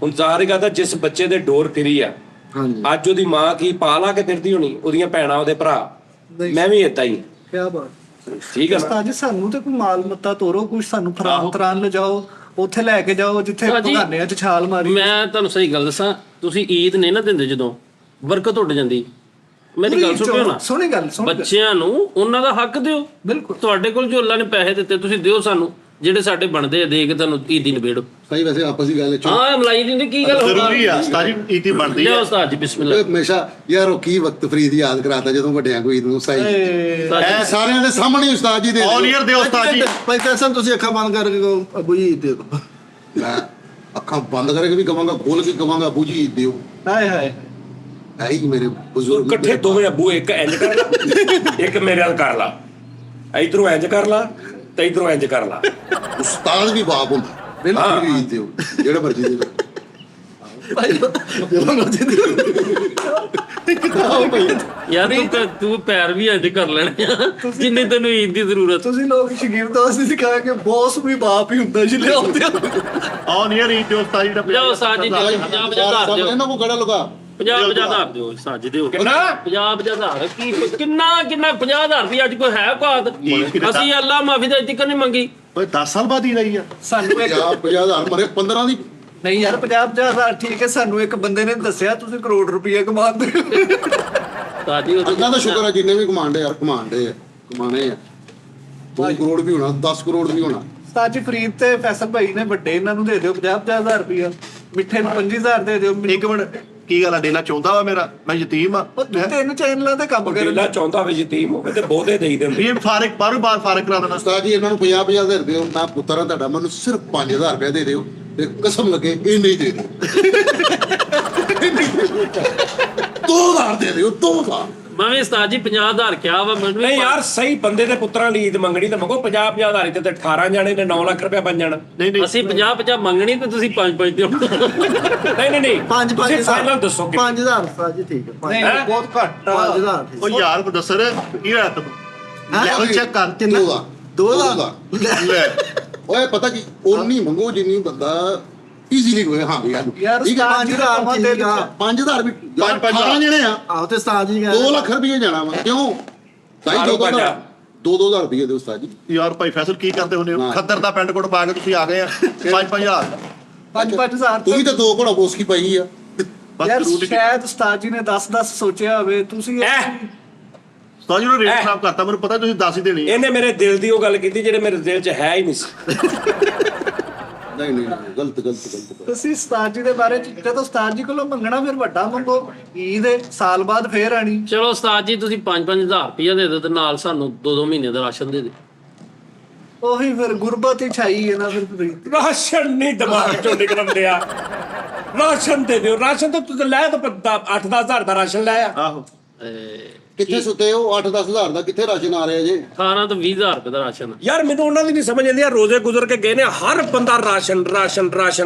ਹੁਣ ਜ਼ਾਹਰ ਹੀ ਕਰਦਾ ਜਿਸ ਬੱਚੇ ਦੇ ਡੋਰ ਫਿਰੀ ਆ, ਹਾਂਜੀ ਅੱਜ ਉਹਦੀ ਮਾਂ ਕੀ ਪਾ ਲਾ ਕੇ ਫਿਰਦੀ ਹੋਣੀ, ਉਹਦੀਆਂ ਭੈਣਾਂ, ਉਹਦੇ ਭਰਾ। ਮੈਂ ਵੀ ਏਦਾਂ ਹੀ। ਕਿਆ ਬਾਤ। ਠੀਕ ਹੈ ਨਾ? ਉਸਤਾਦ ਜੀ ਸਾਨੂੰ ਤੇ ਕੋਈ ਮਾਲ ਮੱਤਾ ਤੋਰੋ, ਕੁਝ ਸਾਨੂੰ ਫਰਾਨ ਲਿਜਾਓ, ਉੱਥੇ ਲੈ ਕੇ ਜਾਓ ਜਿੱਥੇ ਉਸਤਾਦ ਜੀ, ਬਗਾਨਿਆਂ 'ਚ ਛਾਲ ਮਾਰੀ। ਮੈਂ ਤੁਹਾਨੂੰ ਸਹੀ ਗੱਲ ਦੱਸਾਂ, ਤੁਸੀਂ ਈਦ ਨਹੀਂ ਨਾ ਦਿੰਦੇ ਜਦੋਂ ਬਰਕਤ ਉੱਡ ਜਾਂਦੀ। ਮੇਰੀ ਗੱਲ ਸੁਣਿਓ ਨਾ, ਸੋਹਣੀ ਗੱਲ ਬੱਚਿਆਂ ਨੂੰ ਉਹਨਾਂ ਦਾ ਹੱਕ ਦਿਓ। ਬਿਲਕੁਲ। ਤੁਹਾਡੇ ਕੋਲ ਜੋ ਅੱਲਾ ਨੇ ਪੈਸੇ ਦਿੱਤੇ ਤੁਸੀਂ ਦਿਓ ਸਾਨੂੰ, ਜਿਹੜੇ ਸਾਡੇ ਬਣਦੇ ਆ, ਦੇ ਕੇ ਤੁਹਾਨੂੰ ਈਦੀ ਨਿਬੇੜੋ। ਸਹੀ। ਵੈਸੇ ਆਪਸ ਦੀ ਗੱਲ ਹੈ ਹਾਂ ਮਲਾਈ ਦਿੰਦੇ ਕੀ ਗੱਲ ਜ਼ਰੂਰੀ ਆ ਉਸਤਾਦ ਜੀ ਈਦੀ ਬਣਦੀ ਲਿਆ ਆ। ਉਸਤਾਦ ਜੀ ਬਿਸਮਿਲ੍ਲਾ। ਹਮੇਸ਼ਾ ਯਾਰ ਉਹ ਕੀ ਵਕਤ ਫਰੀਦ ਯਾਦ ਕਰਾਤਾ ਜਦੋਂ ਵੱਡਿਆਂ ਕੋਈ ਨੂੰ ਸਹੀ ਉਸਤਾਦ ਜੀ, ਸਾਰਿਆਂ ਦੇ ਸਾਹਮਣੇ ਉਸਤਾਦ ਜੀ ਦੇ ਆਲ ਈਅਰ ਦਿਓ ਉਸਤਾਦ ਜੀ। ਭਾਈ ਤੈਸਨ ਤੁਸੀਂ ਅੱਖਾਂ ਬੰਦ ਕਰਕੇ ਕਹੋ ਅਬੂ ਜੀ ਦੇ ਦਿਓ। ਮੈਂ ਅੱਖਾਂ ਬੰਦ ਕਰਕੇ ਵੀ ਕਵਾਂਗਾ, ਖੋਲ ਕੇ ਕਵਾਂਗਾ ਅੱਬੂ ਜੀ ਦਿਓ। ਹਾਏ ਹਾਏ ਇਹੀ ਮੇਰੇ ਤੂੰ ਬਜ਼ੁਰਗ ਇਕੱਠੇ ਦੋਵੇਂ ਅੱਬੂ, ਇੱਕ ਇੰਜ ਕਰ ਲਾ ਇੱਕ ਮੇਰੇ ਨਾਲ ਕਰ ਲਾ, ਇਧਰੋਂ ਇੰਜ ਕਰ ਲਾ ਤੇ ਇਧਰੋਂ ਇੰਜ ਕਰ ਲਾ। ਉਸਤਾਦ ਵੀ ਬਾਪ ਹੁੰਦਾ, ਬਿਲਕੁਲ ਵੀ ਦਿਓ, ਜਿਹੜੇ ਮਰਜ਼ੀ ਦੇ ਦਿਓ। ਯਾਰ ਤੂੰ ਪੈਰ ਵੀ ਇੰਜ ਕਰ ਲੈਣੇ ਆ ਜਿੰਨੇ ਤੈਨੂੰ ਈਦ ਦੀ ਜ਼ਰੂਰਤ। ਤੁਸੀਂ ਲੋਕ ਸ਼ਗੀਰ ਦੋਸਤ ਸਿਖਾ ਕੇ ਬੌਸ ਵੀ ਬਾਪ ਹੀ ਹੁੰਦਾ ਜੀ, ਲਿਆਉਂਦੇ ਆਹ ਨਹੀਂ ਰੀ ਜੋ ਉਸਤਾਦ ਜੀ ਦਾ ਜਾਓ ਉਸਤਾਦ ਜੀ, 50 ਧਾਰ ਦਿਓ, ਇਹਨਾਂ ਕੋ ਗੜਾ ਲਗਾ 50 ਧਾਰ ਦਿਓ ਉਸਤਾਦ ਜੀ, ਦਿਓ ਕਿੰਨਾ 50 ਧਾਰ। ਕੀ ਕਿੰਨਾ 50,000 ਦੀ ਅੱਜ ਕੋਈ ਹੈ ਔਕਾਤ? ਅਸੀਂ ਅੱਲਾ ਮਾਫੀ ਦਾ ਜ਼ਿਕਰ ਨਹੀਂ ਮੰਗੀ। ਓਏ 10 ਸਾਲ ਬਾਅਦ ਹੀ ਰਹੀ ਆ। ਸਾਨੂੰ ਇੱਕ 50,000 ਮਰੇ 15 ਦੀ। ਨਹੀਂ ਯਾਰ 50,000 ਠੀਕ ਹੈ, ਸਾਨੂੰ ਇੱਕ ਬੰਦੇ ਨੇ ਦੱਸਿਆ ਤੁਸੀਂ ਕਰੋੜ ਰੁਪਏ ਕਮਾਉਂਦੇ ਹੋ। ਉਸਤਾਦ ਜੀ ਅੱਲਾ ਦਾ ਸ਼ੁਕਰ ਹੈ ਜਿੰਨੇ ਵੀ ਕਮਾਂਡੇ ਯਾਰ, ਕਮਾਂਡੇ ਆ, ਕਮਾਣੇ ਆ। 2 ਕਰੋੜ ਵੀ ਹੋਣਾ, 10 ਕਰੋੜ ਵੀ ਹੋਣਾ। ਸਾਜੀ ਫਰੀਦ ਤੇ ਫੈਸਲ ਭਾਈ ਨੇ ਵੱਡੇ ਇਹਨਾਂ ਨੂੰ ਦੇ ਦਿਓ 50,000 ਰੁਪਇਆ, ਮਿੱਠੇ ਨੂੰ 25,000 ਦੇ ਦਿਓ। ਇੱਕ ਮਿੰਟ, ਕੀ ਗੱਲ ਆ? ਡੇਲਾ ਚਾਹੁੰਦਾ ਵਾ ਮੇਰਾ, ਮੈਂ ਯਤੀਮ ਆ। ਉਹ 3 ਚੈਨਲਾਂ ਤੇ ਕੰਮ ਕਰਨ। ਵੇਲਾ ਚਾਹੁੰਦਾ ਵੇ ਯਤੀਮ ਹੋਵੇ ਤੇ ਬਹੁਤੇ ਦੇਈ ਦਿੰਦੇ। ਇਹ ਫਾਰਕ ਬਾਹਰੋਂ ਬਾਹਰ ਫਾਰਕ ਕਰਾ ਦੇਣਾ। ਉਸਤਾਦ ਜੀ ਇਹਨਾਂ ਨੂੰ 50,000 ਦਿਓ, ਮੈਂ ਪੁੱਤਰ ਹਾਂ ਤੁਹਾਡਾ, ਮੈਨੂੰ ਸਿਰਫ 5,000 ਰੁਪਏ ਦੇ ਦਿਓ ਤੇ ਕਸਮ ਲੱਗੇ ਇਹ ਨਹੀਂ ਦੇ ਦਿਓ। 2,000 ਦੇ ਦਿਓ, 2,000। ਮੈਂ ਵੀ ਉਸਤਾਦ ਜੀ 50,000 ਕਿਹਾ ਵਾ ਮੈਨੂੰ। ਨਹੀਂ ਯਾਰ, ਸਹੀ ਬੰਦੇ ਦੇ ਪੁੱਤਰਾਂ ਲਈ ਈਦ ਮੰਗਣੀ ਤੇ ਮੰਗੋ। 50,000 ਤੇ 18 ਜਾਣੇ ਨੇ 9 ਲੱਖ ਰੁਪਏ ਬਣ ਜਾਣਾ। ਨਹੀਂ ਨਹੀਂ, ਅਸੀਂ 50 ਮੰਗਣੀ ਤੇ ਤੁਸੀਂ 5 ਦਿਓ। ਨਹੀਂ ਪੰਜ ਤੁਸੀਂ ਫਾਈਨਲ ਦੱਸੋ ਕਿ 5,000 ਉਸਤਾਦ ਜੀ ਠੀਕ ਹੈ। ਨਹੀਂ ਬਹੁਤ ਘੱਟ ਆ। 5,000 ਠੀਕ। ਉਹ ਯਾਰ ਮੁਦੱਸਰ ਕੀ ਹੋਇਆ ਤੈਨੂੰ? ਲੈਵਲ ਚੈੱਕ ਕਰ। ਕਿੰਨਾ? 2,000। ਲੈ ਓਏ ਪਤਾ ਕੀ, ਉਨੀ ਮੰਗੋ ਜਿੰਨੀ ਬੰਦਾ ਈਜ਼ੀਲੀ ਹੋਏ। ਹਾਂ ਵੀ ਯਾਰ ਠੀਕ ਹੈ, ਉਸਤਾਦ ਜੀ ਦਾ ਕੰਮ ਦੇ ਦਿੱਤਾ। 5,000 ਵੀ ਪੰਜ 18 ਜਣੇ ਆ, ਆਹੋ ਤੇ ਉਸਤਾਦ ਜੀ 2 ਲੱਖ ਰੁਪਏ ਜਾਣਾ ਵਾ। ਕਿਉਂ ਸਾਈ ਮਾਰੋ ਭਾਜਾ। 2,000 ਰੁਪਏ ਦੇ ਉਸਤਾਦ ਜੀ। ਯਾਰ ਭਾਈ ਫੈਸਲ ਕੀ ਕਰਦੇ ਹੁੰਦੇ ਹੋ? ਖੱਦਰ ਦਾ ਪੈਂਟ ਕੋਟ ਪਾ ਕੇ ਤੁਸੀਂ ਆ ਗਏ ਆ 5,000। 5,000 ਤੂੰ ਵੀ ਤਾਂ 2 ਘੋੜਾ ਬੋਸਕੀ ਪਾਈ ਆ। ਬਸ ਯਾਰ ਰੂਟ ਸ਼ਾਇਦ ਉਸਤਾਦ ਜੀ ਨੇ 10 ਸੋਚਿਆ ਹੋਵੇ, ਤੁਸੀਂ ਉਸਤਾਦ ਜੀ ਨੂੰ ਰੇਟ ਖਰਾਬ ਕਰਤਾ, ਮੈਨੂੰ ਪਤਾ ਤੁਸੀਂ 10 ਹੀ ਦੇਣੀ। ਇਹਨੇ ਮੇਰੇ ਦਿਲ ਦੀ ਉਹ ਗੱਲ ਕੀਤੀ ਜਿਹੜੇ ਮੇਰੇ ਦਿਲ 'ਚ ਹੈ ਹੀ ਨਹੀਂ ਸੀ। ਨਹੀਂ ਗਲਤ। ਤੁਸੀਂ ਉਸਤਾਦ ਜੀ ਦੇ ਬਾਰੇ ਚ ਜਦੋਂ ਉਸਤਾਦ ਜੀ ਕੋਲੋਂ ਮੰਗਣਾ ਫਿਰ ਵੱਡਾ ਮੰਗੋ। ਈਦ ਸਾਲ ਬਾਅਦ ਫੇਰ ਆਣੀ। ਚਲੋ ਉਸਤਾਦ ਜੀ ਤੁਸੀਂ 5-5,000 ਰੁਪਇਆ ਦੇ ਦਿਓ ਤੇ ਨਾਲ ਸਾਨੂੰ 2-2 ਮਹੀਨੇ ਦਾ ਰਾਸ਼ਨ ਦੇ ਦਿਓ। ਉਹੀ ਫਿਰ ਗੁਰਬਤ ਹੀ ਛਾਈ ਹੈ ਨਾ ਫਿਰ ਫਰੀਦ। ਰਾਸ਼ਨ ਨਹੀਂ ਦਿਮਾਗ ਚੋਂ ਨਿਕਲਣ ਦਿਆ। ਰਾਸ਼ਨ ਦੇ ਦਿਓ। ਰਾਸ਼ਨ ਤਾਂ ਤੂੰ ਲੈ ਤਾਂ 8-10,000 ਦਾ ਰਾਸ਼ਨ ਲੈ ਆ। ਆਹੋ ਕਿੱਥੇ ਸੁੱਤੇ ਹੋ? 8-10,000 ਦਾ ਕਿੱਥੇ ਰਾਸ਼ਨ ਆ ਰਿਹਾ ਜੇ? 18 ਤੋਂ 20,000 ਰੁਪਏ ਦਾ ਰਾਸ਼ਨ। ਯਾਰ ਮੈਨੂੰ ਉਹਨਾਂ ਦੀ ਨਹੀਂ ਸਮਝ ਆਉਂਦੀ। ਰੋਜ਼ੇ ਗੁਜ਼ਰ ਕੇ ਗਏ ਨੇ, ਹਰ ਬੰਦਾ ਰਾਸ਼ਨ।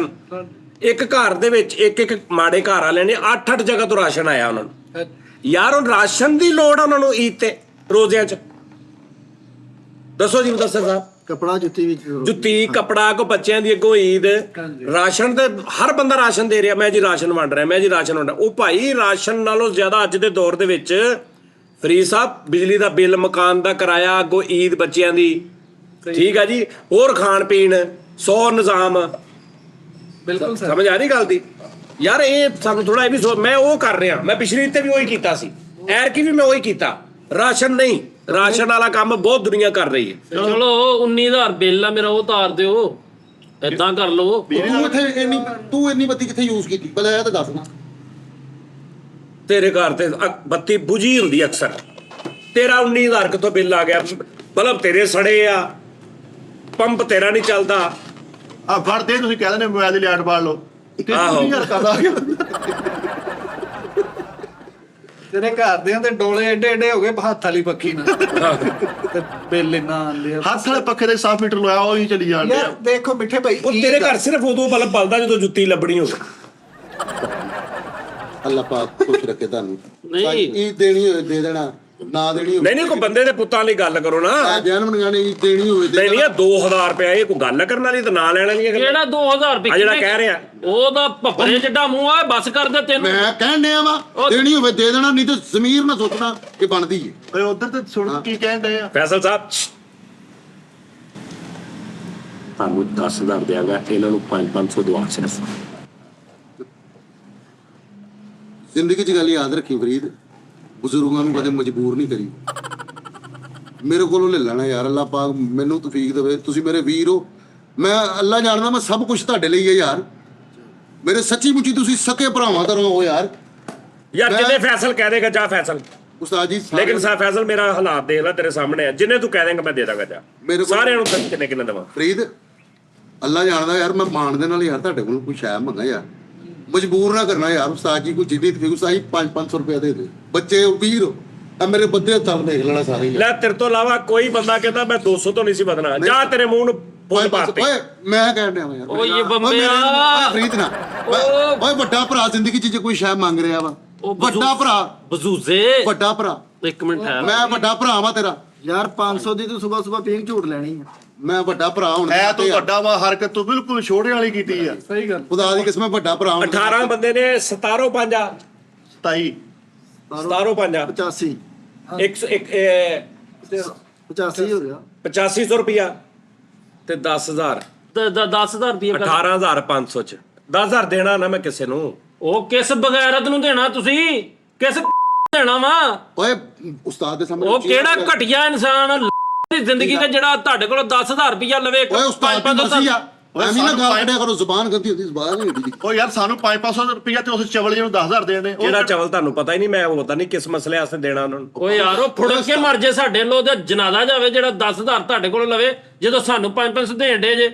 ਇੱਕ ਘਰ ਦੇ ਵਿੱਚ ਇੱਕ ਮਾੜੇ ਘਰ ਵਾਲਿਆਂ ਨੇ 8-8 ਜਗ੍ਹਾ ਤੋਂ ਰਾਸ਼ਨ ਆਇਆ ਉਹਨਾਂ ਨੂੰ। ਯਾਰ ਉਹ ਰਾਸ਼ਨ ਦੀ ਲੋੜ ਆ ਉਹਨਾਂ ਨੂੰ ਈਦ ਤੇ ਰੋਜ਼ਿਆਂ 'ਚ। ਦੱਸੋ ਜੀ ਮੁਦੱਸਰ ਸਾਹਿਬ। ਕਪੜਾ ਜੁੱਤੀ ਵਿੱਚ ਜੁੱਤੀ ਕੱਪੜਾ ਕੋ ਬੱਚਿਆਂ ਦੀ ਅੱਗੋਂ ਈਦ, ਰਾਸ਼ਨ ਤੇ ਹਰ ਬੰਦਾ ਰਾਸ਼ਨ ਦੇ ਰਿਹਾ। ਮੈਂ ਜੀ ਰਾਸ਼ਨ ਵੰਡ ਰਿਹਾ। ਉਹ ਭਾਈ ਰਾਸ਼ਨ ਨਾਲੋਂ ਜ਼ਿਆਦਾ ਅੱਜ ਦੇ ਦੌਰ ਦੇ ਵਿੱਚ ਫਰੀਦ ਸਾਹਿਬ ਬਿਜਲੀ ਦਾ ਬਿੱਲ, ਮਕਾਨ ਦਾ ਕਿਰਾਇਆ, ਅੱਗੋਂ ਈਦ ਬੱਚਿਆਂ ਦੀ, ਠੀਕ ਆ ਜੀ, ਹੋਰ ਖਾਣ ਪੀਣ, 100 ਨਿਜ਼ਾਮ। ਬਿਲਕੁਲ ਸਰ। ਸਮਝ ਆ ਰਹੀ ਗੱਲ ਦੀ? ਯਾਰ ਇਹ ਸਾਨੂੰ ਥੋੜਾ ਇਹ ਵੀ ਮੈਂ ਉਹ ਕਰ ਰਿਹਾ। ਮੈਂ ਪਿਛਲੀ ਤੇ ਵੀ ਉਹੀ ਕੀਤਾ ਸੀ, ਐਰਕੀ ਵੀ ਮੈਂ ਉਹੀ ਕੀਤਾ। ਰਾਸ਼ਨ ਨਹੀਂ, ਰਾਸ਼ਨ ਵਾਲਾ ਕੰਮ ਬਹੁਤ ਦੁਨੀਆ ਕਰ ਰਹੀ ਹੈ। ਚਲੋ 19,000 ਬਿੱਲ ਆ ਮੇਰਾ, ਉਹ ਤਾਰ ਦਿਓ। ਏਦਾਂ ਕਰ ਲਓ। ਤੂੰ ਇੰਨੀ ਬੱਤੀ ਕਿੱਥੇ ਯੂਜ਼ ਕੀਤੀ ਪਹਿਲਾਂ ਇਹ ਤਾਂ ਦੱਸ ਨਾ। ਤੇਰੇ ਘਰ ਤੇ ਬੱਤੀ ਬੁਝੀ ਹੁੰਦੀ ਅਕਸਰ। ਤੇਰਾ 19,000 ਕਿੱਥੋਂ ਬਿੱਲ ਆ ਗਿਆ? ਬਲਬ ਤੇਰੇ ਸੜੇ ਆ, ਪੰਪ ਤੇਰਾ ਨਹੀਂ ਚੱਲਦਾ। ਆ ਫੜ ਦੇ, ਤੁਸੀਂ ਕਹਿੰਦੇ ਨੇ ਮੋਬਾਈਲ ਦੀ ਲਾਈਟ ਬਾਲ ਲਓ। ਆਹੋ। 3,000 ਕਰਦਾ ਆ ਗਿਆ। ਤੇਰੇ ਘਰ ਦੇ ਤੇ ਡੋਲੇ ਏਡੇ ਹੋ ਗਏ ਹੱਥ ਵਾਲੀ ਪੱਖੀ ਨਾਲ ਤੇ ਬਿੱਲ ਇੰਨਾ ਆਉਂਦੇ ਆ। ਹੱਥ ਵਾਲੇ ਪੱਖੇ ਦੇ 100 ਮੀਟਰ ਲਵਾਇਆ, ਉਹ ਹੀ ਚੱਲੀ ਜਾਂਦੇ ਯਾਰ ਆ। ਦੇਖੋ ਮਿੱਠੇ ਭਾਈ, ਉਹ ਤੇਰੇ ਘਰ ਸਿਰਫ ਉਦੋਂ ਬਲਬ ਬਲਦਾ ਜਦੋਂ ਜੁੱਤੀ ਲੱਭਣੀ ਹੋਵੇ। ਅੱਲਾਹ ਪਾਕ ਖੁਸ਼ ਰੱਖੇ ਤੁਹਾਨੂੰ। ਨਹੀਂ। ਇਹ ਦੇਣੀ ਹੋਵੇ ਦੇ ਦੇਣਾ, ਨਾ ਦੇਣੀ ਹੋਵੇ ਨਹੀਂ ਕੋਈ ਬੰਦੇ ਦੇ ਪੁੱਤਾਂ ਲਈ ਗੱਲ ਕਰੋ ਨਾ। ਜਨਮ ਨਿਗਾਣੇ ਦੇਣੀ ਹੋਵੇ ਦੇ ਨਹੀਂ 2000 ਰੁਪਏ ਇਹ ਕੋਈ ਗੱਲ ਕਰਨ ਵਾਲੀ ਤਾਂ ਨਾ ਲੈਣ ਵਾਲੀ ਗੱਲ। ਕਿਹੜਾ 2,000 ਰੁਪਏ? ਆ ਜਿਹੜਾ ਕਹਿ ਰਿਹਾ ਉਹਦਾ ਭੱਪਰੇ ਜਿੱਡਾ ਮੂੰਹ ਆ, ਬਸ ਕਰ ਦੇ ਤੈਨੂੰ। ਮੈਂ ਕਹਿਣ ਡਿਆ ਵਾ ਦੇਣੀ ਹੋਵੇ ਦੇ ਦੇਣਾ, ਨਹੀਂ ਤੇ ਜ਼ਮੀਰ ਨਾ ਸੋਚਣਾ ਕਿ ਬਣਦੀ ਏ। ਓਏ ਉਧਰ ਤੇ ਸੁਣ ਕੀ ਕਹਿਣ ਡਏ ਆ। ਫੈਸਲ ਸਾਹਿਬ ਤੁਹਾਨੂੰ 10,000 ਦਿਆਂਗਾ, ਇਹਨਾਂ ਨੂੰ 500 ਦਵਾ ਸਿਰਫ। ਜ਼ਿੰਦਗੀ 'ਚ ਗੱਲ ਯਾਦ ਰੱਖੀ ਫਰੀਦ, ਬਜ਼ੁਰਗਾਂ ਨੂੰ ਕਦੇ ਮਜਬੂਰ ਨਹੀਂ ਕਰੀ। ਮੇਰੇ ਕੋਲੋਂ ਲੈ ਲੈਣਾ ਯਾਰ, ਅੱਲਾਹ ਪਾਕ ਮੈਨੂੰ ਤੌਫੀਕ ਦੇਵੇ। ਤੁਸੀਂ ਮੇਰੇ ਵੀਰ ਹੋ, ਮੈਂ ਅੱਲਾ ਜਾਣਦਾ ਮੈਂ ਸਭ ਕੁਝ ਤੁਹਾਡੇ ਲਈ ਹੈ ਯਾਰ। ਮੇਰੇ ਸੱਚੀ ਮੁੱਚੀ ਤੁਸੀਂ ਸਕੇ ਭਰਾਵਾਂ ਤਰ੍ਹਾਂ ਹੋ ਯਾਰ। ਯਾਰ ਜਿੰਨੇ ਫੈਸਲ ਕਹਿ ਦੇਗਾ ਜਾ ਫੈਸਲ। ਉਸਤਾਦ ਜੀ ਲੇਕਿਨ ਫੈਸਲ ਮੇਰਾ ਹਾਲਾਤ ਦੇਖ ਲੈ, ਤੇਰੇ ਸਾਹਮਣੇ ਆ। ਜਿੰਨੇ ਤੂੰ ਕਹਿ ਦੇਂਗਾ ਮੈਂ ਦੇ ਦਾਂਗਾ ਜਾ। ਮੇਰੇ ਕੋਲ- ਸਾਰਿਆਂ ਨੂੰ ਕਿੰਨੇ ਦਵਾਂ? ਫਰੀਦ ਅੱਲਾ ਜਾਣਦਾ ਯਾਰ, ਮੈਂ ਮਾਣ ਦੇ ਨਾਲ ਯਾਰ ਤੁਹਾਡੇ ਕੋਲ ਕੋਈ ਸ਼ੈ ਮੰਗਾ ਯਾਰ, ਮਜਬੂਰ ਨਾ ਕਰਨਾ ਯਾਰ। ਉਸਤਾਦ ਜੀ ਕੋਈ ਜਿੱਦੀ ਤੇ ਉਸਤਾਦ ਜੀ 500 ਰੁਪਏ ਦੇ ਦੇ, ਬੱਚੇ ਵੀਰ ਆ ਮੇਰੇ ਬੱਦੇ ਚੱਲ ਦੇਖ ਲੈਣਾ ਸਾਰੇ ਹੀ। ਲੈ ਤੇਰੇ ਤੋਂ ਇਲਾਵਾ ਕੋਈ ਬੰਦਾ ਕਹਿੰਦਾ ਮੈਂ 200 ਤੋਂ ਨਹੀਂ ਸੀ ਵਧਣਾ, ਜਾ ਤੇਰੇ ਮੂੰਹ ਨੂੰ ਫੁੱਲ ਪਾਤੇ। ਓਏ ਮੈਂ ਕਹਿਣ ਡਿਆ ਵਾਂ ਯਾਰ, ਓਏ ਇਹ ਓਏ ਬੰਬਿਆ ਫਰੀਦ ਨਾ, ਓਏ ਵੱਡਾ ਭਰਾ ਜ਼ਿੰਦਗੀ 'ਚ ਜੇ ਕੋਈ ਸ਼ੈ ਮੰਗ ਰਿਹਾ ਵਾ, ਵੱਡਾ ਭਰਾ, ਬਜ਼ੂਜ਼ੇ ਵੱਡਾ ਭਰਾ, ਇੱਕ ਮਿੰਟ ਠਹਿਰ ਮੈਂ ਵੱਡਾ ਭਰਾ ਵਾਂ ਤੇਰਾ, ਯਾਰ 500 ਦੀ ਤੂੰ ਸਵੇਰ ਪੀਂਗ ਝੂਟ ਲੈਣੀ ਆ। ਮੈਂ ਵੱਡਾ ਭਰਾ ਹੁਣ ਐ ਤੂੰ ਵੱਡਾ ਵਾ, ਹਰਕਤ ਤੂੰ ਬਿਲਕੁਲ ਛੋਟੇ ਵਾਲੀ ਕੀਤੀ ਆ। ਸਹੀ ਗੱਲ। ਖੁਦਾ ਦੀ ਕਿਸਮ, ਵੱਡਾ ਭਰਾ ਹੁਣ 18 ਬੰਦੇ ਨੇ 17 5 27 17 5 85 85 ਹੋ ਗਿਆ। 8500 ਰੁਪਿਆ ਤੇ 10000 10,000 ਰੁਪਏ 18500 ਚ 10000 ਦੇਣਾ ਨਾ ਮੈਂ ਕਿਸੇ ਨੂੰ। ਉਹ ਕਿਸ ਬਗੈਰਤ ਨੂੰ ਦੇਣਾ ਤੁਸੀਂ? ਕਿਸ ਦੇਣਾ ਵਾ? ਓਏ ਉਸਤਾਦ ਦੇ ਸਾਹਮਣੇ ਉਹ ਕਿਹੜਾ ਘਟਿਆ ਇਨਸਾਨ ਦੀ ਜ਼ਿੰਦਗੀ ਤੇ ਜਿਹੜਾ ਤੁਹਾਡੇ ਕੋਲ 10,000 ਰੁਪਇਆ ਲਵੇ? ਓਏ ਉਸਤਾਦ ਦੀ ਮਰਜ਼ੀ ਆ, ਓਏ ਐਵੇਂ ਨਾ ਸਾਨੂੰ ਗੱਲ ਕੱਢਿਆ ਕਰੋ, ਜ਼ੁਬਾਨ ਗੰਦੀ ਹੁੰਦੀ, ਜ਼ੁਬਾਨ ਨਹੀਂ ਹੁੰਦੀ। ਓ ਯਾਰ ਸਾਨੂੰ 500 ਰੁਪਇਆ ਤੇ ਉਸ ਚਵਲ ਜੀ ਨੂੰ 10,000 ਦੇਣੇ। ਜਿਹੜਾ ਚਵਲ ਤੁਹਾਨੂੰ ਪਤਾ ਹੀ ਨਹੀਂ, ਮੈਂ ਉਹ ਪਤਾ ਨਹੀਂ ਕਿਸ ਮਸਲੇ ਵਾਸਤੇ ਦੇਣਾ ਉਹਨਾਂ ਨੂੰ। ਓਏ ਯਾਰ ਉਹ ਫੁੜਕ ਕੇ ਮਰ ਜੇ ਸਾਡੇ ਲੋ ਤੇ ਜਨਾਜ਼ਾ ਜਾਵੇ ਜਿਹੜਾ 10,000 ਤੁਹਾਡੇ ਕੋਲ ਲਵੇ, ਜਦੋਂ ਸਾਨੂੰ 500 ਦੇਣ ਡੇ ਜੇ।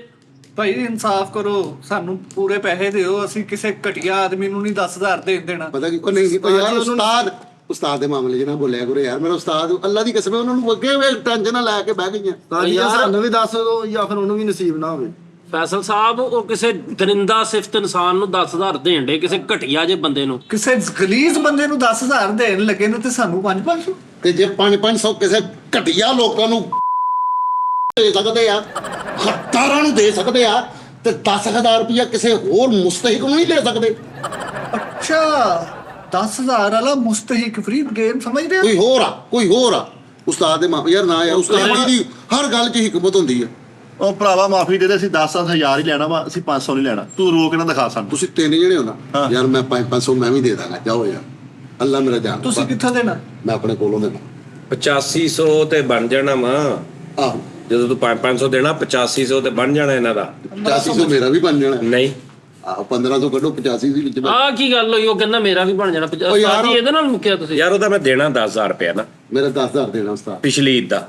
ਭਾਈ ਇਨਸਾਫ ਕਰੋ, ਸਾਨੂੰ ਪੂਰੇ ਪੈਸੇ ਦਿਓ, ਅਸੀਂ ਕਿਸੇ ਘਟੀਆ ਆਦਮੀ ਨੂੰ ਨਹੀਂ 10,000 ਦੇ ਦੇਣਾ। ਪਤਾ ਕੀ ਉਹ ਨਹੀਂ ਉਹ ਯਾਰ ਉਸਤਾਦ ਦੇ ਮਾਮਲੇ 'ਚ ਨਾ ਬੋਲਿਆ ਕਰੋ ਯਾਰ, ਮੇਰਾ ਉਸਤਾਦ ਅੱਲਾ ਦੀ ਕਸਮ ਹੈ, ਉਹਨਾਂ ਨੂੰ ਅੱਗੇ ਵੇ ਟੈਨਸ਼ਨ ਨਾ ਲੈ ਕੇ ਬਹਿ ਗਈਆਂ। ਤਾਂ ਜੀ ਸਾਨੂੰ ਵੀ ਦੱਸ ਦਿਓ ਜਾਂ ਫਿਰ ਉਹਨੂੰ ਵੀ ਨਸੀਬ ਨਾ ਹੋਵੇ। ਫੈਸਲ ਸਾਹਿਬ ਉਹ ਕਿਸੇ ਦਰਿੰਦਾ ਸਿਫਤ ਇਨਸਾਨ ਨੂੰ 10,000 ਦੇਣ ਡੇ, ਕਿਸੇ ਘਟਿਆ ਜੇ ਬੰਦੇ ਨੂੰ। ਕਿਸੇ ਗਲੀਜ਼ ਬੰਦੇ ਨੂੰ 10,000 ਦੇਣ ਲੱਗੇ ਨੇ ਤੇ ਸਾਨੂੰ 500। ਤੇ ਜੇ 500 ਕਿਸੇ ਘਟੀਆ ਲੋਕਾਂ ਨੂੰ ਦੇ ਸਕਦੇ ਆ, ਹੱਤਾਰਾਂ ਨੂੰ ਦੇ ਸਕਦੇ ਆ, ਤੇ 10,000 ਰੁਪਇਆ ਕਿਸੇ ਹੋਰ ਮੁਸਤਹਿਕ ਨੂੰ ਨਹੀਂ ਦੇ ਸਕਦੇ। ਅੱਛਾ 10,000 ਵਾਲਾ ਮੁਸਤਹਿਕ ਫਰੀਦ ਗੇਮ ਸਮਝਦੇ ਹੋ? ਕੋਈ ਹੋਰ ਆ ਉਸਤਾਦ ਦੇ ਮਾਮਲੇ ਯਾਰ ਨਾ ਯਾਰ, ਉਸਤਾਦ ਦੀ ਹਰ ਗੱਲ 'ਚ ਹਿਕਮਤ ਹੁੰਦੀ ਆ। ਉਹ ਭਰਾਵਾ ਮਾਫੀ ਦੇ ਦੇ, ਅਸੀਂ 10,000 ਹੀ ਲੈਣਾ ਵਾ, ਅਸੀਂ 500 ਨਹੀਂ ਲੈਣਾ। ਤੂੰ ਰੋਕ ਨਾ ਦਿਖਾ ਸਾਨੂੰ। ਤੁਸੀਂ 3 ਜਣੇ ਹੋ ਨਾ ਯਾਰ, ਮੈਂ 500 ਮੈਂ ਵੀ ਦੇ ਦਾਂਗਾ, ਜਾਓ ਯਾਰ, ਅੱਲਾ ਮੇਰਾ ਜਾਨ। ਤੁਸੀਂ ਕਿੱਥੋਂ ਦੇਣਾ? ਮੈਂ ਆਪਣੇ ਕੋਲੋਂ ਦੇਣਾ। 8500 ਤੇ ਬਣ ਜਾਣਾ ਵਾ, ਆਹੋ ਜਦੋਂ ਤੂੰ 500 ਦੇਣਾ 8500 ਤੇ ਬਣ ਜਾਣਾ ਇਹਨਾਂ ਦਾ। 8500 ਮੇਰਾ ਵੀ ਬਣ ਜਾਣਾ। ਨਹੀਂ ਆਹੋ 1500 ਕੱਢੋ, 85 ਦੇ ਵਿੱਚ ਆਹ ਕੀ ਗੱਲ ਹੋਈ? ਉਹ ਕਹਿੰਦਾ ਮੇਰਾ ਵੀ ਬਣ ਜਾਣਾ। ਯਾਰ ਜੀ ਇਹਦੇ ਨਾਲ ਮੁੱਕਿਆ ਤੁਸੀਂ? ਯਾਰ ਉਹਦਾ ਮੈਂ ਦੇਣਾ 10,000 ਰੁਪਇਆ ਨਾ, ਮੇਰਾ 10,000 ਦੇਣਾ ਉਸਤਾਦ। ਪਿਛਲੀ ਈਦ ਦਾ।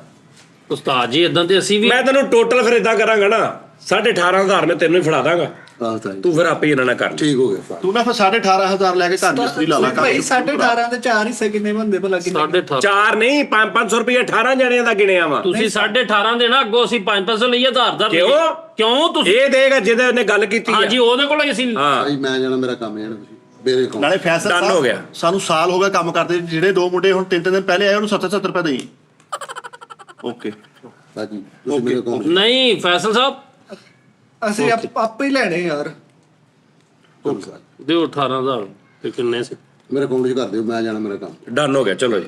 ਉਸਤਾਦ ਜੀ ਇਦਾਂ ਤੇ ਅਸੀਂ ਵੀ ਮੈਂ ਤੈਨੂੰ ਟੋਟਲ ਫਿਰ ਇਦਾਂ ਕਰਾਂਗਾ ਨਾ, 18,500 ਮੈਂ ਤੈਨੂੰ ਹੀ ਫੜਾ ਦਾਂਗਾ, ਆਹ ਤਾਂ ਤੂੰ ਫਿਰ ਆਪੇ ਹੀ ਇਹਨਾਂ ਨਾਲ ਕਰ ਲਈ। ਠੀਕ ਹੋ ਗਿਆ ਉਸਤਾਦ। ਤੂੰ ਨਾ ਫਿਰ 18,500 ਲੈ ਕੇ ਘਰ ਮਿਸਤਰੀ ਲਾ ਲਾ ਭਾਈ 18.5 ਦੇ 4 ਹਿੱਸੇ ਕਿੰਨੇ ਬੰਦੇ ਭਲਾ? ਕਿੰਨੇ? 18,500 4 ਨਹੀਂ 500 ਰੁਪਏ 18 ਜਣਿਆਂ ਦਾ ਗਿਣਿਆ ਵਾ। ਤੁਸੀਂ 18,500 ਦੇਣਾ, ਅੱਗੋਂ ਅਸੀਂ 500 ਲਈਏ, ਆਧਾਰ ਕਿਉਂ? ਕਿਉਂ ਤੁਸੀਂ? ਇਹ ਦੇਗਾ ਜਿਹਦੇ ਉਹਨੇ ਗੱਲ ਕੀਤੀ ਆ। ਹਾਂਜੀ ਉਹਦੇ ਕੋਲ ਅਸੀਂ ਹਾਂ ਭਾਈ ਮੈਂ ਜਾਣਾ, ਮੇਰਾ ਕੰਮ ਜਾਣਾ, ਤੁਸੀਂ ਮੇਰੇ ਕੋਲ। ਨਾਲੇ ਫੈਸਲਾ Done ਹੋ ਗਿਆ। ਸਾਨੂੰ ਸਾਲ ਹੋ ਗਿਆ ਕੰਮ ਕਰਦੇ, ਜਿਹੜੇ 2 ਮੁੰਡੇ ਹੁਣ 3 ਦਿਨ ਪਹਿਲੇ ਆਏ ਉਹਨੂੰ 70 ਰੁਪਏ ਦੇਈ। ਓਕੇ ਭਾਜੀ ਤੁਸੀਂ ਮੇਰੇ ਕੋਲ ਨਹੀਂ। ਫੈਸਲ ਸਾਹਿਬ ਅਸੀਂ ਆਪੇ ਹੀ ਲੈਣੇ ਯਾਰ। ਦਿਓ 18,000 ਤੇ ਕਿੰਨੇ ਸੀ? ਮੇਰੇ ਅਕਾਊਂਟ 'ਚ ਕਰ ਦਿਓ, ਮੈਂ ਜਾਣਾ, ਮੇਰਾ ਕੰਮ। ਡਨ ਹੋ ਗਿਆ, ਚਲੋ ਜੀ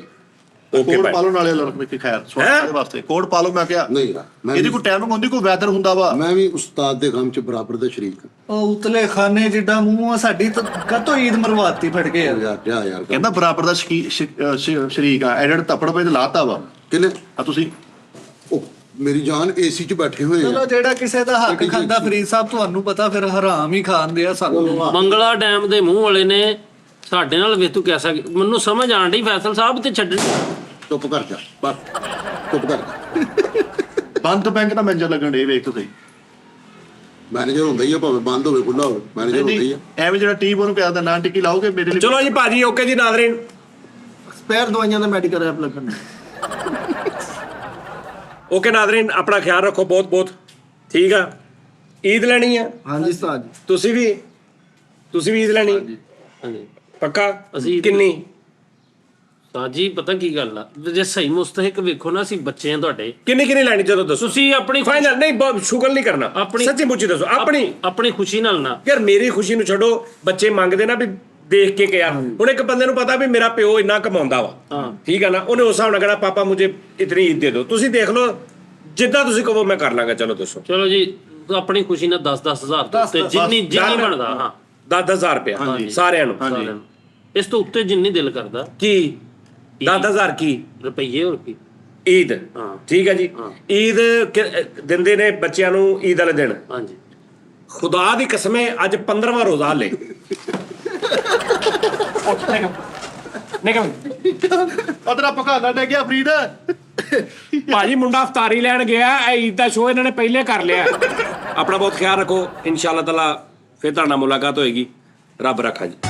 ਓਕੇ ਕੋਡ ਬਾਏ। ਪਾ ਲਓ ਨਾਲੇ ਲੜਕ ਕੇ ਖੈਰ ਸਵਾਲ ਦੇ ਵਾਸਤੇ ਕੋਡ ਪਾ ਲਓ। ਮੈਂ ਕਿਹਾ ਨਹੀਂ ਯਾਰ, ਮੈਂ ਇਹਦੀ ਕੋਈ ਟਾਈਮਿੰਗ ਹੁੰਦੀ, ਕੋਈ ਵੈਦਰ ਹੁੰਦਾ ਵਾ। ਮੈਂ ਵੀ ਉਸਤਾਦ ਦੇ ਕੰਮ 'ਚ ਬਰਾਬਰ ਦਾ ਸ਼ਰੀਕ ਹਾਂ। ਉਹ ਉਤਲੇ ਖਾਨੇ ਜਿੱਡਾ ਮੂੰਹ ਆ ਸਾਡੀ, ਤਾਂ ਕਾਤੋਂ ਈਦ ਮਰਵਾਤੀ ਫੜ ਕੇ ਯਾਰ। ਯਾਰ ਜਾ ਯਾਰ, ਕਹਿੰਦਾ ਬਰਾਬਰ ਦਾ ਸ਼ਰੀਕ ਆ। ਐਡਡ ਤੱਪੜ ਪਏ ਤੇ ਲਾਤਾ ਵਾ। ਕਿੰਨੇ ਆ ਤੁਸੀਂ ਉਹ ਮੇਰੀ ਜਾਨ ਏਸੀ 'ਚ ਬੈਠੇ ਹੋਏ ਚਲੋ ਆ। ਜਿਹੜਾ ਕਿਸੇ ਦਾ ਹੱਕ ਖਾਂਦਾ ਫਰੀਦ ਸਾਹਿਬ, ਤੁਹਾਨੂੰ ਪਤਾ ਫਿਰ ਹਰਾਮ ਹੀ ਖਾਂਦੇ ਆ ਸਾਨੂੰ। ਮੰਗਲਾ ਡੈਮ ਦੇ ਮੂੰਹ ਵਾਲੇ ਨੇ ਸਾਡੇ ਨਾਲ ਵੇਤੂ ਕੈਸਾ, ਮੈਨੂੰ ਸਮਝ ਆਣ ਡਈ ਫੈਸਲ ਸਾਹਿਬ ਤੇ ਛੱਡਣ। ਚੁੱਪ ਕਰ ਜਾ, ਬਸ ਚੁੱਪ ਕਰ ਜਾ। ਬੰਦ ਬੈਂਕ ਦਾ ਮੈਨੇਜਰ ਲੱਗਣ ਡੇ, ਵੇਖ ਤੁਸੀਂ। ਮੈਨੇਜਰ ਹੁੰਦਾ ਹੀ ਆ, ਭਾਵੇਂ ਬੰਦ ਹੋਵੇ ਖੁੱਲਾ ਹੋਵੇ, ਮੈਨੇਜਰ ਹੁੰਦਾ ਹੀ ਆ। ਐਵੇਂ ਜਿਹੜਾ ਟੀਮ ਉਹਨੂੰ ਪਿਆ ਦਾ ਨਾਂ ਟਿੱਕੀ ਲਾਓਗੇ ਮੇਰੇ ਲਈ। ਚਲੋ ਜੀ ਭਾਜੀ ਓਕੇ ਜੀ ਨਾਜ਼ਰੀਨ। ਸਪੇਅਰ ਦਵਾਈਆਂ ਦਾ ਮੈਡੀਕਲ ਐਪ ਲੱਗਣ। ਓਕੇ ਨਾਜ਼ਰੀਨ, ਆਪਣਾ ਖਿਆਲ ਰੱਖੋ ਬਹੁਤ ਬਹੁਤ, ਠੀਕ ਆ। ਈਦ ਲੈਣੀ ਆ ਹਾਂਜੀ ਉਸਤਾਦ ਜੀ। ਤੁਸੀਂ ਵੀ ਈਦ ਲੈਣੀ ਹਾਂਜੀ ਪੱਕਾ? ਅਸੀਂ ਕਿੰਨੀ? ਸਾਜੀ ਪਤਾ ਕੀ ਗੱਲ ਆ, ਜੇ ਸਹੀ ਮੁਸਤਹਿਕ ਵੇਖੋ ਨਾ, ਅਸੀਂ ਬੱਚੇ ਆ ਤੁਹਾਡੇ। ਕਿੰਨੀ ਲੈਣੀ ਜਦੋਂ ਦੱਸੋ। ਤੁਸੀਂ ਆਪਣੀ ਫਾਈਨਲ ਨਹੀਂ, ਸ਼ੁਗਰ ਨਹੀਂ ਕਰਨਾ, ਆਪਣੀ- ਸੱਚੀ ਮੁੱਚੀ ਦੱਸੋ ਆਪਣੀ। ਆਪਣੀ ਖੁਸ਼ੀ ਨਾਲ ਨਾ। ਯਾਰ ਮੇਰੀ ਖੁਸ਼ੀ ਨੂੰ ਛੱਡੋ, ਬੱਚੇ ਮੰਗਦੇ ਨਾ ਵੀ ਦੇਖ ਕੇ ਯਾਰ, ਹੁਣ ਇੱਕ ਬੰਦੇ ਨੂੰ ਪਤਾ ਵੀ ਮੇਰਾ ਪਿਓ ਇੰਨਾ ਕਮਾਉਂਦਾ ਵਾ, ਹਾਂ। ਠੀਕ ਆ ਨਾ, ਉਹਨੇ ਉਸ ਹਿਸਾਬ ਨਾਲ ਕਹਿਣਾ ਪਾਪਾ ਮੁਝੇ ਇਤਨੀ ਈਦ ਦੇ ਦਿਓ। ਤੁਸੀਂ ਦੇਖ ਲਓ ਜਿੱਦਾਂ ਤੁਸੀਂ ਕਹੋ ਮੈਂ ਕਰ ਲਾਂਗਾ। ਚਲੋ ਦੱਸੋ। ਚਲੋ ਜੀ ਆਪਣੀ ਖੁਸ਼ੀ ਨਾਲ 10,000 ਤੋਂ ਉੱਤੇ ਜਿੰਨੀ ਬਣਦਾ। ਹਾਂ 10,000 ਰੁਪਇਆ ਸਾਰਿਆਂ ਨੂੰ। ਸਾਰਿਆਂ ਨੂੰ। ਇਸ ਤੋਂ ਉੱਤੇ ਜਿੰਨੀ ਦਿਲ ਕਰਦਾ। ਕੀ 10,000 ਕੀ ਰੁਪਈਏ ਹੋਰ ਕੀ? ਈਦ? ਹਾਂ। ਠੀਕ ਹੈ ਜੀ। ਈਦ ਦਿੰਦੇ ਨੇ ਬੱਚਿਆਂ ਨੂੰ ਈਦ ਵਾਲੇ ਦਿਨ। ਹਾਂਜੀ ਖੁਦਾ ਦੀ ਕਸਮ ਹੈ ਅੱਜ 15ਵਾਂ ਰੋਜ਼ਾ ਲੈ ਨਿਕਲ ਅਦਰਾ ਪਕਾਣਾ ਡਿੱਗ ਗਿਆ ਫਰੀਦ। ਭਾਜੀ ਮੁੰਡਾ ਅਫਤਾਰੀ ਲੈਣ ਗਿਆ, ਇਹ ਈਦ ਦਾ ਸ਼ੋਅ ਇਹਨਾਂ ਨੇ ਪਹਿਲੇ ਕਰ ਲਿਆ। ਆਪਣਾ ਬਹੁਤ ਖਿਆਲ ਰੱਖੋ। ਇਨਸ਼ਾ ਅੱਲਾਹ ਤਾਲਾ ਫਿਰ ਤੁਹਾਡੇ ਨਾਲ ਮੁਲਾਕਾਤ ਹੋਏਗੀ। ਰੱਬ ਰੱਖਾ ਜੀ।